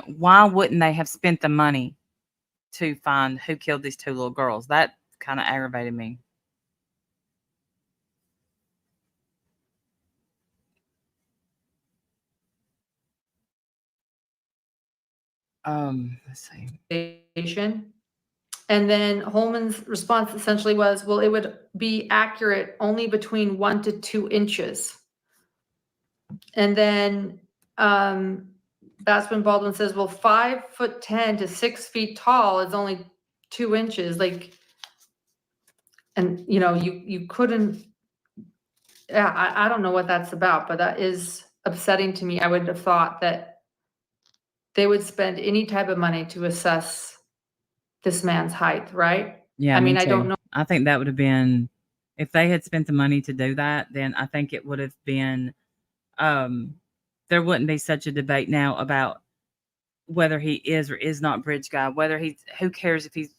why wouldn't they have spent the money to find who killed these 2 little girls? That kind of aggravated me. Let's see.
And then Holman's response essentially was, well, it would be accurate only between 1 to 2 inches. And then that's when Baldwin says, well, 5'10" to 6 feet tall is only 2 inches. Like, and you couldn't, I don't know what that's about, but that is upsetting to me. I would have thought that they would spend any type of money to assess this man's height, right?
Yeah,
I mean,
me
I don't
too.
know.
I think that would have been, if they had spent the money to do that, then I think it would have been, there wouldn't be such a debate now about whether he is or is not bridge guy, who cares if he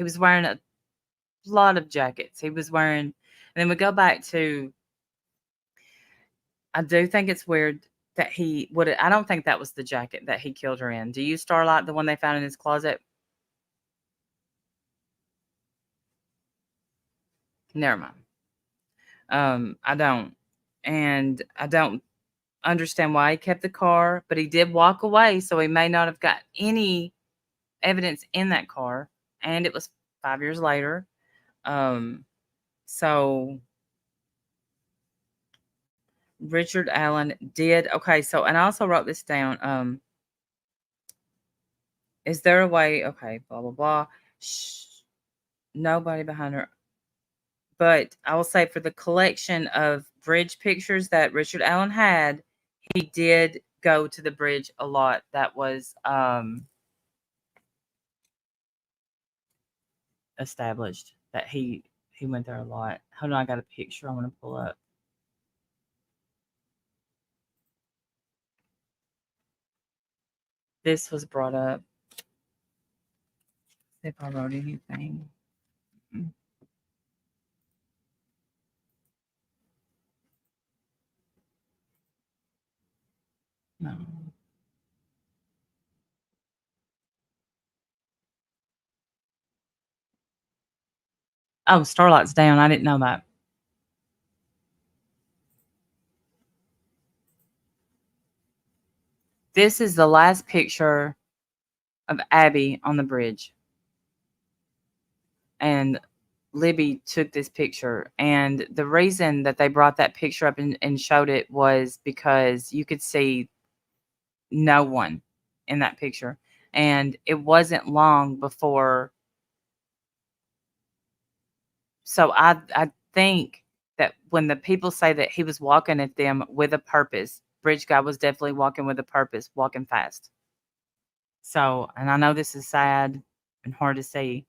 was wearing a lot of jackets. He was wearing, and then we go back to, I do think it's weird that I don't think that was the jacket that he killed her in. Do you, Starlight, the one they found in his closet? Never mind. I don't. And I don't understand why he kept the car, but he did walk away, so he may not have got any evidence in that car. And it was 5 years later. So Richard Allen did. Okay, so, and I also wrote this down. Is there a way? Okay, blah, blah, blah. Nobody behind her. But I will say, for the collection of bridge pictures that Richard Allen had, he did go to the bridge a lot. That was established that he went there a lot. Hold on, I got a picture I want to pull up. This was brought up. If I wrote anything. No. Oh, Starlight's down. I didn't know that. This is the last picture of Abby on the bridge. And Libby took this picture. And the reason that they brought that picture up and showed it was because you could see no one in that picture. And it wasn't long before. So I think that when the people say that he was walking at them with a purpose, bridge guy was definitely walking with a purpose, walking fast. So, and I know this is sad and hard to see,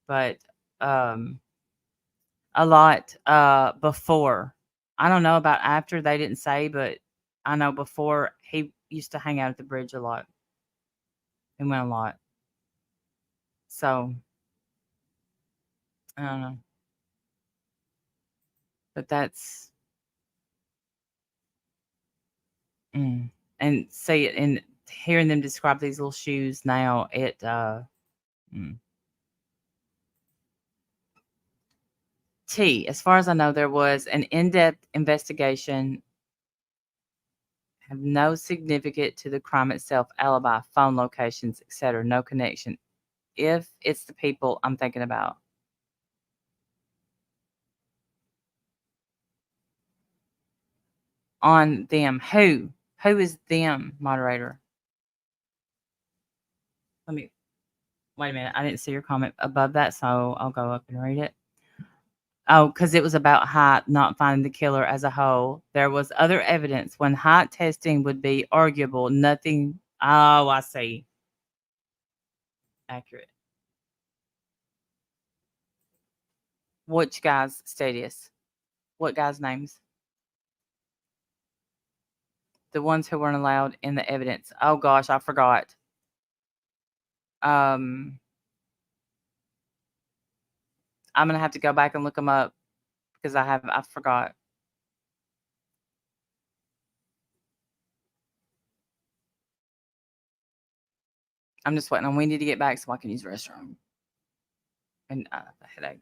but a lot before. I don't know about after, they didn't say, but I know before he used to hang out at the bridge a lot. He went a lot. So, I don't know. But that's and see it, and hearing them describe these little shoes now, it T, as far as I know, there was an in-depth investigation, have no significant to the crime itself, alibi, phone locations, etc., no connection. If it's the people I'm thinking about. On them. Who is them, moderator? Wait a minute. I didn't see your comment above that, so I'll go up and read it. Oh, because it was about height, not finding the killer as a whole. There was other evidence when height testing would be arguable. Nothing. Oh, I see. Accurate. Which guys' status? What guys' names? The ones who weren't allowed in the evidence. Oh gosh, I forgot. I'm gonna have to go back and look them up because I forgot. I'm just waiting on Wendy to get back so I can use the restroom. And the headache.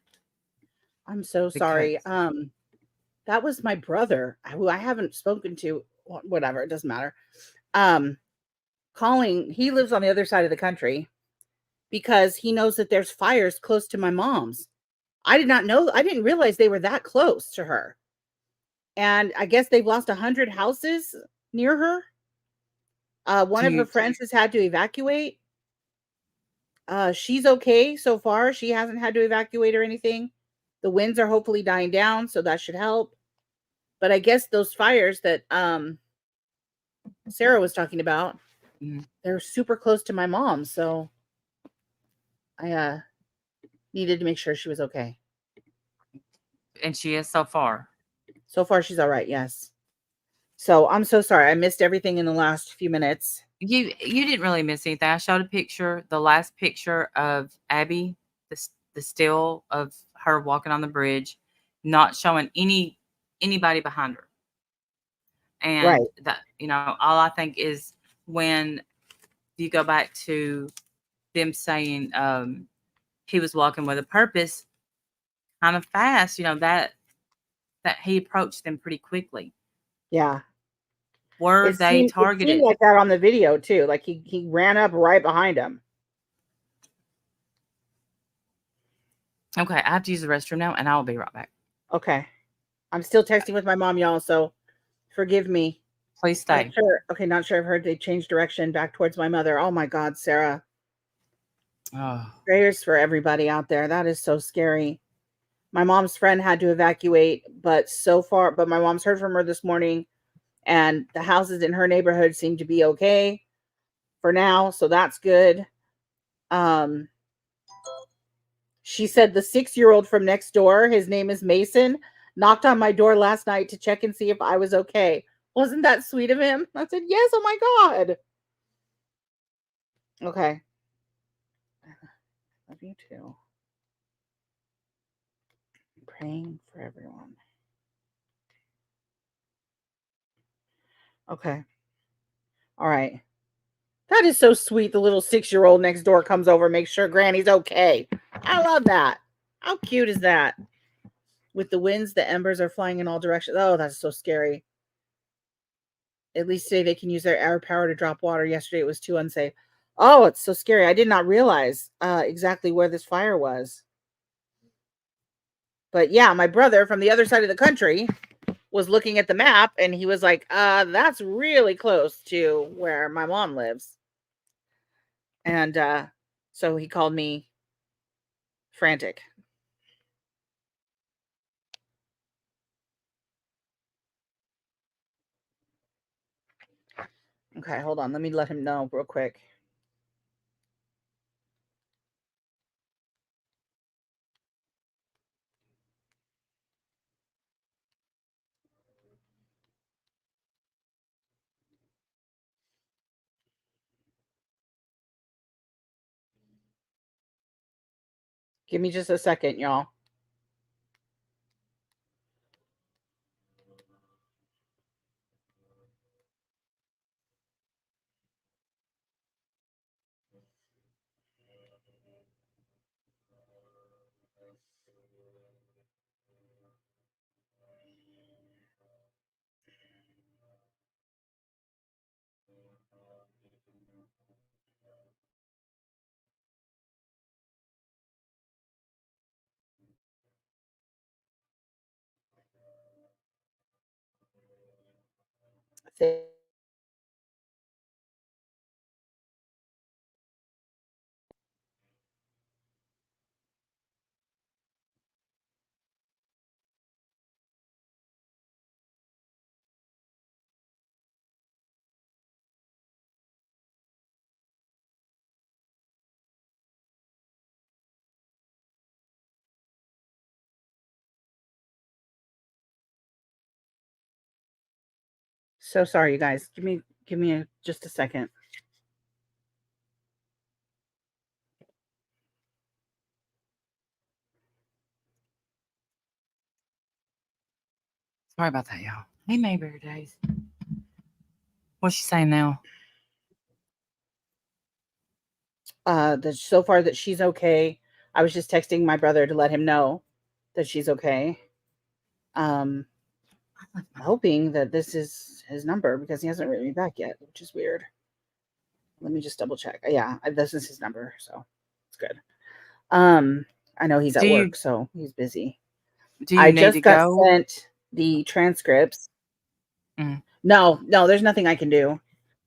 I'm so sorry. That was my brother, who I haven't spoken to. Whatever, it doesn't matter. Calling. He lives on the other side of the country because he knows that there's fires close to my mom's. I did not know. I didn't realize they were that close to her. And I guess they've lost 100 houses near her. One of her friends has had to evacuate. She's okay so far. She hasn't had to evacuate or anything. The winds are hopefully dying down, so that should help. But I guess those fires that Sarah was talking about, they're super close to my mom. So I needed to make sure she was okay.
And she is so far.
So far, she's all right. Yes. So I'm so sorry. I missed everything in the last few minutes.
You didn't really miss anything. I showed a picture, the last picture of Abby, the still of her walking on the bridge, not showing anybody behind her. And
Right.
that, all I think is when you go back to them saying he was walking with a purpose, kind of fast, that he approached them pretty quickly.
Yeah.
Were they
It
targeted?
seemed like that on the video too. Like he ran up right behind him.
Okay, I have to use the restroom now, and I'll be right back.
Okay. I'm still texting with my mom, y'all, so forgive me.
Please stay.
Not sure. I've heard they changed direction back towards my mother. Oh my God, Sarah.
Oh.
Prayers for everybody out there. That is so scary. My mom's friend had to evacuate, but my mom's heard from her this morning, and the houses in her neighborhood seem to be okay for now, so that's good. She said the 6-year-old from next door, his name is Mason, knocked on my door last night to check and see if I was okay. Wasn't that sweet of him? I said, yes, oh my God. Okay. Love you too. I'm praying for everyone. Okay. All right. That is so sweet. The little 6-year-old next door comes over, makes sure Granny's okay. I love that. How cute is that? With the winds, the embers are flying in all directions. Oh, that's so scary. At least today they can use their air power to drop water. Yesterday it was too unsafe. Oh, it's so scary. I did not realize exactly where this fire was. But yeah, my brother from the other side of the country was looking at the map and he was like, that's really close to where my mom lives. And so he called me frantic. Okay, hold on. Let me let him know real quick. Give me just a second, y'all. So sorry, you guys. Give me just a second.
Sorry about that, y'all. Hey, Mayberry Days. What's she saying now?
That so far that she's okay. I was just texting my brother to let him know that she's okay. I'm hoping that this is his number because he hasn't written me back yet, which is weird. Let me just double check. Yeah, this is his number, so it's good. I know he's at work, so he's busy.
Do you
I
need
just
to
got
go?
sent the transcripts.
Mm.
No, there's nothing I can do.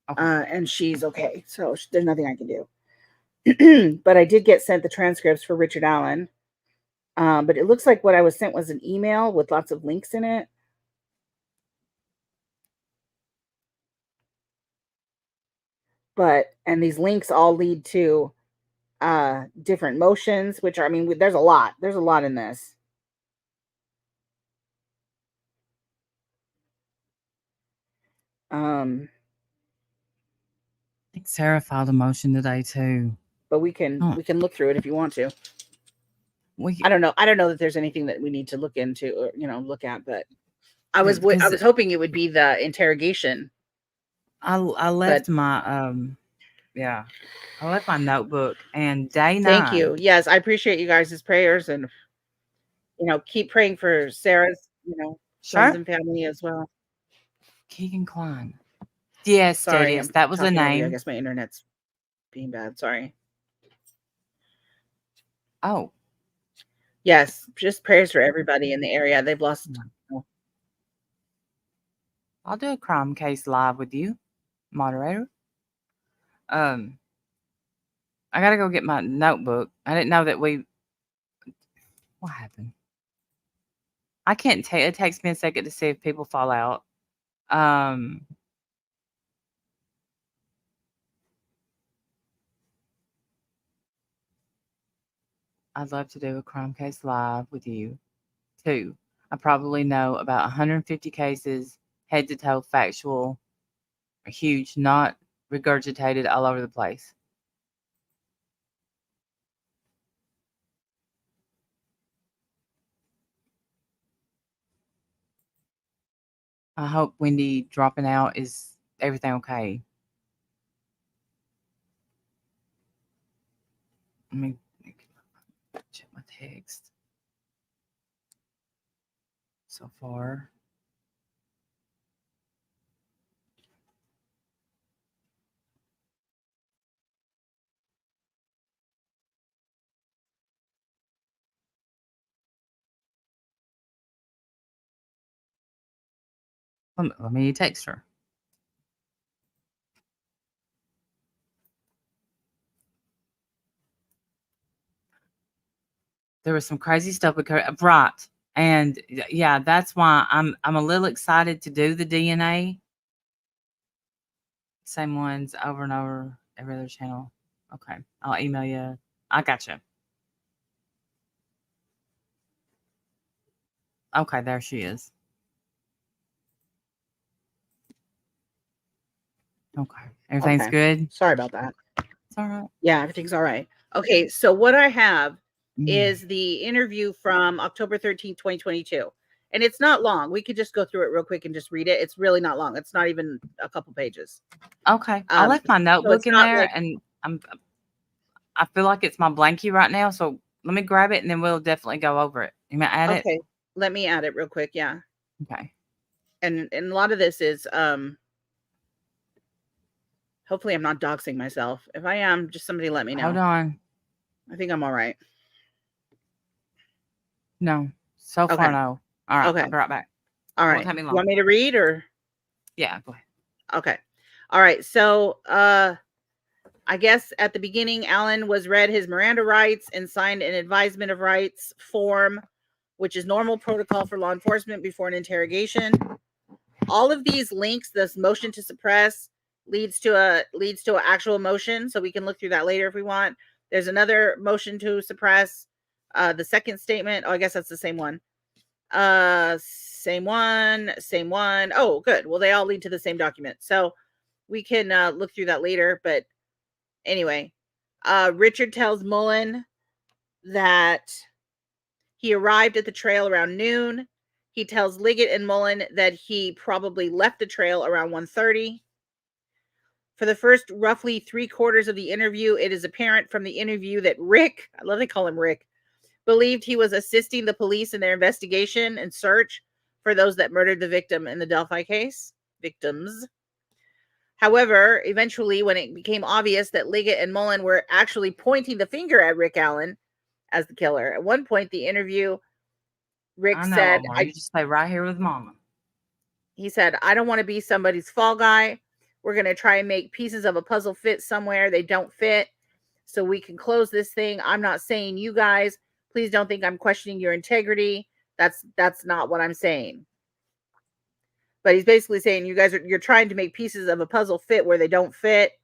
Okay.
And she's okay, so there's nothing I can do. But I did get sent the transcripts for Richard Allen. But it looks like what I was sent was an email with lots of links in it. And these links all lead to different motions, which are, I mean, there's a lot in this. I
think Sarah filed a motion today too.
But we can look through it if you want to. I don't know that there's anything that we need to look into or look at, but I was hoping it would be the interrogation.
I left my I left my notebook and day 9.
Thank you. Yes, I appreciate you guys' prayers, and keep praying for Sarah's friends and family as well.
Keegan Klein. Yes,
sorry,
that was a name.
I guess my internet's being bad. Sorry.
Oh.
Yes, just prayers for everybody in the area. They've lost.
I'll do a crime case live with you, moderator. I gotta go get my notebook. I didn't know that what happened? I can't tell. It takes me a second to see if people fall out. I'd love to do a crime case live with you, too. I probably know about 150 cases, head to toe, factual, huge, not regurgitated all over the place. I hope Wendy dropping out is everything okay. Let me check my text so far. Let me text her. There was some crazy stuff occurred, right? And yeah, that's why I'm a little excited to do the DNA. Same ones over and over, every other channel. Okay, I'll email you. I got you. Okay, there she is. Okay, everything's good.
Sorry about that.
It's all right.
Yeah, everything's all right. Okay, so what I have is the interview from October 13th, 2022. And it's not long. We could just go through it real quick and just read it. It's really not long. It's not even a couple pages.
Okay. I left my notebook in there, and I feel like it's my blankie right now. So let me grab it, and then we'll definitely go over it. You might add it?
Okay. Let me add it real quick. Yeah.
Okay.
And a lot of this is hopefully I'm not doxing myself. If I am, just somebody let me know.
Hold on.
I think I'm all right.
No. So far, no. All right. Okay. I'll be right back.
All right. You want me to read or?
Yeah, go ahead.
Okay. All right. So I guess at the beginning, Alan was read his Miranda rights and signed an advisement of rights form, which is normal protocol for law enforcement before an interrogation. All of these links, this motion to suppress leads to an actual motion. So we can look through that later if we want. There's another motion to suppress. The second statement. Oh, I guess that's the same one. Same one. Oh, good. Well, they all lead to the same document. So we can look through that later. But anyway, Richard tells Mullen that he arrived at the trail around noon. He tells Liggett and Mullen that he probably left the trail around 1:30. For the first roughly 3/4 of the interview, it is apparent from the interview that Rick, I love they call him Rick, believed he was assisting the police in their investigation and search for those that murdered the victim in the Delphi case. Victims. However, eventually, when it became obvious that Liggett and Mullen were actually pointing the finger at Rick Allen as the killer, at one point the interview, Rick said,
"I just stay right here with Mama."
He said, "I don't want to be somebody's fall guy. We're going to try and make pieces of a puzzle fit somewhere. They don't fit. So we can close this thing. I'm not saying you guys, please don't think I'm questioning your integrity. That's not what I'm saying." But he's basically saying you're trying to make pieces of a puzzle fit where they don't fit,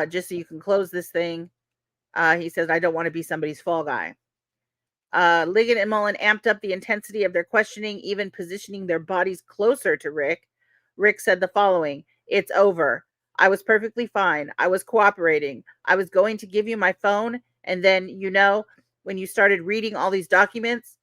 just so you can close this thing. He says, "I don't want to be somebody's fall guy." Liggett and Mullen amped up the intensity of their questioning, even positioning their bodies closer to Rick, Rick said the following: "It's over. I was perfectly fine. I was cooperating. I was going to give you my phone. And then, when you started reading all these documents,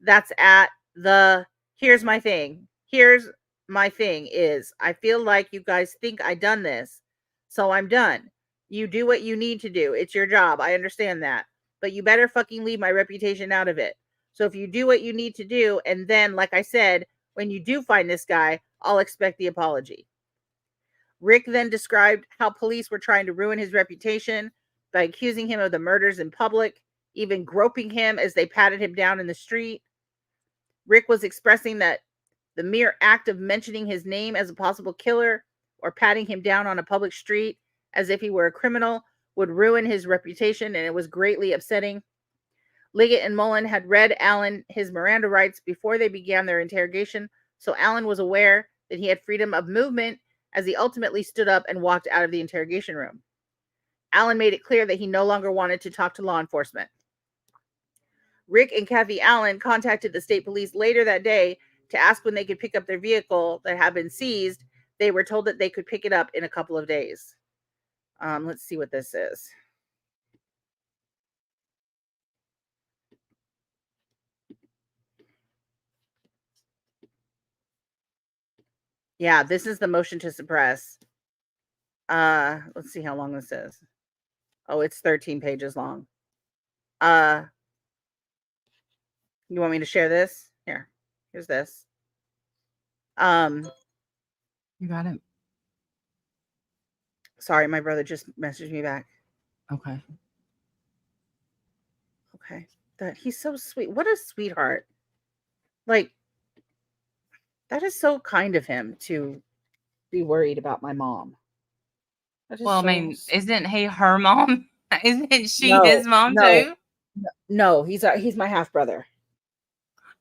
that's at the, here's my thing. Here's my thing is, I feel like you guys think I done this. So I'm done. You do what you need to do. It's your job. I understand that. But you better fucking leave my reputation out of it. So if you do what you need to do, and then, like I said, when you do find this guy, I'll expect the apology." Rick then described how police were trying to ruin his reputation by accusing him of the murders in public, even groping him as they patted him down in the street. Rick was expressing that the mere act of mentioning his name as a possible killer or patting him down on a public street as if he were a criminal would ruin his reputation, and it was greatly upsetting. Liggett and Mullen had read Allen his Miranda rights before they began their interrogation, so Allen was aware that he had freedom of movement as he ultimately stood up and walked out of the interrogation room. Allen made it clear that he no longer wanted to talk to law enforcement. Rick and Kathy Allen contacted the state police later that day to ask when they could pick up their vehicle that had been seized. They were told that they could pick it up in a couple of days. Let's see what this is. Yeah, this is the motion to suppress. Let's see how long this is. Oh, it's 13 pages long. You want me to share this? Here's this.
You got it.
Sorry, my brother just messaged me back.
Okay.
He's so sweet. What a sweetheart. Like, that is so kind of him to be worried about my mom.
Well, I mean, isn't he her mom? Isn't she
No,
his mom too?
No, he's my half brother.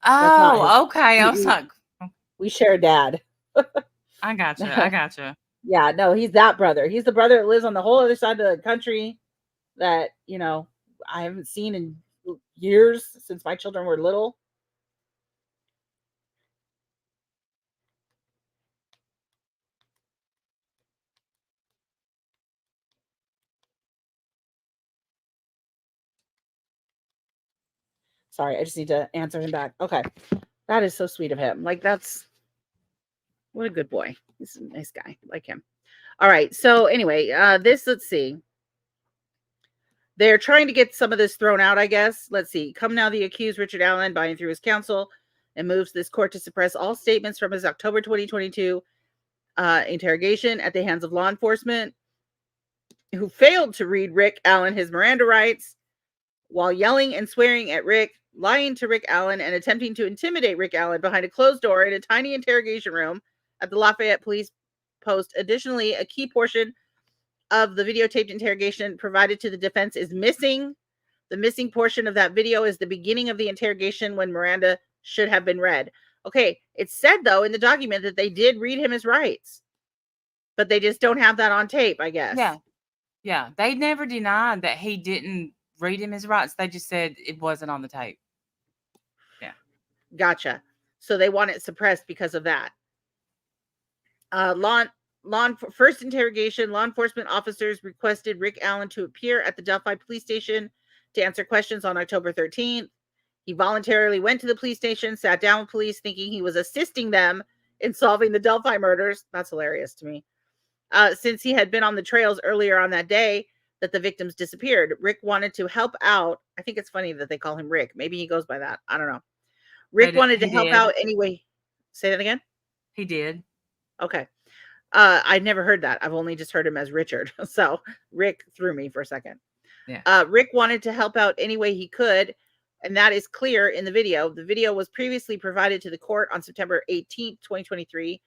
Oh, okay. I was like,
we share dad.
I gotcha.
Yeah, no, he's that brother. He's the brother that lives on the whole other side of the country that, I haven't seen in years since my children were little. Sorry, I just need to answer him back. Okay. That is so sweet of him. Like, what a good boy. He's a nice guy. Like him. All right. So anyway, let's see. They're trying to get some of this thrown out, I guess. Let's see. Come now, the accused, Richard Allen, buying through his counsel, and moves this court to suppress all statements from his October 2022 interrogation at the hands of law enforcement, who failed to read Rick Allen his Miranda rights while yelling and swearing at Rick, lying to Rick Allen, and attempting to intimidate Rick Allen behind a closed door in a tiny interrogation room at the Lafayette Police Post. Additionally, a key portion of the videotaped interrogation provided to the defense is missing. The missing portion of that video is the beginning of the interrogation when Miranda should have been read. Okay, it said, though, in the document that they did read him his rights, but they just don't have that on tape, I guess.
Yeah. They never denied that he didn't read him his rights. They just said it wasn't on the tape. Yeah.
Gotcha. So they want it suppressed because of that. First interrogation, law enforcement officers requested Rick Allen to appear at the Delphi police station to answer questions on October 13th. He voluntarily went to the police station, sat down with police, thinking he was assisting them in solving the Delphi murders. That's hilarious to me. Since he had been on the trails earlier on that day that the victims disappeared, Rick wanted to help out. I think it's funny that they call him Rick. Maybe he goes by that. I don't know. Rick wanted to help out anyway. Say that again?
He did.
Okay. I'd never heard that. I've only just heard him as Richard. So Rick threw me for a second.
Yeah.
Rick wanted to help out any way he could, and that is clear in the video. The video was previously provided to the court on September 18th, 2023.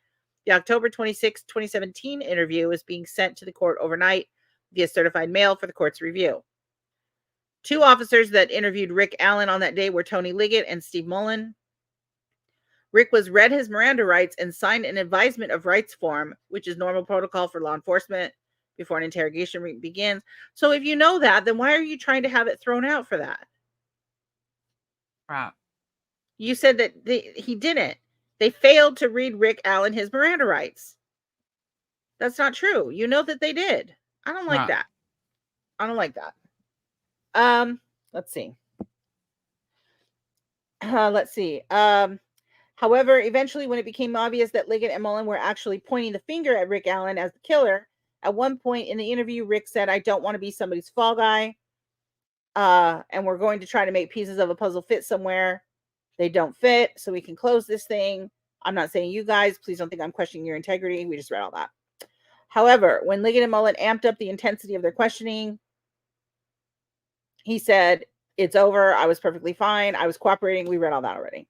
The October 26, 2017 interview is being sent to the court overnight via certified mail for the court's review. Two officers that interviewed Rick Allen on that day were Tony Liggett and Steve Mullen. Rick was read his Miranda rights and signed an advisement of rights form, which is normal protocol for law enforcement before an interrogation begins. So if you know that, then why are you trying to have it thrown out for that?
Right.
You said that he didn't. They failed to read Rick Allen his Miranda rights. That's not true. You know that they did. I don't like that. I don't like that. Let's see. However, eventually when it became obvious that Liggett and Mullen were actually pointing the finger at Rick Allen as the killer, at one point in the interview, Rick said, "I don't want to be somebody's fall guy. And we're going to try to make pieces of a puzzle fit somewhere. They don't fit, so we can close this thing. I'm not saying you guys, please don't think I'm questioning your integrity." We just read all that. However, when Liggett and Mullen amped up the intensity of their questioning, he said, "It's over. I was perfectly fine. I was cooperating." We read all that already.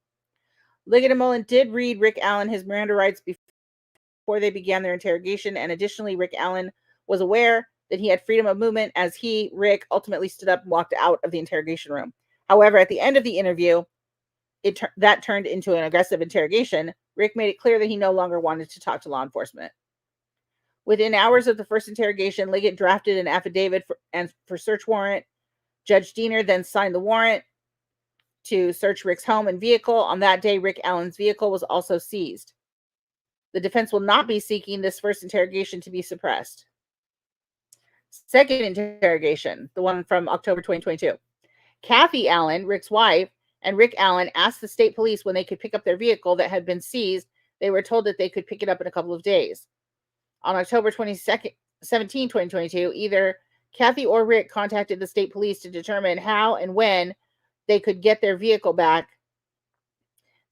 Liggett and Mullen did read Rick Allen his Miranda rights before they began their interrogation, and additionally, Rick Allen was aware that he had freedom of movement as he, Rick, ultimately stood up and walked out of the interrogation room. However, at the end of the interview, that turned into an aggressive interrogation. Rick made it clear that he no longer wanted to talk to law enforcement. Within hours of the first interrogation, Liggett drafted an affidavit for search warrant. Judge Diener then signed the warrant to search Rick's home and vehicle. On that day, Rick Allen's vehicle was also seized. The defense will not be seeking this first interrogation to be suppressed. Second interrogation, the one from October 2022. Kathy Allen, Rick's wife, and Rick Allen asked the state police when they could pick up their vehicle that had been seized. They were told that they could pick it up in a couple of days. On October 17, 2022, either Kathy or Rick contacted the state police to determine how and when they could get their vehicle back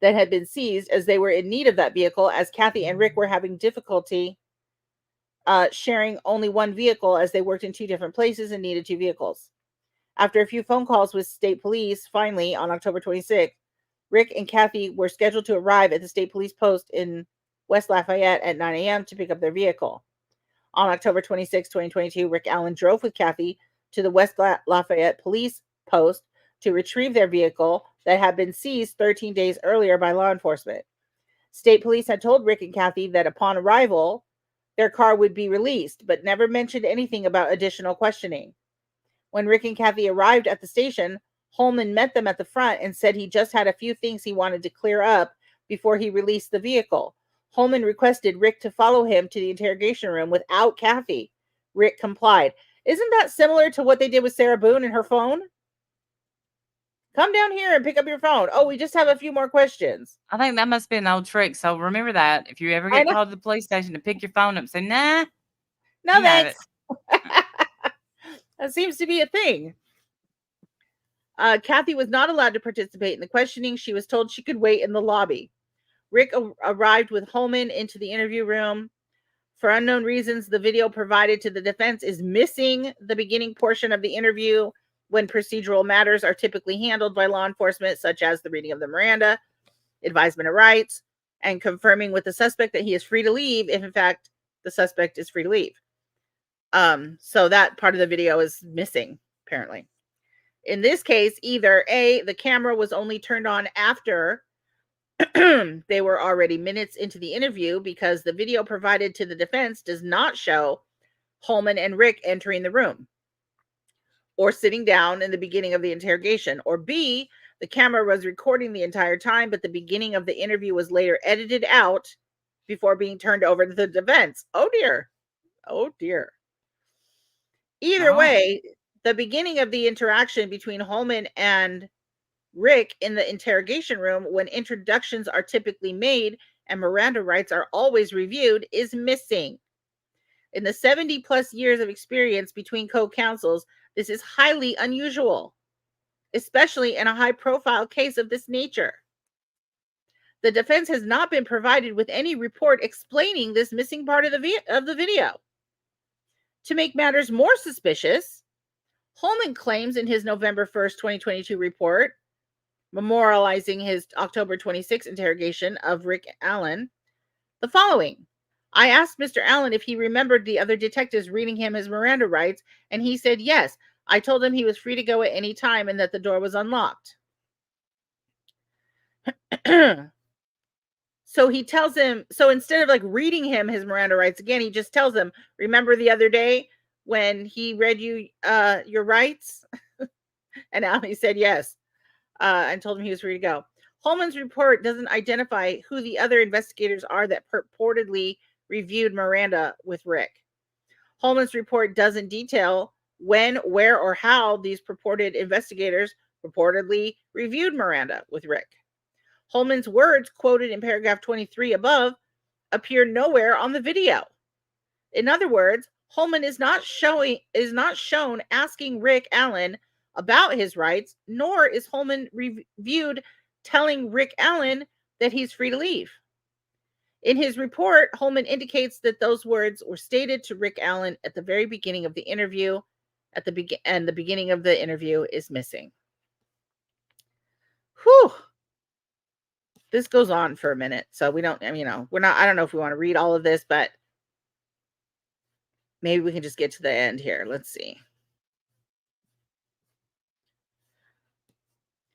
that had been seized, as they were in need of that vehicle, as Kathy and Rick were having difficulty sharing only one vehicle as they worked in two different places and needed two vehicles. After a few phone calls with state police, finally, on October 26th, Rick and Kathy were scheduled to arrive at the state police post in West Lafayette at 9 a.m. to pick up their vehicle. On October 26, 2022, Rick Allen drove with Kathy to the West Lafayette police post to retrieve their vehicle that had been seized 13 days earlier by law enforcement. State police had told Rick and Kathy that upon arrival, their car would be released, but never mentioned anything about additional questioning. When Rick and Kathy arrived at the station, Holman met them at the front and said he just had a few things he wanted to clear up before he released the vehicle. Holman requested Rick to follow him to the interrogation room without Kathy. Rick complied. Isn't that similar to what they did with Sarah Boone and her phone? Come down here and pick up your phone. Oh, we just have a few more questions.
I think that must be an old trick. So remember that. If you ever get called to the police station to pick your phone up, say, "Nah.
No, thanks." That seems to be a thing. Kathy was not allowed to participate in the questioning. She was told she could wait in the lobby. Rick arrived with Holman into the interview room. For unknown reasons, the video provided to the defense is missing the beginning portion of the interview, when procedural matters are typically handled by law enforcement, such as the reading of the Miranda, advisement of rights, and confirming with the suspect that he is free to leave if, in fact, the suspect is free to leave. So that part of the video is missing, apparently. In this case, either A, the camera was only turned on after they were already minutes into the interview, because the video provided to the defense does not show Holman and Rick entering the room or sitting down in the beginning of the interrogation, or B, the camera was recording the entire time, but the beginning of the interview was later edited out before being turned over to the defense. Oh dear. Oh dear. Either way, the beginning of the interaction between Holman and Rick in the interrogation room, when introductions are typically made and Miranda rights are always reviewed, is missing. In the 70 plus years of experience between co-counsels, this is highly unusual, especially in a high profile case of this nature. The defense has not been provided with any report explaining this missing part of the video. To make matters more suspicious, Holman claims in his November 1st, 2022 report, memorializing his October 26th interrogation of Rick Allen, the following. I asked Mr. Allen if he remembered the other detectives reading him his Miranda rights, and he said yes. I told him he was free to go at any time and that the door was unlocked. So he tells him, so instead of like reading him his Miranda rights again, he just tells him, remember the other day when he read you your rights? And Allen said yes, and told him he was free to go. Holman's report doesn't identify who the other investigators are that purportedly reviewed Miranda with Rick. Holman's report doesn't detail when, where, or how these purported investigators purportedly reviewed Miranda with Rick. Holman's words quoted in paragraph 23 above appear nowhere on the video. In other words, Holman is not shown asking Rick Allen about his rights, nor is Holman reviewed telling Rick Allen that he's free to leave. In his report, Holman indicates that those words were stated to Rick Allen at the very beginning of the interview, and the beginning of the interview is missing. Whew. This goes on for a minute, so we don't, I don't know if we want to read all of this, but maybe we can just get to the end here. Let's see.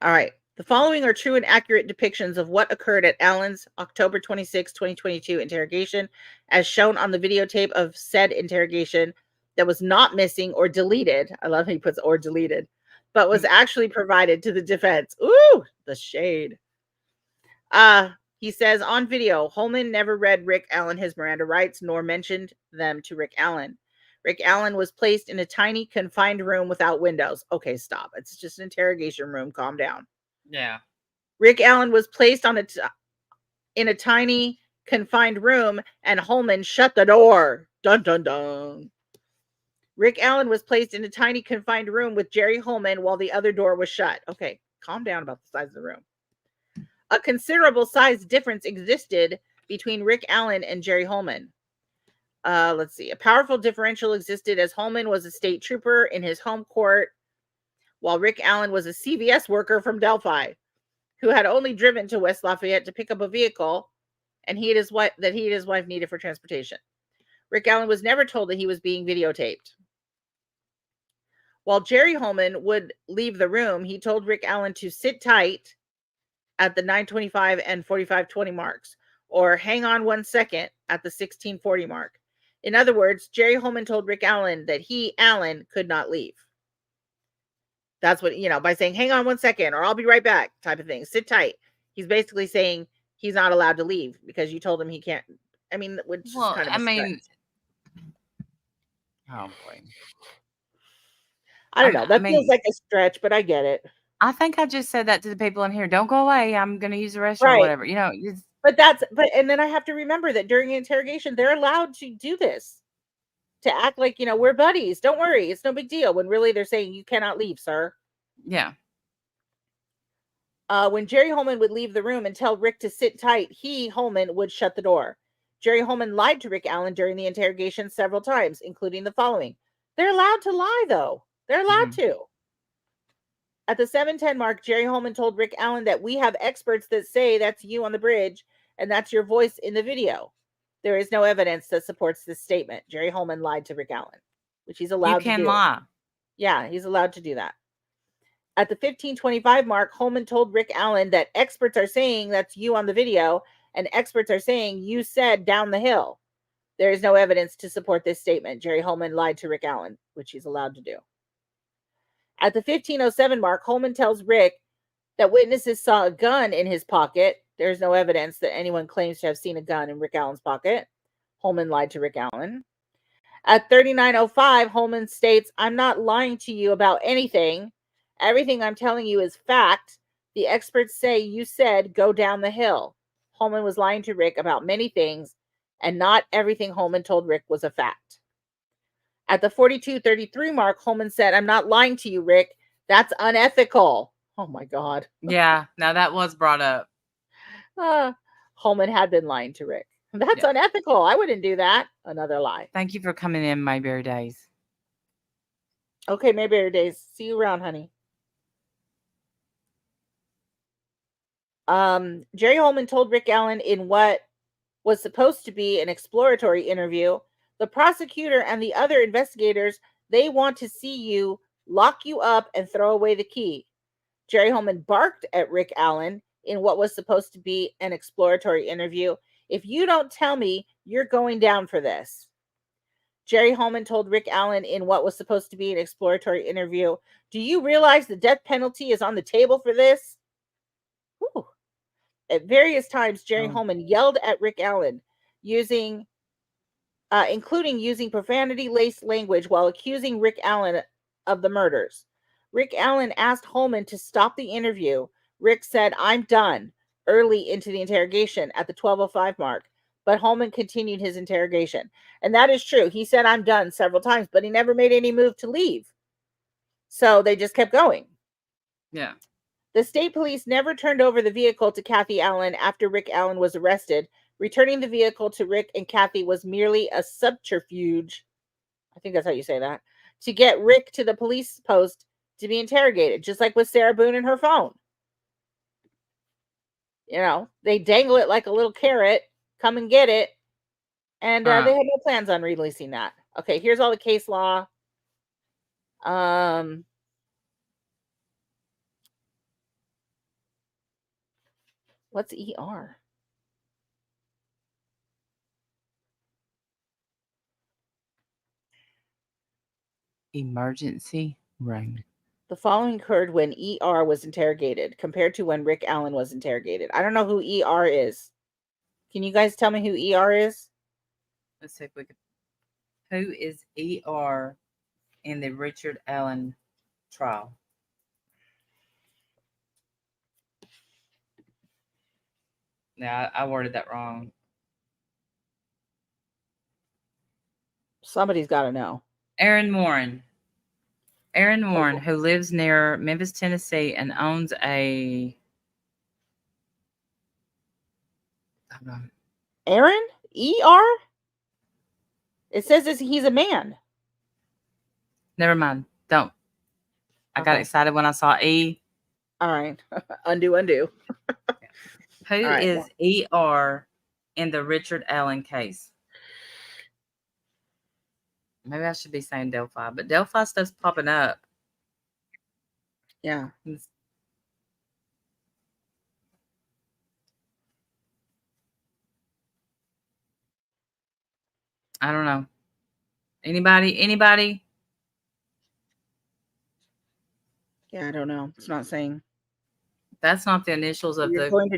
All right. The following are true and accurate depictions of what occurred at Allen's October 26, 2022 interrogation, as shown on the videotape of said interrogation that was not missing or deleted. I love how he puts or deleted, but was actually provided to the defense. Ooh, the shade. He says on video, Holman never read Rick Allen his Miranda rights nor mentioned them to Rick Allen. Rick Allen was placed in a tiny confined room without windows. Okay, stop. It's just an interrogation room. Calm down.
Yeah.
Rick Allen was placed in a tiny confined room and Holman shut the door. Dun, dun, dun. Rick Allen was placed in a tiny confined room with Jerry Holman while the other door was shut. Okay, calm down about the size of the room. A considerable size difference existed between Rick Allen and Jerry Holman. Let's see. A powerful differential existed as Holman was a state trooper in his home court, while Rick Allen was a CVS worker from Delphi, who had only driven to West Lafayette to pick up a vehicle, and he and his wife needed for transportation. Rick Allen was never told that he was being videotaped. While Jerry Holman would leave the room, he told Rick Allen to sit tight at the 9:25 and 45:20 marks, or hang on 1 second at the 16:40 mark. In other words, Jerry Holman told Rick Allen that he, Allen, could not leave. That's what, by saying, hang on 1 second, or I'll be right back type of thing. Sit tight. He's basically saying he's not allowed to leave because you told him he can't. Which is kind of a stretch.
Oh boy.
I don't know. That feels like a stretch, but I get it.
I think I just said that to the people in here. Don't go away. I'm going to use the restroom or whatever.
And then I have to remember that during an interrogation, they're allowed to do this, to act like, we're buddies. Don't worry. It's no big deal. When really they're saying you cannot leave, sir.
Yeah.
When Jerry Holman would leave the room and tell Rick to sit tight, Holman, would shut the door. Jerry Holman lied to Rick Allen during the interrogation several times, including the following. They're allowed to lie, though. They're allowed to. At the 7:10 mark, Jerry Holman told Rick Allen that we have experts that say that's you on the bridge and that's your voice in the video. There is no evidence that supports this statement. Jerry Holman lied to Rick Allen, which he's allowed to do.
You can lie.
Yeah, he's allowed to do that. At the 15:25 mark, Holman told Rick Allen that experts are saying that's you on the video and experts are saying you said down the hill. There is no evidence to support this statement. Jerry Holman lied to Rick Allen, which he's allowed to do. At the 15:07 mark, Holman tells Rick that witnesses saw a gun in his pocket. There's no evidence that anyone claims to have seen a gun in Rick Allen's pocket. Holman lied to Rick Allen. At 39:05, Holman states, I'm not lying to you about anything. Everything I'm telling you is fact. The experts say you said go down the hill. Holman was lying to Rick about many things, and not everything Holman told Rick was a fact. At the 42:33 mark, Holman said, I'm not lying to you, Rick. That's unethical. Oh, my God.
Yeah. Now that was brought up.
Holman had been lying to Rick. That's unethical. I wouldn't do that. Another lie.
Thank you for coming in, Mayberry Days.
Okay, Mayberry Days. See you around, honey. Jerry Holman told Rick Allen in what was supposed to be an exploratory interview, the prosecutor and the other investigators, they want to see you, lock you up, and throw away the key. Jerry Holman barked at Rick Allen in what was supposed to be an exploratory interview. If you don't tell me, you're going down for this. Jerry Holman told Rick Allen in what was supposed to be an exploratory interview, do you realize the death penalty is on the table for this? Whew. At various times, Jerry
Oh.
Holman yelled at Rick Allen, including using profanity-laced language while accusing Rick Allen of the murders. Rick Allen asked Holman to stop the interview. Rick said, "I'm done," early into the interrogation at the 12:05 mark, but Holman continued his interrogation. And that is true. He said, "I'm done," several times, but he never made any move to leave. So they just kept going.
Yeah.
The state police never turned over the vehicle to Kathy Allen after Rick Allen was arrested. Returning the vehicle to Rick and Kathy was merely a subterfuge, I think that's how you say that, to get Rick to the police post to be interrogated, just like with Sarah Boone and her phone. You know, they dangle it like a little carrot, come and get it, and they had no plans on releasing that. Okay, here's all the case law. What's ER?
Emergency room.
The following occurred when ER was interrogated compared to when Rick Allen was interrogated. I don't know who ER is. Can you guys tell me who ER is?
Let's see if we can. Who is ER in the Richard Allen trial? Yeah, I worded that wrong.
Somebody's got to know.
Aaron Warren. Aaron Warren, who lives near Memphis, Tennessee, and owns a. Hold on.
Aaron? ER? It says he's a man.
Never mind. Don't. I got excited when I saw E.
All right. Undo.
Who is ER in the Richard Allen case? Maybe I should be saying Delphi, but Delphi stuff's popping up.
Yeah.
I don't know. Anybody?
Yeah, I don't know. It's not saying.
That's not the initials of
You're going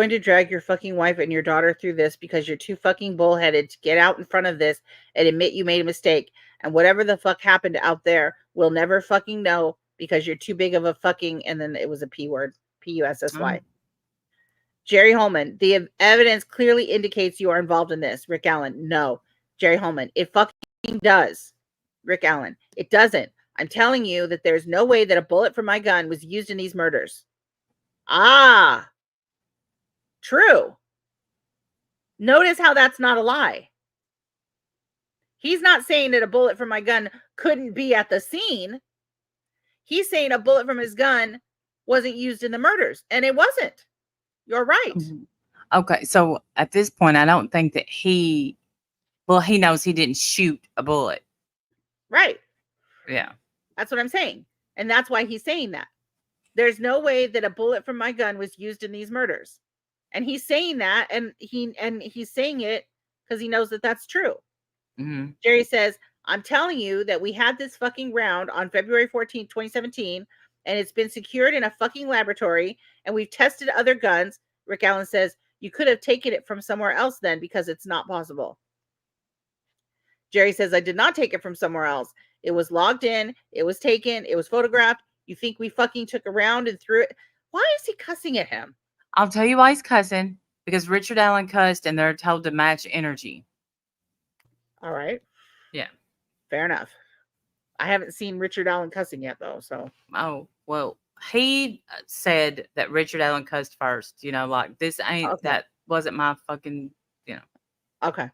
to drag your fucking wife and your daughter through this because you're too fucking bullheaded to get out in front of this and admit you made a mistake. And whatever the fuck happened out there, we'll never fucking know because you're too big of a fucking, and then it was a P word, P-U-S-S-Y. Jerry Holman, the evidence clearly indicates you are involved in this. Rick Allen, no. Jerry Holman, it fucking does. Rick Allen, it doesn't. I'm telling you that there's no way that a bullet from my gun was used in these murders. Ah, true. Notice how that's not a lie. He's not saying that a bullet from my gun couldn't be at the scene. He's saying a bullet from his gun wasn't used in the murders, and it wasn't. You're right.
Okay, so at this point, I don't think that he knows he didn't shoot a bullet.
Right.
Yeah.
That's what I'm saying. And that's why he's saying that. There's no way that a bullet from my gun was used in these murders. And he's saying that, and he's saying it because he knows that that's true.
Mm-hmm.
Jerry says, I'm telling you that we had this fucking round on February 14th, 2017, and it's been secured in a fucking laboratory, and we've tested other guns. Rick Allen says, you could have taken it from somewhere else then because it's not possible. Jerry says, I did not take it from somewhere else. It was logged in. It was taken. It was photographed. You think we fucking took a round and threw it? Why is he cussing at him?
I'll tell you why he's cussing. Because Richard Allen cussed and they're told to match energy.
All right.
Yeah.
Fair enough. I haven't seen Richard Allen cussing yet, though. So.
Oh, well, he said that Richard Allen cussed first. You know, like, this ain't, that wasn't my fucking, you know.
Okay.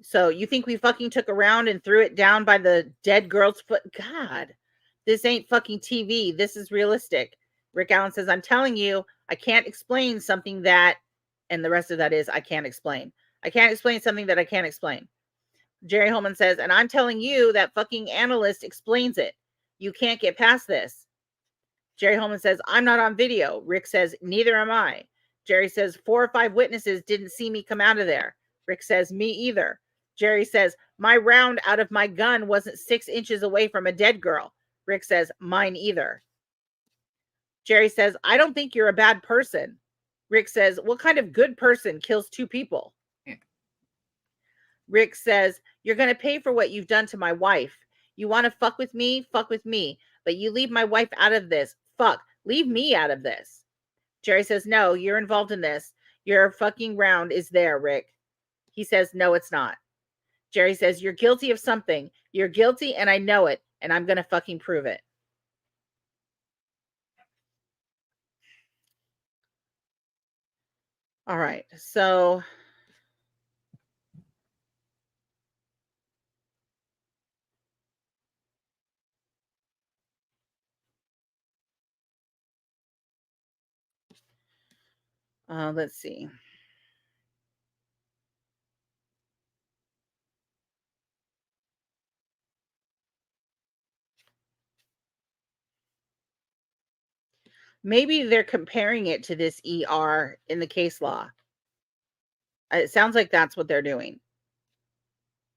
So you think we fucking took a round and threw it down by the dead girl's foot? God, this ain't fucking TV. This is realistic. Rick Allen says, I'm telling you, I can't explain something that, and the rest of that is, I can't explain. I can't explain something that I can't explain. Jerry Holman says, and I'm telling you that fucking analyst explains it. You can't get past this. Jerry Holman says, I'm not on video. Rick says, neither am I. Jerry says, 4 or 5 witnesses didn't see me come out of there. Rick says, me either. Jerry says, my round out of my gun wasn't 6 inches away from a dead girl. Rick says, mine either. Jerry says, I don't think you're a bad person. Rick says, what kind of good person kills 2 people?
Yeah.
Rick says, you're going to pay for what you've done to my wife. You want to fuck with me? Fuck with me. But you leave my wife out of this. Fuck. Leave me out of this. Jerry says, no, you're involved in this. Your fucking round is there, Rick. He says, no, it's not. Jerry says, you're guilty of something. You're guilty and I know it. And I'm going to fucking prove it. All right. So let's see. Maybe they're comparing it to this ER in the case law. It sounds like that's what they're doing.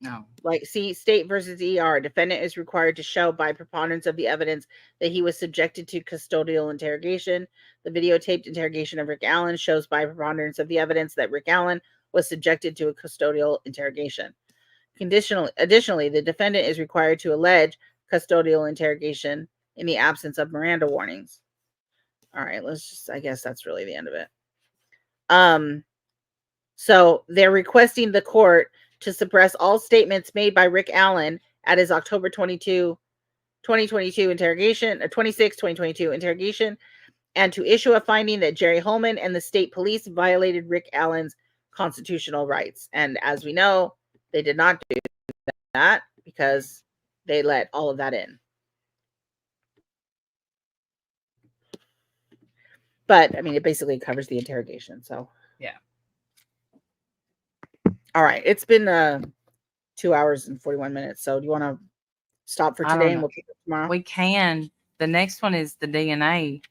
No.
Like, see, state versus ER. Defendant is required to show by preponderance of the evidence that he was subjected to custodial interrogation. The videotaped interrogation of Rick Allen shows by preponderance of the evidence that Rick Allen was subjected to a custodial interrogation. Additionally, the defendant is required to allege custodial interrogation in the absence of Miranda warnings. All right, I guess that's really the end of it. So they're requesting the court to suppress all statements made by Rick Allen at his October 22, 2022 interrogation, 2022 interrogation, and to issue a finding that Jerry Holman and the state police violated Rick Allen's constitutional rights. And as we know, they did not do that because they let all of that in. But I mean, it basically covers the interrogation. So
yeah.
All right. It's been 2 hours and 41 minutes. So do you want to stop for today and we'll pick up tomorrow?
We can. The next one is the DNA,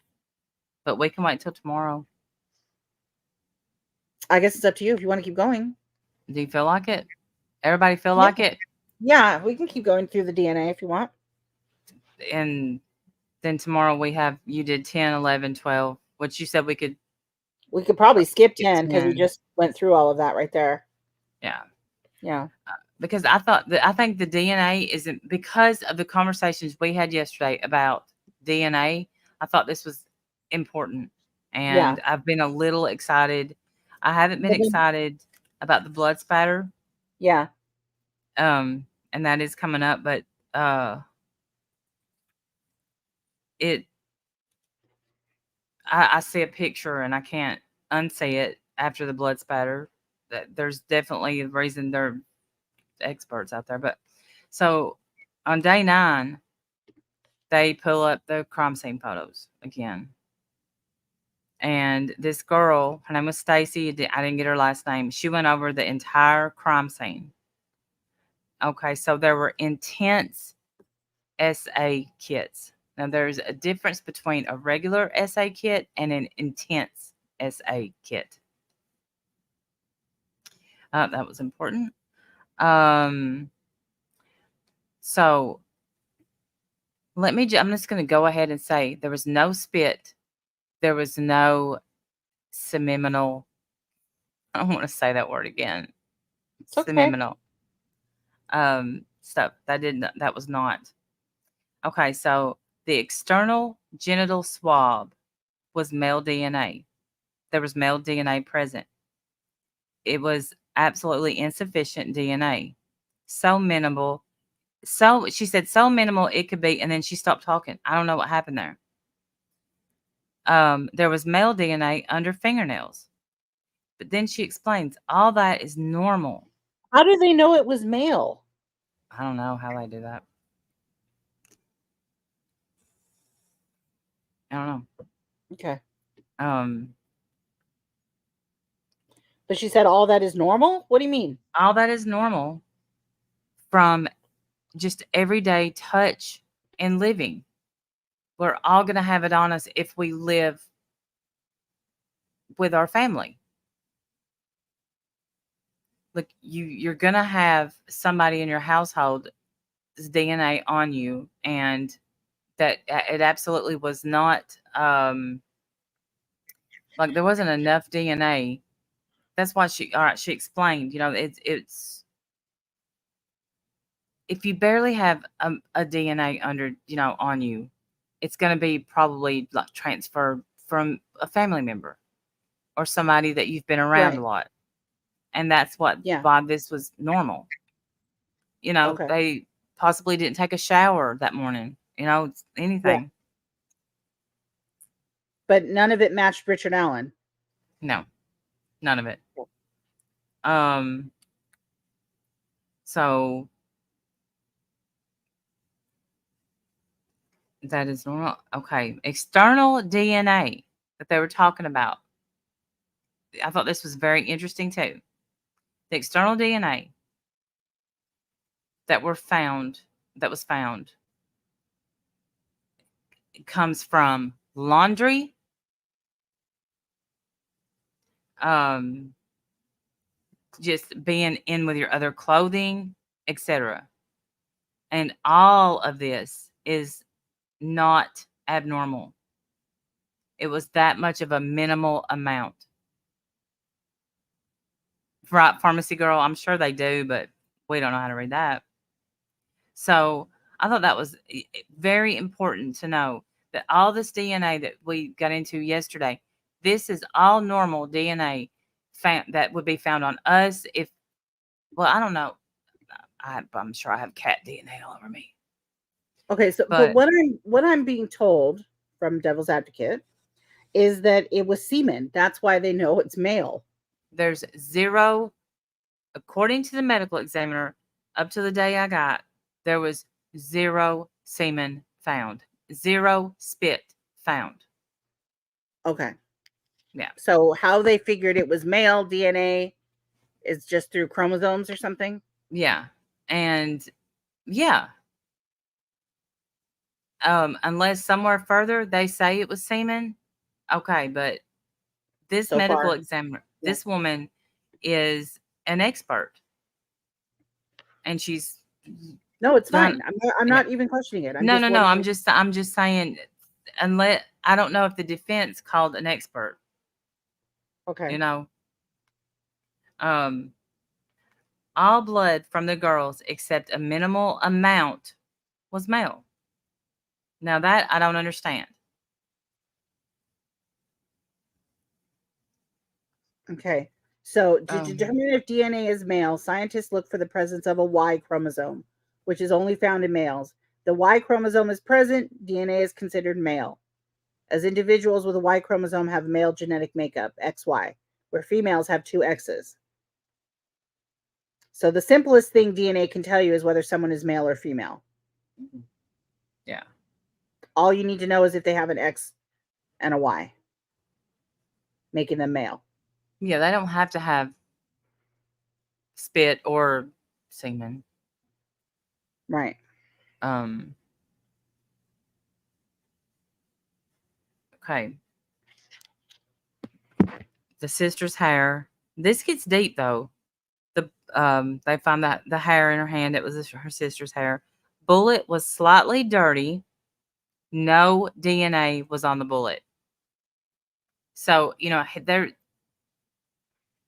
but we can wait till tomorrow.
I guess it's up to you if you want to keep going.
Do you feel like it? Everybody feel like it?
Yeah, we can keep going through the DNA if you want.
And then tomorrow you did 10, 11, 12, which you said we could
probably skip 10 because we just went through all of that right there.
Yeah.
Yeah.
Because I think the DNA isn't, because of the conversations we had yesterday about DNA, I thought this was important. And I've been a little excited. I haven't been excited about the blood spatter.
Yeah.
And that is coming up, but I see a picture and I can't unsee it after the blood spatter. There's definitely a reason they're experts out there. But so on day 9, they pull up the crime scene photos again. And this girl, her name was Stacy. I didn't get her last name. She went over the entire crime scene. Okay, so there were intense SA kits. Now, there's a difference between a regular SA kit and an intense SA kit. That was important. So I'm just going to go ahead and say there was no spit. There was no subliminal. I don't want to say that word again.
It's okay.
Subliminal stuff. That was not. Okay, so the external genital swab was male DNA. There was male DNA present. It was absolutely insufficient DNA. So minimal. So she said so minimal it could be, and then she stopped talking. I don't know what happened there. There was male DNA under fingernails. But then she explains all that is normal.
How do they know it was male?
I don't know how they do that. I don't know.
Okay.
But
she said all that is normal? What do you mean?
All that is normal from just everyday touch and living. We're all going to have it on us if we live with our family. Look, you're going to have somebody in your household's DNA on you, and that it absolutely was not like there wasn't enough DNA. That's why she explained, it's if you barely have a DNA under, on you, it's going to be probably like transferred from a family member or somebody that you've been around
Right.
a lot. And that's why this was normal.
Okay.
They possibly didn't take a shower that morning, anything.
But none of it matched Richard Allen.
No, none of it. So that is normal. Okay. External DNA that they were talking about. I thought this was very interesting too. The external DNA that was found comes from laundry, just being in with your other clothing, etc. And all of this is not abnormal. It was that much of a minimal amount. Right, pharmacy girl, I'm sure they do, but we don't know how to read that. So I thought that was very important to know that all this DNA that we got into yesterday, this is all normal DNA that would be found on us if, well, I don't know. I'm sure I have cat DNA all over me.
Okay, so but what I'm being told from Devil's Advocate is that it was semen. That's why they know it's male.
There's zero, according to the medical examiner, up to the day I got, there was zero semen found. Zero spit found.
Okay.
Yeah.
So how they figured it was male DNA is just through chromosomes or something?
Yeah. And yeah. Unless somewhere further they say it was semen. Okay, but this
So
medical
far,
examiner, this woman is an expert. And she's
no, it's fine. I'm not even questioning it.
No. I'm just saying, unless I don't know if the defense called an expert.
Okay.
All blood from the girls except a minimal amount was male. Now that I don't understand.
Okay. So to determine if DNA is male, scientists look for the presence of a Y chromosome, which is only found in males. The Y chromosome is present, DNA is considered male. As individuals with a Y chromosome have male genetic makeup, XY, where females have two X's. So the simplest thing DNA can tell you is whether someone is male or female.
Yeah.
All you need to know is if they have an X and a Y, making them male.
Yeah, they don't have to have spit or semen.
Right.
Okay. The sister's hair. This gets deep though. They found that the hair in her hand, it was her sister's hair. Bullet was slightly dirty. No DNA was on the bullet. So,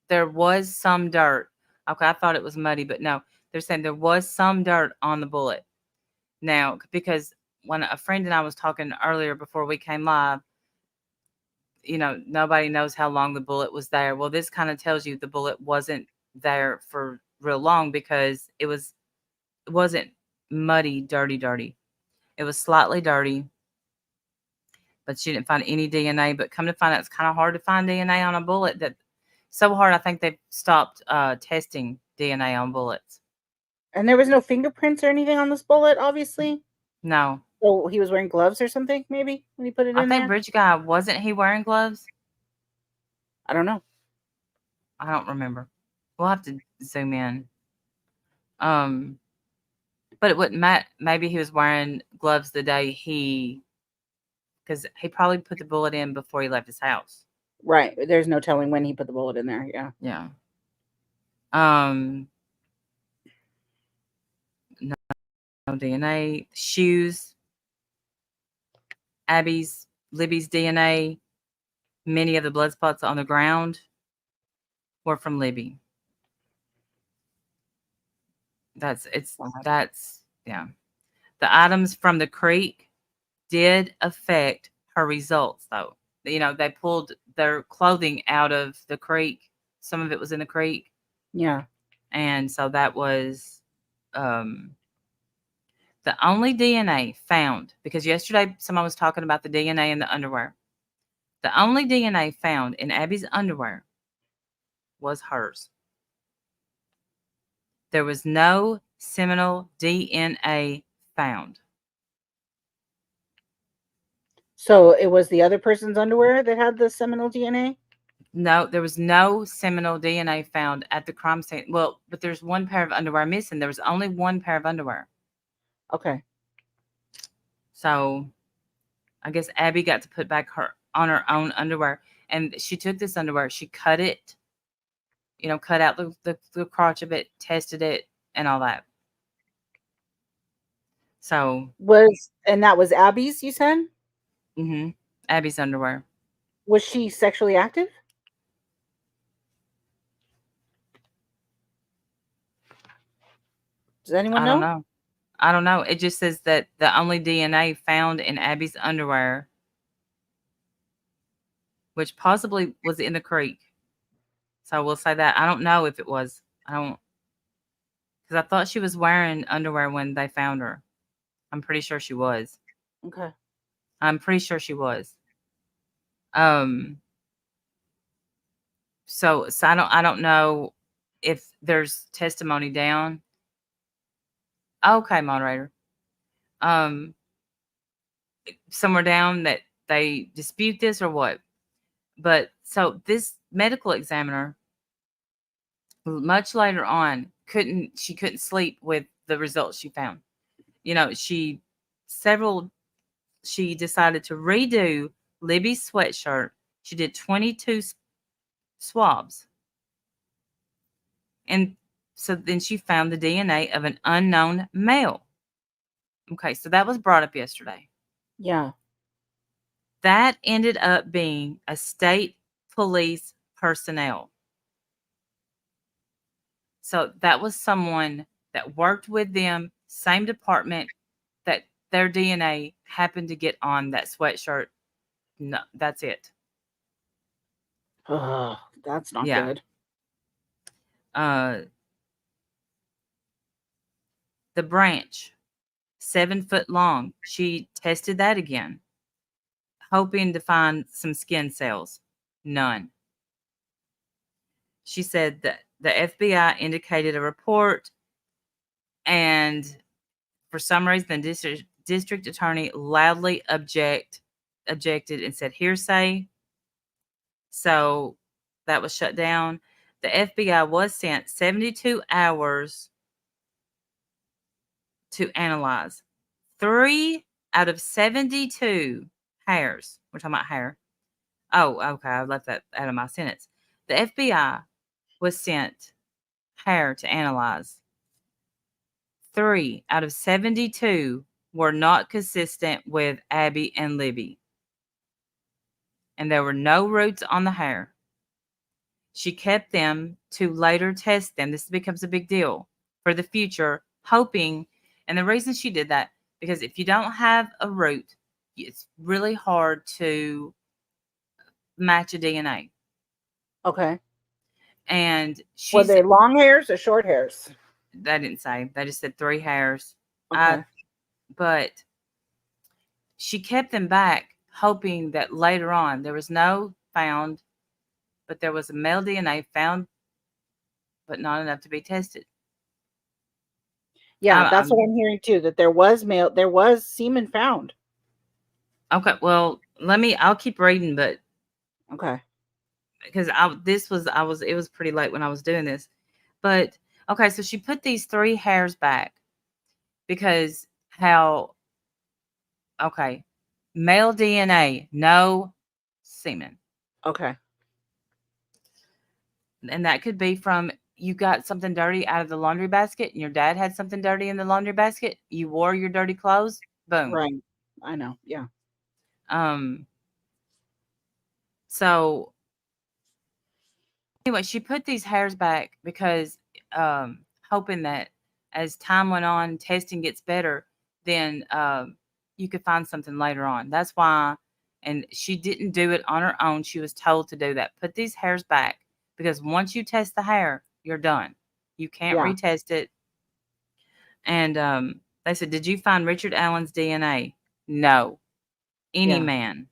there was some dirt. Okay, I thought it was muddy, but no. They're saying there was some dirt on the bullet. Now, because when a friend and I was talking earlier before we came live, nobody knows how long the bullet was there. Well, this kind of tells you the bullet wasn't there for real long because it wasn't muddy, dirty. It was slightly dirty, but she didn't find any DNA. But come to find out, it's kind of hard to find DNA on a bullet. That so hard, I think they've stopped testing DNA on bullets.
And there was no fingerprints or anything on this bullet, obviously?
No.
So he was wearing gloves or something, maybe, when he put it in there?
I think Rich Guy, wasn't he wearing gloves?
I don't know.
I don't remember. We'll have to zoom in. But it wouldn't matter. Maybe he was wearing gloves the day because he probably put the bullet in before he left his house.
Right. There's no telling when he put the bullet in there. Yeah.
Yeah. No DNA. Shoes. Libby's DNA, many of the blood spots on the ground were from Libby. Yeah. The items from the creek did affect her results, though. They pulled their clothing out of the creek. Some of it was in the creek.
Yeah.
And so that was the only DNA found, because yesterday someone was talking about the DNA in the underwear. The only DNA found in Abby's underwear was hers. There was no seminal DNA found.
So it was the other person's underwear that had the seminal DNA?
No, there was no seminal DNA found at the crime scene. Well, but there's one pair of underwear missing. There was only one pair of underwear.
Okay.
So I guess Abby got to put back on her own underwear. And she took this underwear, she cut it, cut out the crotch of it, tested it, and all that. So
and that was Abby's, you said?
Mm-hmm. Abby's underwear.
Was she sexually active? Does anyone know?
I don't know. It just says that the only DNA found in Abby's underwear, which possibly was in the creek. So we'll say that. I don't know if it was. Because I thought she was wearing underwear when they found her. I'm pretty sure she was.
Okay.
I'm pretty sure she was. So I don't know if there's testimony down. Okay, moderator. Somewhere down that they dispute this or what? But so this medical examiner, much later on, couldn't sleep with the results she found. She decided to redo Libby's sweatshirt. She did 22 swabs. And so then she found the DNA of an unknown male. Okay, so that was brought up yesterday.
Yeah.
That ended up being a state police personnel. So that was someone that worked with them, same department, that their DNA happened to get on that sweatshirt. No, that's it.
Oh, that's not good.
The branch, 7 foot long. She tested that again, hoping to find some skin cells. None. She said that the FBI indicated a report, and for some reason, the district attorney loudly objected and said hearsay. So that was shut down. The FBI was sent 72 hours to analyze 3 out of 72 hairs. We're talking about hair. Oh, okay. I left that out of my sentence. The FBI was sent hair to analyze. 3 out of 72 were not consistent with Abby and Libby. And there were no roots on the hair. She kept them to later test them. This becomes a big deal for the future, hoping. And the reason she did that, because if you don't have a root, it's really hard to match a DNA.
Okay.
And
were they long hairs or short hairs?
They didn't say. They just said 3 hairs.
Okay.
But she kept them back, hoping that later on there was no found, but there was a male DNA found, but not enough to be tested.
Yeah, that's what I'm hearing too, that there was semen found.
Okay, well, I'll keep reading, but
okay.
Because it was pretty late when I was doing this. But okay, so she put these 3 hairs back because male DNA, no semen.
Okay.
And that could be from you got something dirty out of the laundry basket and your dad had something dirty in the laundry basket. You wore your dirty clothes. Boom.
Right. I know. Yeah.
So anyway, she put these hairs back because hoping that as time went on, testing gets better, then you could find something later on. That's why, and she didn't do it on her own. She was told to do that. Put these hairs back because once you test the hair, you're done. You can't retest it. And they said, "Did you find Richard Allen's DNA?" No. Any man.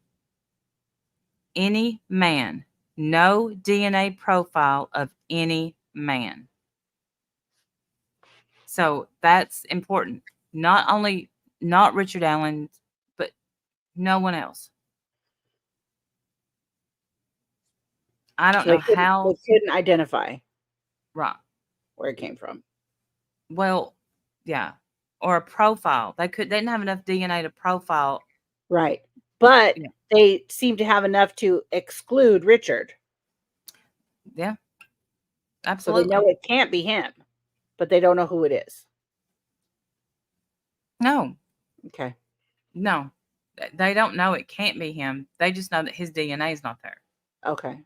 Any man. No DNA profile of any man. So that's important. Not only not Richard Allen, but no one else. I don't know how
they couldn't identify
right
where it came from.
Well, yeah, or a profile. They didn't have enough DNA to profile.
Right, but they seem to have enough to exclude Richard.
Yeah, absolutely.
So they know it can't be him, but they don't know who it is.
No.
Okay.
No, they don't know it can't be him. They just know that his DNA is not there.
Okay.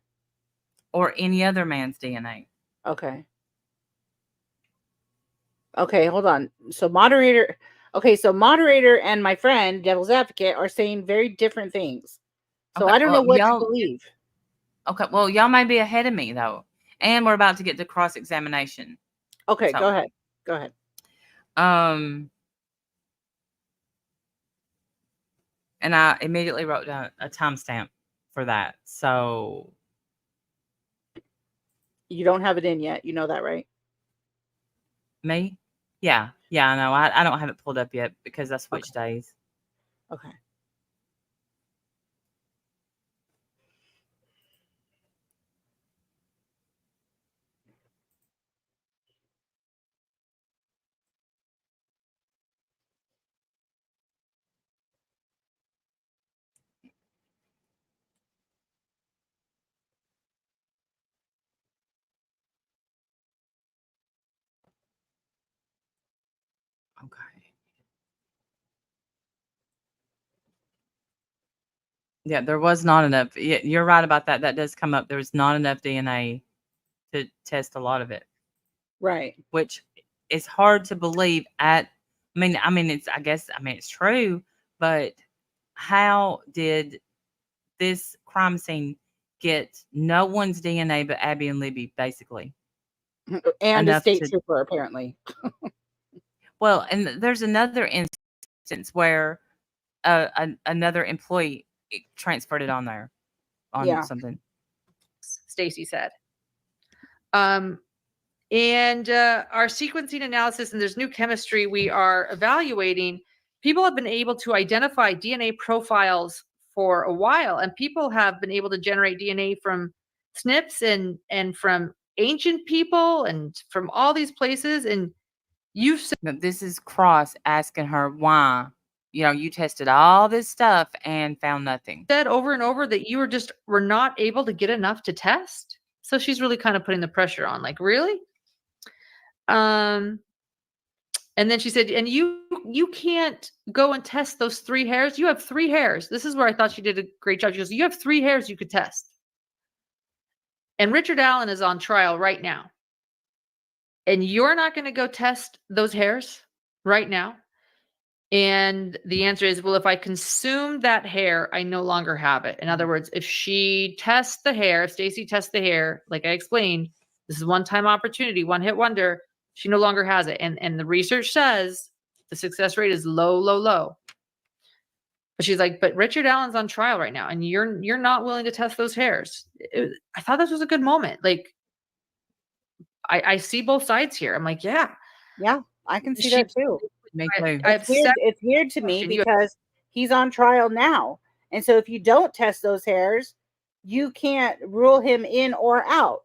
Or any other man's DNA.
Okay. Okay, hold on. So moderator and my friend, Devil's Advocate, are saying very different things. So I don't know what to believe.
Okay, well, y'all may be ahead of me, though. And we're about to get to cross-examination.
Okay, go ahead. Go ahead.
And I immediately wrote down a timestamp for that. So
you don't have it in yet. You know that, right?
Me? Yeah. Yeah, I know. I don't have it pulled up yet because I switched days.
Okay.
Okay. Yeah, there was not enough. You're right about that. That does come up. There's not enough DNA to test a lot of it.
Right.
Which is hard to believe I mean, it's true, but how did this crime scene get no one's DNA but Abby and Libby, basically?
And a state trooper, apparently.
Well, and there's another instance where another employee transferred it on there on something.
Stacy said. And our sequencing analysis, and there's new chemistry we are evaluating. People have been able to identify DNA profiles for a while, and people have been able to generate DNA from SNPs and from ancient people and from all these places. And you've said
this is Cross asking her why, you tested all this stuff and found nothing.
Said over and over that you were not able to get enough to test. So she's really kind of putting the pressure on, like, really? And then she said, and you can't go and test those 3 hairs. You have 3 hairs. This is where I thought she did a great job. She goes, you have 3 hairs you could test. And Richard Allen is on trial right now. And you're not going to go test those hairs right now. And the answer is, well, if I consume that hair, I no longer have it. In other words, if she tests the hair, if Stacy tests the hair, like I explained, this is one-time opportunity, one-hit wonder. She no longer has it. And the research says the success rate is low, low, low. But she's like, but Richard Allen's on trial right now, and you're not willing to test those hairs. I thought this was a good moment. Like, I see both sides here. I'm like, yeah.
Yeah, I can see that too.
It's
weird to me because he's on trial now. And so if you don't test those hairs, you can't rule him in or out.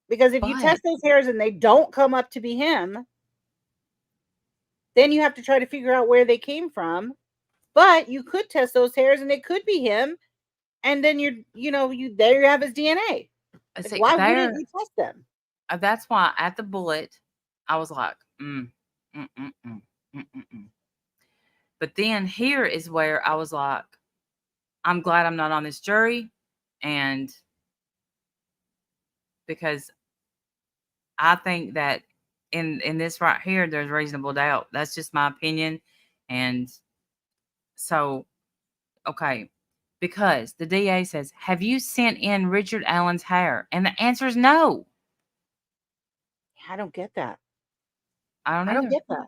Because if you test those hairs and they don't come up to be him, then you have to try to figure out where they came from. But you could test those hairs and it could be him. And then there you have his DNA.
See,
why wouldn't you test them?
That's why at the bullet, I was like, But then here is where I was like, I'm glad I'm not on this jury, and because I think that in this right here, there's reasonable doubt. That's just my opinion. And so, okay, because the DA says, have you sent in Richard Allen's hair? And the answer is no.
I don't get that.
I don't
I don't
either.
get that.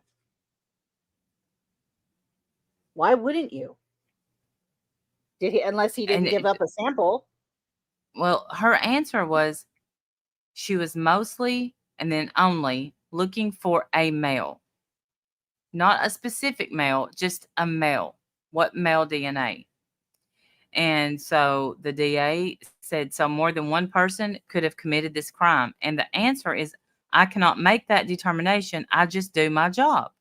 Why wouldn't you? Did he? Unless he didn't give up a sample.
Well, her answer was she was mostly and then only looking for a male. Not a specific male, just a male. What male DNA? And so the DA said, so more than one person could have committed this crime. And the answer is, I cannot make that determination. I just do my job.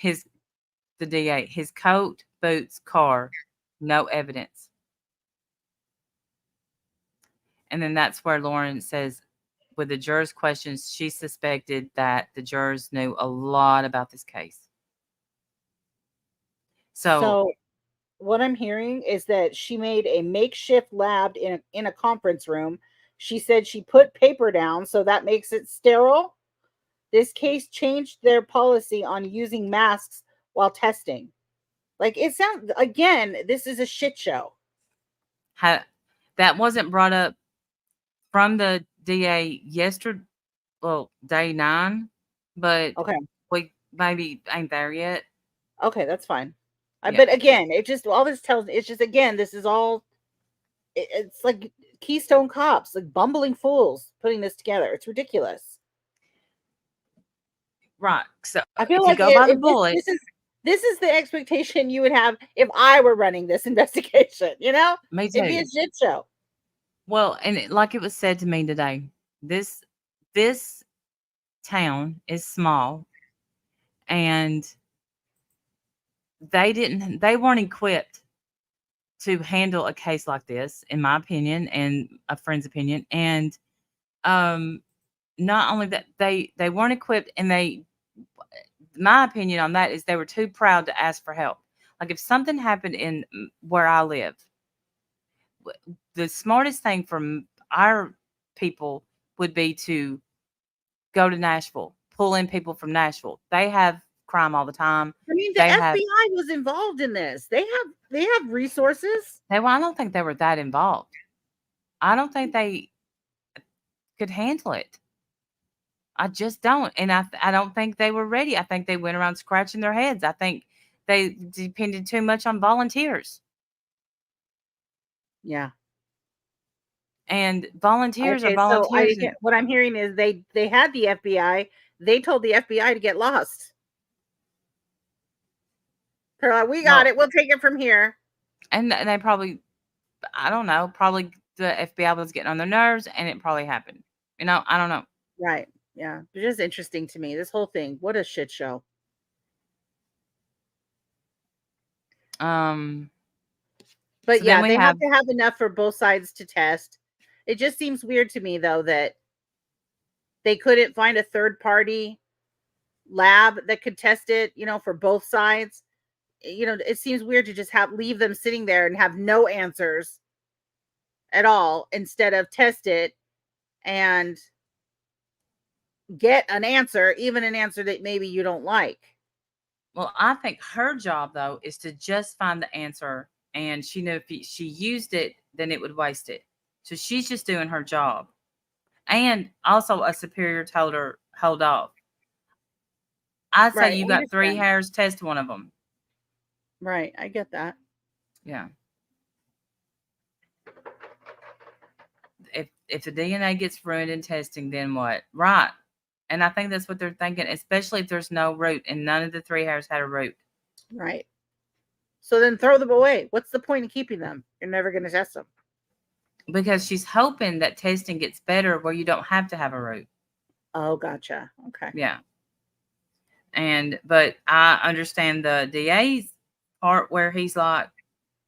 The DA, his coat, boots, car, no evidence. And then that's where Lauren says, with the jurors' questions, she suspected that the jurors knew a lot about this case.
So what I'm hearing is that she made a makeshift lab in a conference room. She said she put paper down, so that makes it sterile. This case changed their policy on using masks while testing. Like, it sounds, again, this is a shit show.
That wasn't brought up from the DA yesterday, well, day 9, but
okay,
we maybe ain't there yet.
Okay, that's fine. But again, it just, all this tells, it's just, again, this is all, it's like Keystone Cops, like bumbling fools putting this together. It's ridiculous.
Right. So
I feel
if
like
you go by the bullet,
this is the expectation you would have if I were running this investigation, you know?
Me too.
It'd be a shit show.
Well, and like it was said to me today, this town is small, and they weren't equipped to handle a case like this, in my opinion and a friend's opinion. And not only that, they weren't equipped, and my opinion on that is they were too proud to ask for help. Like, if something happened in where I live, the smartest thing from our people would be to go to Nashville, pull in people from Nashville. They have crime all the time.
I mean, the FBI was involved in this. They have resources.
I don't think they were that involved. I don't think they could handle it. I just don't. And I don't think they were ready. I think they went around scratching their heads. I think they depended too much on volunteers.
Yeah.
And volunteers are volunteers.
So what I'm hearing is they had the FBI. They told the FBI to get lost. They're like, we got it. We'll take it from here.
And they probably, I don't know, probably the FBI was getting on their nerves, and it probably happened. You know, I don't know.
Right. Yeah. It's just interesting to me. This whole thing. What a shit show. But so yeah, they have to have enough for both sides to test. It just seems weird to me, though, that they couldn't find a third party lab that could test it, you know, for both sides. You know, it seems weird to just leave them sitting there and have no answers at all, instead of test it and get an answer, even an answer that maybe you don't like.
Well, I think her job, though, is to just find the answer, and she knew if she used it, then it would waste it. So she's just doing her job. And also a superior told her, hold off. I'd say you got 3 hairs, test one of them.
Right. I get that.
Yeah. If the DNA gets ruined in testing, then what? Right. And I think that's what they're thinking, especially if there's no root, and none of the 3 hairs had a root.
Right. So then throw them away. What's the point of keeping them? You're never going to test them.
Because she's hoping that testing gets better where you don't have to have a root.
Oh, gotcha. Okay.
Yeah. But I understand the DA's part where he's like,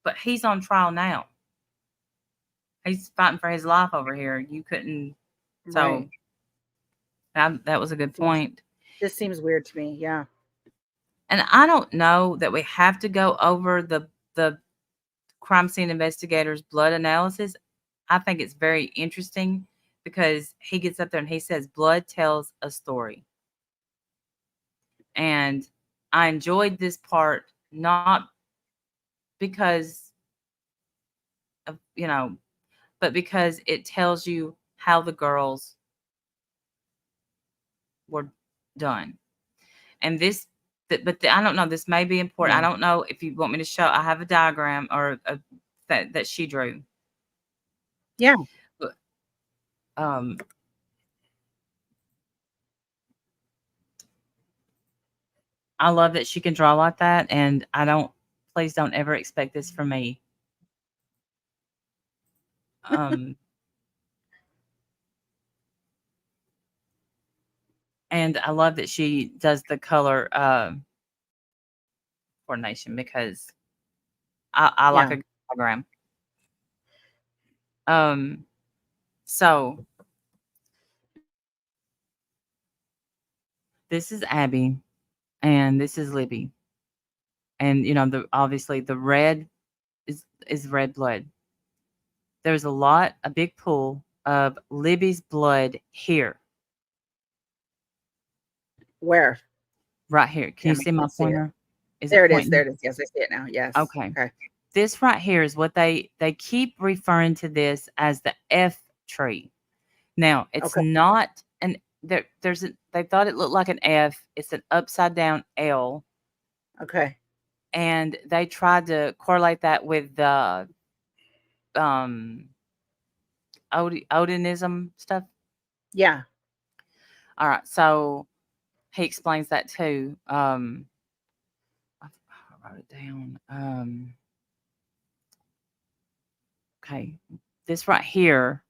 but he's on trial now. He's fighting for his life over here. You couldn't. So that was a good point.
This seems weird to me. Yeah.
And I don't know that we have to go over the crime scene investigator's blood analysis. I think it's very interesting because he gets up there and he says blood tells a story. And I enjoyed this part not because of, but because it tells you how the girls were done. And this, I don't know, this may be important. I don't know if you want me to show, I have a diagram or that she drew.
Yeah.
But, I love that she can draw like that, and please don't ever expect this from me. And I love that she does the color coordination because I like a diagram. So this is Abby, and this is Libby, and obviously the red is red blood. There's a big pool of Libby's blood here.
Where?
Right here. Can you see my pointer?
There it is. There it is. Yes, I see it now. Yes.
Okay. This right here is what they keep referring to this as the F tree. Now, it's not an they thought it looked like an F. It's an upside down L.
Okay.
And they tried to correlate that with the Odinism stuff.
Yeah.
All right. So he explains that too. I wrote it down. Okay. This right here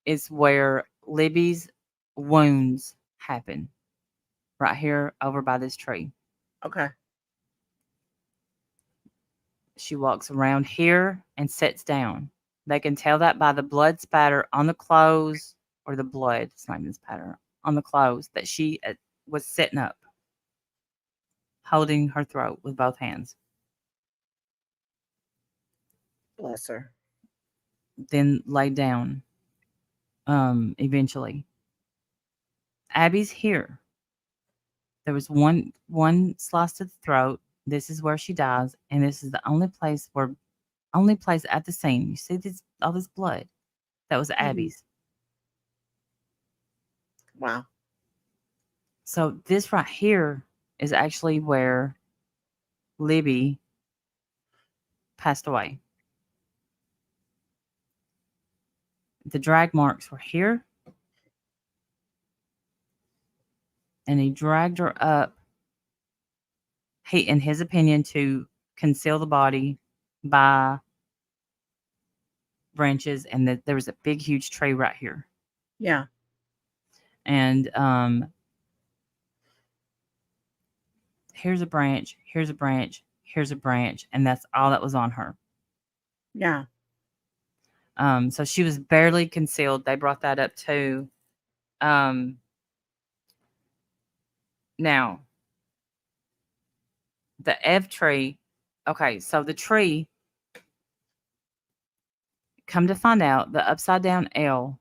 is where Libby's wounds happen. Right here over by this tree.
Okay.
She walks around here and sits down. They can tell that by the blood spatter on the clothes, or the blood, it's not even spatter, on the clothes, that she was sitting up, holding her throat with both hands.
Bless her.
Then laid down, eventually. Abby's here. There was one slice to the throat. This is where she dies, and this is the only place at the scene. You see all this blood. That was Abby's.
Wow.
So this right here is actually where Libby passed away. The drag marks were here. And he dragged her up, in his opinion, to conceal the body by branches, and that there was a big, huge tree right here.
Yeah.
And here's a branch, here's a branch, here's a branch, and that's all that was on her.
Yeah.
So she was barely concealed. They brought that up too. Now, the F tree, okay, so the tree, come to find out, the upside down L,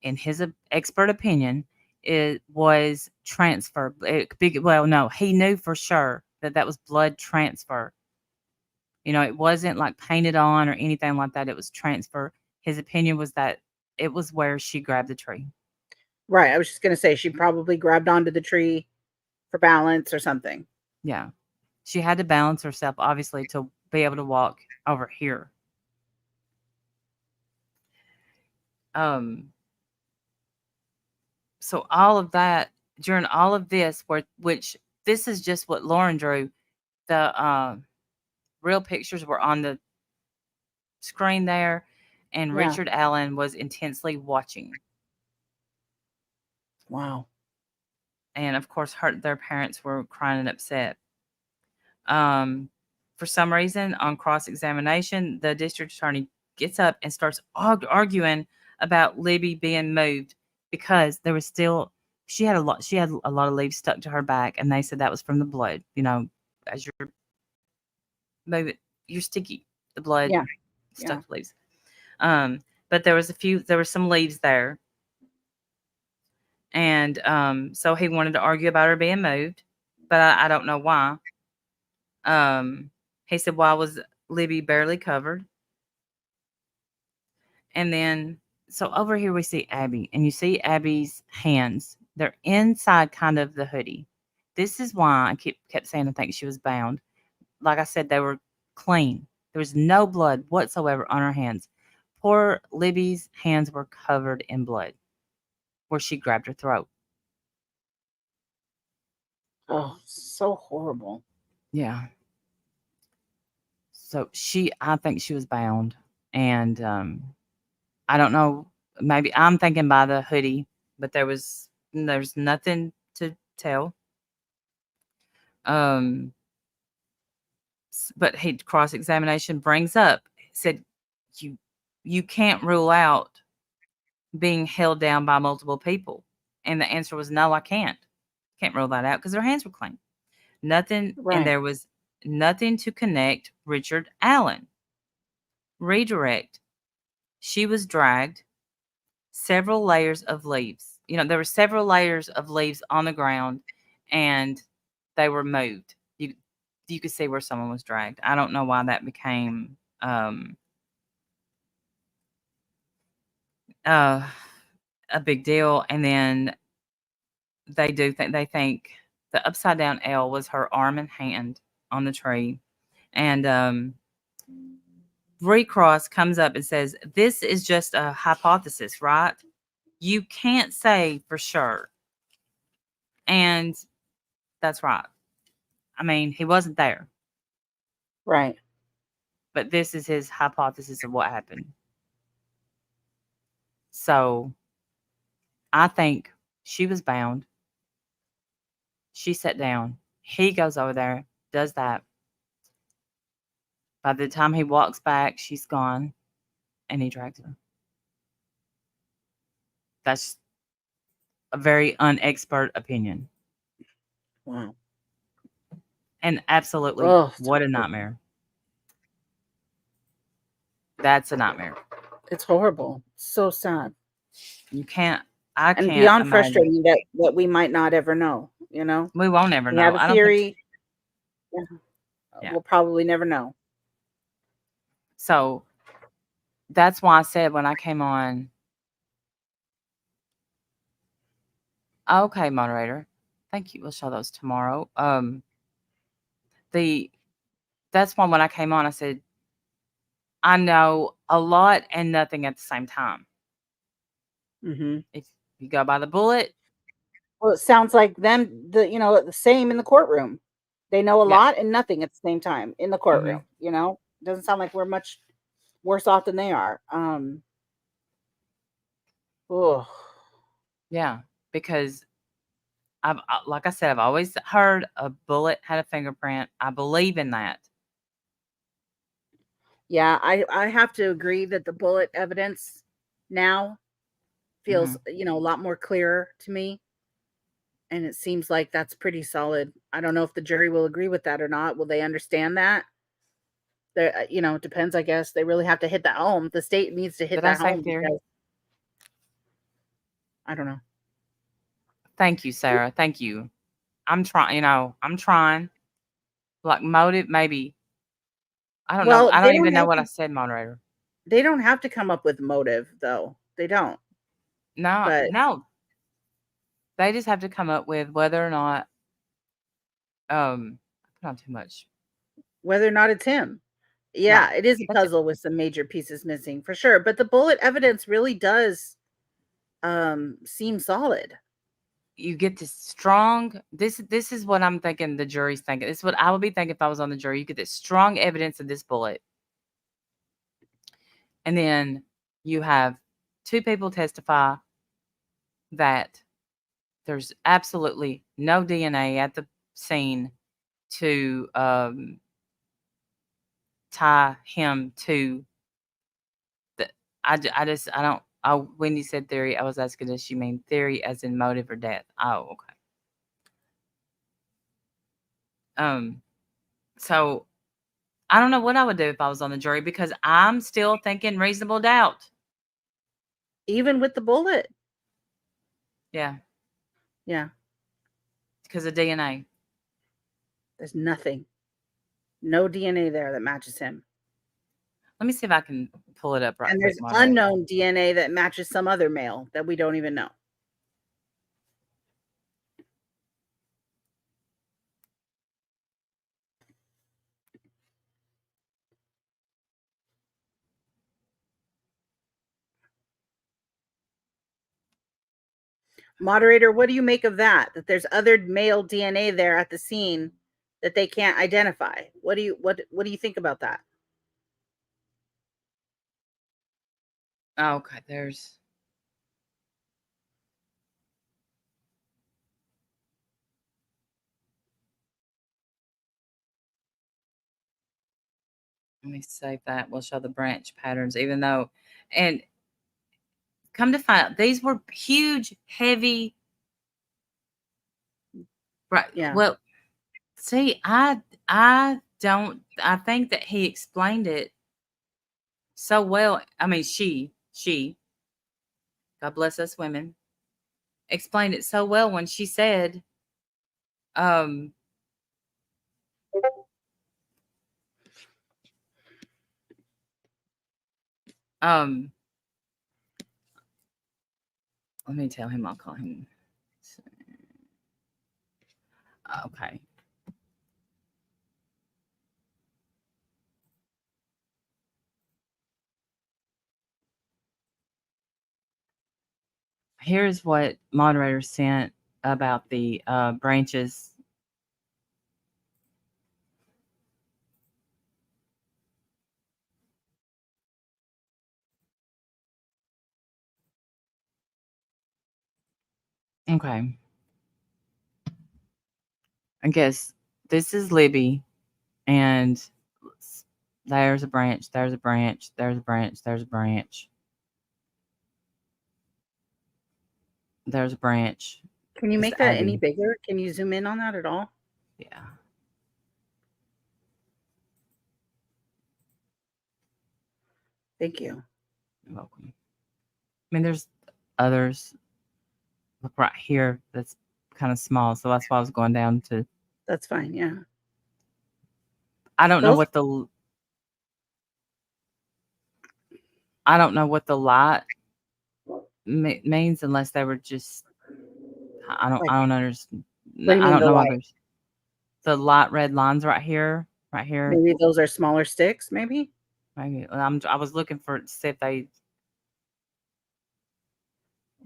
in his expert opinion, it was transfer. He knew for sure that was blood transfer. It wasn't like painted on or anything like that. It was transfer. His opinion was that it was where she grabbed the tree.
Right. I was just going to say she probably grabbed onto the tree for balance or something.
Yeah. She had to balance herself, obviously, to be able to walk over here. So all of that, during all of this, which this is just what Lauren drew, the real pictures were on the screen there, and Richard Allen was intensely watching.
Wow.
And of course, their parents were crying and upset. For some reason, on cross-examination, the district attorney gets up and starts arguing about Libby being moved because there was still She had a lot of leaves stuck to her back, and they said that was from the blood. As you're maybe you're sticky, the blood
Yeah.
stuck to leaves. But there were some leaves there. And so he wanted to argue about her being moved, but I don't know why. He said, why was Libby barely covered? And then, so over here we see Abby, and you see Abby's hands. They're inside kind of the hoodie. This is why I kept saying I think she was bound. Like I said, they were clean. There was no blood whatsoever on her hands. Poor Libby's hands were covered in blood where she grabbed her throat.
Oh, so horrible.
Yeah. So I think she was bound. And I don't know, maybe I'm thinking by the hoodie, but there's nothing to tell. But he cross-examination brings up, said you can't rule out being held down by multiple people. And the answer was no, I can't. Can't rule that out because their hands were clean. Nothing,
Right.
and there was nothing to connect Richard Allen. Redirect. She was dragged. Several layers of leaves. There were several layers of leaves on the ground, and they were moved. You could see where someone was dragged. I don't know why that became a big deal. And then they think the upside down L was her arm and hand on the tree. And Recross comes up and says, this is just a hypothesis, right? You can't say for sure. And that's right. I mean, he wasn't there.
Right.
But this is his hypothesis of what happened. So I think she was bound. She sat down. He goes over there, does that. By the time he walks back, she's gone, and he drags her. That's a very unexpert opinion.
Wow.
And absolutely, what a nightmare. That's a nightmare.
It's horrible. So sad.
I can't
beyond
imagine.
frustrating that we might not ever know,
We won't ever know.
We have a theory.
Yeah.
We'll probably never know.
So that's why I said when I came on, okay, moderator, thank you. We'll show those tomorrow. That's why when I came on, I said, I know a lot and nothing at the same time.
Mm-hmm.
If you go by the bullet.
Well, it sounds like the same in the courtroom. They know a lot and nothing at the same time in the courtroom.
Mm-hmm.
It doesn't sound like we're much worse off than they are.
Yeah, because like I said, I've always heard a bullet had a fingerprint. I believe in that.
Yeah, I have to agree that the bullet evidence now feels, a lot more clearer to me. And it seems like that's pretty solid. I don't know if the jury will agree with that or not. Will they understand that? It depends, I guess. They really have to hit that home. The state needs to hit that home. Because, I don't know.
Thank you, Sarah. Thank you. I'm trying, I'm trying. Like motive, maybe. I don't know. I don't even know what I said, moderator.
They don't have to come up with motive, though. They don't.
No. They just have to come up with whether or not I put on too much.
Whether or not it's him. Yeah, it is a puzzle with some major pieces missing for sure. But the bullet evidence really does seem solid.
You get this strong. This is what I'm thinking. The jury's thinking. This is what I would be thinking if I was on the jury. You get this strong evidence of this bullet, and then you have two people testify that there's absolutely no DNA at the scene to tie him to the. I Oh, when you said theory, I was asking, does she mean theory as in motive or death? Oh, okay. So I don't know what I would do if I was on the jury because I'm still thinking reasonable doubt.
Even with the bullet.
Yeah,
Yeah.
because of DNA.
There's nothing. No DNA there that matches him.
Let me see if I can pull it up right
And
quick.
there's
moderator.
unknown DNA that matches some other male that we don't even know. Moderator, what do you make of that? That there's other male DNA there at the scene that they can't identify. What do you think about that?
Oh, okay, there's. Let me save that. We'll show the branch patterns, even though, and come to find out, these were huge, heavy. Right.
Yeah.
Well, see, I don't. I think that he explained it so well. I mean, she. God bless us women. Explained it so well when she said, um. Let me tell him. I'll call him. Okay. Here's what moderator sent about the branches. Okay. I guess this is Libby, and there's a branch, there's a branch, there's a branch, there's a branch. There's a branch.
Can you
It's
make that any
Abby.
bigger? Can you zoom in on that at all?
Yeah.
Thank you.
You're welcome. I mean, there's others. Look right here. That's kind of small, so that's why I was going down to.
That's fine. Yeah.
I don't know
Those-
what the. I don't know what the light means unless they were just. I don't.
Like,
I don't understand.
what do you
I
mean
don't
the
know
light?
others. The light red lines right here. Right here.
Maybe those are smaller sticks. Maybe.
Maybe I was looking for to see if they,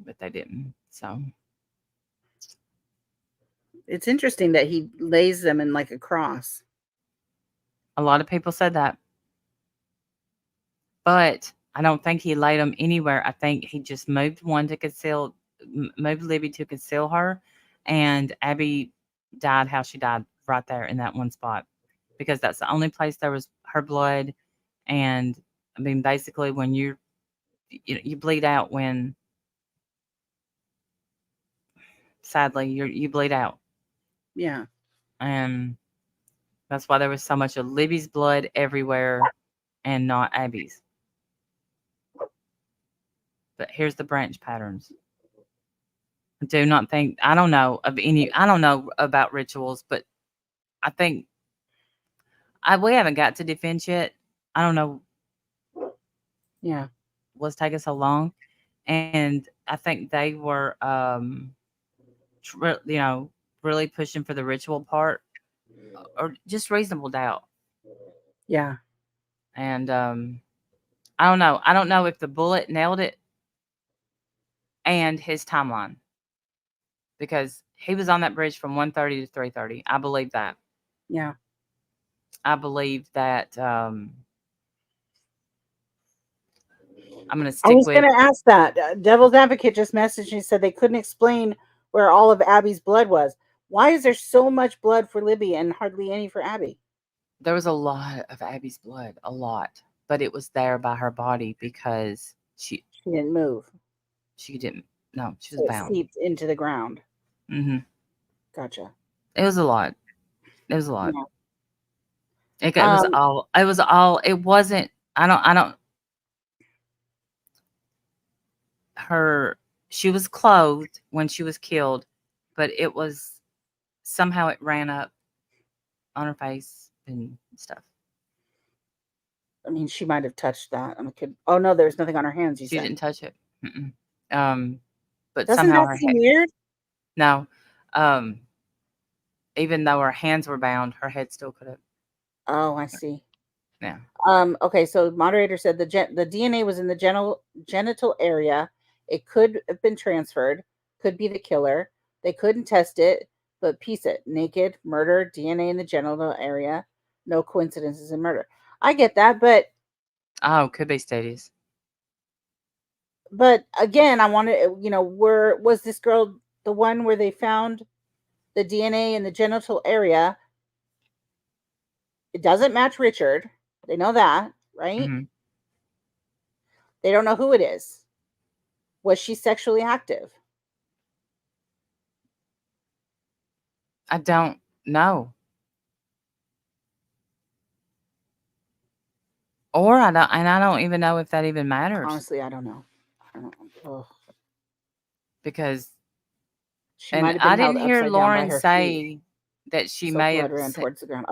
but they didn't. So
It's interesting that he lays them in like a cross.
a lot of people said that, but I don't think he laid them anywhere. I think he just moved one to conceal, moved Libby to conceal her, and Abby died how she died right there in that one spot, because that's the only place there was her blood. And I mean, basically, when you bleed out when, sadly, you bleed out.
Yeah.
And that's why there was so much of Libby's blood everywhere and not Abby's. But here's the branch patterns. I do not think, I don't know about rituals, but I think we haven't got to defense yet. I don't know.
Yeah.
What's taking so long. And I think they were, really pushing for the ritual part or just reasonable doubt.
Yeah.
And I don't know. I don't know if the bullet nailed it and his timeline, because he was on that bridge from 1:30 to 3:30. I believe that.
Yeah.
I believe that. I'm going to stick
I was
with.
going to ask that. Devil's Advocate just messaged and said they couldn't explain where all of Abby's blood was. Why is there so much blood for Libby and hardly any for Abby?
There was a lot of Abby's blood, a lot, but it was there by her body because she
She didn't move.
She didn't. No, she was
So it
bound.
seeped into the ground.
Mm-hmm.
Gotcha.
It was a lot. It was a lot.
Yeah.
It was all. It was all. It wasn't. I don't. Her. She was clothed when she was killed, but it was somehow it ran up on her face and stuff.
I mean, she might have touched that. Oh no, there's nothing on her hands. You
She
said
didn't touch it. But
doesn't
somehow
that
her
seem
head.
weird?
No. Even though her hands were bound, her head still could have.
Oh, I see.
Yeah.
Okay, so moderator said the DNA was in the genital area. It could have been transferred. Could be the killer. They couldn't test it, but piece it. Naked, murder, DNA in the genital area. No coincidences in murder. I get that, but
Could be studies.
But again, I wanted, where was this girl the one where they found the DNA in the genital area? It doesn't match Richard. They know that, right?
Mm-hmm.
They don't know who it is. Was she sexually active?
I don't know. Or I don't even know if that even matters.
Honestly, I don't know. Ugh.
Because
she might have been
I didn't
held
hear
upside down by
Lauren
her
say
feet,
that she
so
may
blood
have.
ran towards the ground.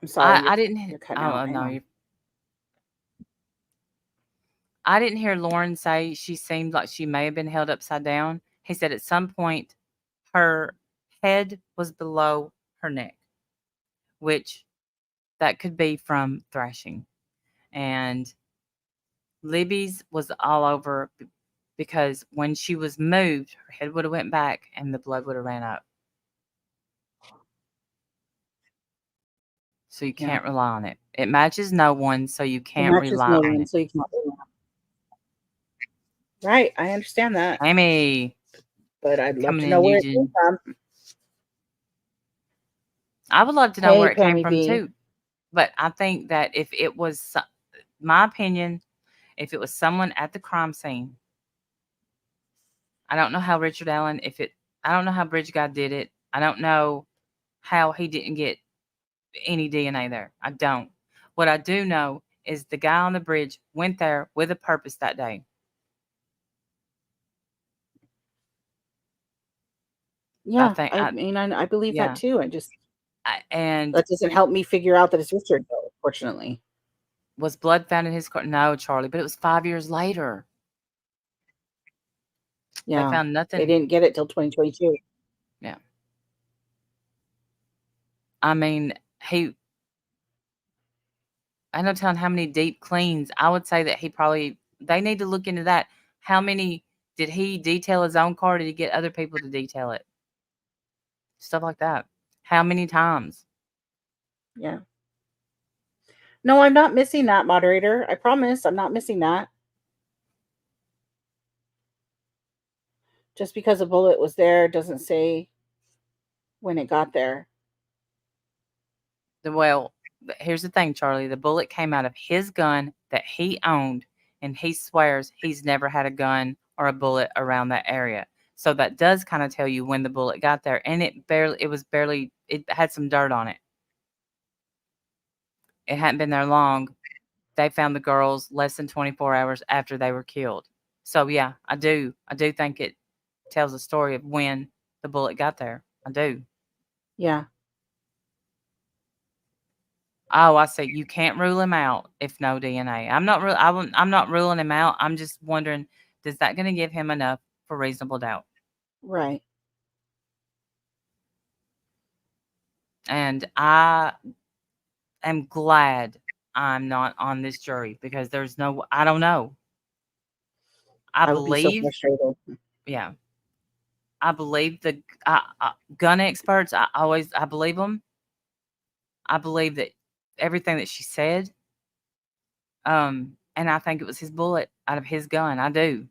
I'm sorry.
I didn't.
You're cutting out. Hang on.
I didn't hear Lauren say she seemed like she may have been held upside down. He said at some point her head was below her neck, which that could be from thrashing. And Libby's was all over because when she was moved, her head would have went back and the blood would have ran up. So you can't rely on it. It matches no one, so you can't rely on it.
So you can't rely on it. Right, I understand that.
Amy,
but I'd love
coming
to
in
know where it came from.
I would love to know
Hey,
where it
Pammy
came from
B.
too. But I think that if it was, my opinion, if it was someone at the crime scene, I don't know how Richard Allen, I don't know how Bridge Guy did it. I don't know how he didn't get any DNA there. I don't. What I do know is the guy on the bridge went there with a purpose that day.
Yeah, I believe that too.
And
that doesn't help me figure out that it's Richard, though, fortunately.
Was blood found in his car? No, Charlie, but it was 5 years later.
Yeah.
They found nothing.
They didn't get it till 2022.
Yeah. I mean, I know telling how many deep cleans. I would say that they need to look into that. How many did he detail his own car? Did he get other people to detail it? Stuff like that. How many times?
Yeah. No, I'm not missing that, moderator. I promise I'm not missing that. Just because a bullet was there doesn't say when it got there.
Well, here's the thing, Charlie. The bullet came out of his gun that he owned, and he swears he's never had a gun or a bullet around that area. So that does kind of tell you when the bullet got there, and it had some dirt on it. It hadn't been there long. They found the girls less than 24 hours after they were killed. So yeah, I do think it tells a story of when the bullet got there. I do.
Yeah.
Oh, I see. You can't rule him out if no DNA. I'm not ruling him out. I'm just wondering, is that going to give him enough for reasonable doubt?
Right.
And I am glad I'm not on this jury because I don't know. I
would be so frustrated.
Yeah. I believe the gun experts. I believe them. I believe that everything that she said. And I think it was his bullet out of his gun. I do.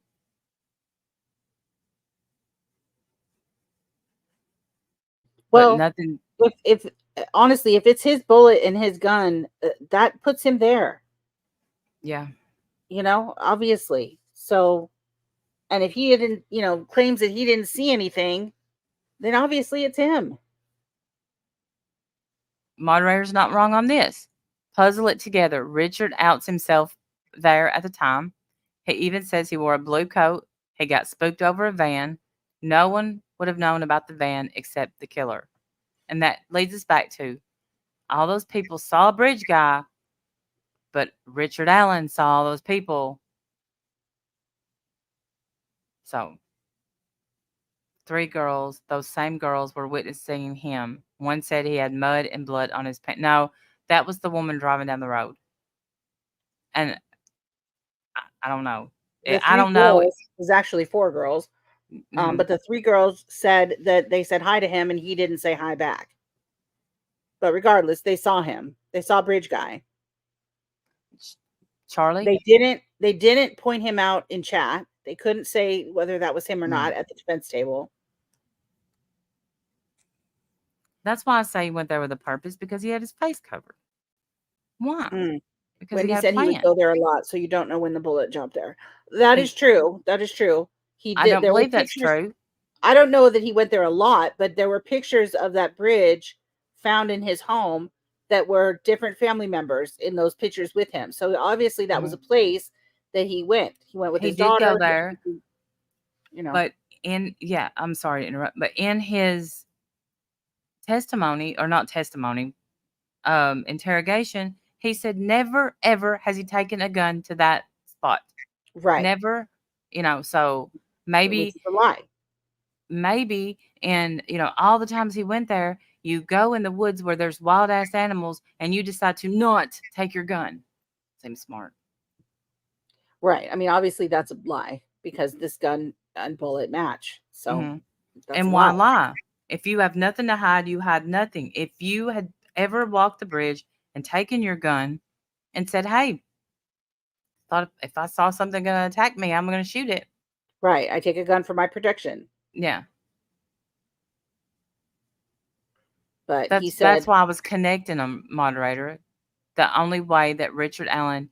Well,
but nothing.
If honestly, if it's his bullet and his gun, that puts him there.
Yeah.
Obviously. So, and if he didn't, claims that he didn't see anything, then obviously it's him.
Moderator's not wrong on this. Puzzle it together. Richard outs himself there at the time. He even says he wore a blue coat. He got spooked over a van. No one would have known about the van except the killer. And that leads us back to all those people saw a bridge guy, but Richard Allen saw all those people. So 3 girls, those same girls, were witnessing him. One said he had mud and blood on his pants. No, that was the woman driving down the road. And I don't know.
The
I
3
don't know.
girls, it was actually 4 girls. But the 3 girls said that they said hi to him and he didn't say hi back. But regardless, they saw him. They saw Bridge Guy.
Charlie?
They didn't point him out in chat. They couldn't say whether that was him or not at the defense table.
That's why I say he went there with a purpose, because he had his face covered. Why? Because
Wendy
he
said he would go there a lot, so you don't know when the bullet jumped there. That is true. That is true. He did.
I don't
there
believe
were
that's
pictures,
true.
I don't know that he went there a lot, but there were pictures of that bridge found in his home that were different family members in those pictures with him. So obviously that was a place that he went. He went with his daughter.
He did go there.
But
I'm sorry to interrupt, but in his testimony, or not testimony, interrogation, he said never, ever has he taken a gun to that spot.
Right.
Never, so maybe
it's a lie.
Maybe, and all the times he went there, you go in the woods where there's wild ass animals and you decide to not take your gun. Seems smart.
Right. I mean, obviously that's a lie, because this gun and bullet match. So that's
and why lie? If you have nothing to hide, you hide nothing. If you had ever walked the bridge and taken your gun and said, hey, thought if I saw something going to attack me, I'm going to shoot it.
Right. I take a gun for my protection.
Yeah.
But he said,
that's why I was connecting them, moderator. The only way that Richard Allen,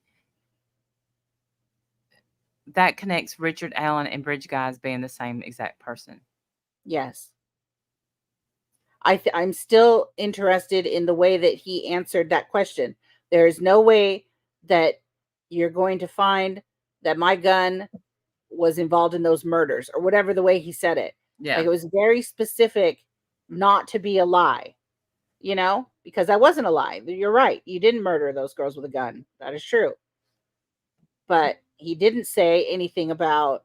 that connects Richard Allen and Bridge Guys being the same exact person.
Yes. I'm still interested in the way that he answered that question. There is no way that you're going to find that my gun was involved in those murders, or whatever the way he said it.
Yeah.
Like, it was very specific not to be a lie, because that wasn't a lie. You're right. You didn't murder those girls with a gun. That is true. But he didn't say anything about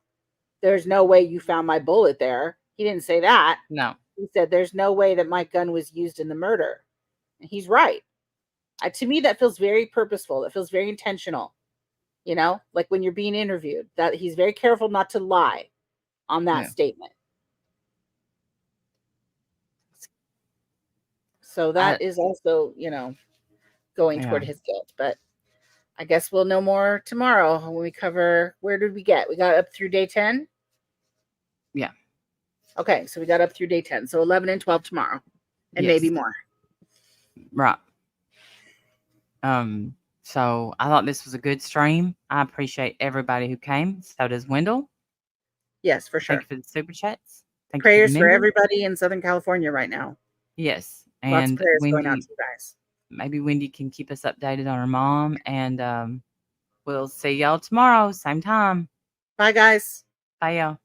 there's no way you found my bullet there. He didn't say that.
No.
He said there's no way that my gun was used in the murder. And he's right. To me, that feels very purposeful. That feels very intentional. Like when you're being interviewed, that he's very careful not to lie on that statement. So that is also, going toward his guilt. But I guess we'll know more tomorrow when we cover, where did we get? We got up through day 10?
Yeah.
Okay, so we got up through day 10. So 11 and 12 tomorrow. And maybe more.
Right. So I thought this was a good stream. I appreciate everybody who came. So does Wendell.
Yes, for sure.
Thank you for the super chats.
Prayers for everybody in Southern California right now.
Yes.
Lots
And
of prayers
Wendy,
going out to you guys.
Maybe Wendy can keep us updated on her mom. And we'll see y'all tomorrow, same time.
Bye, guys.
Bye, y'all.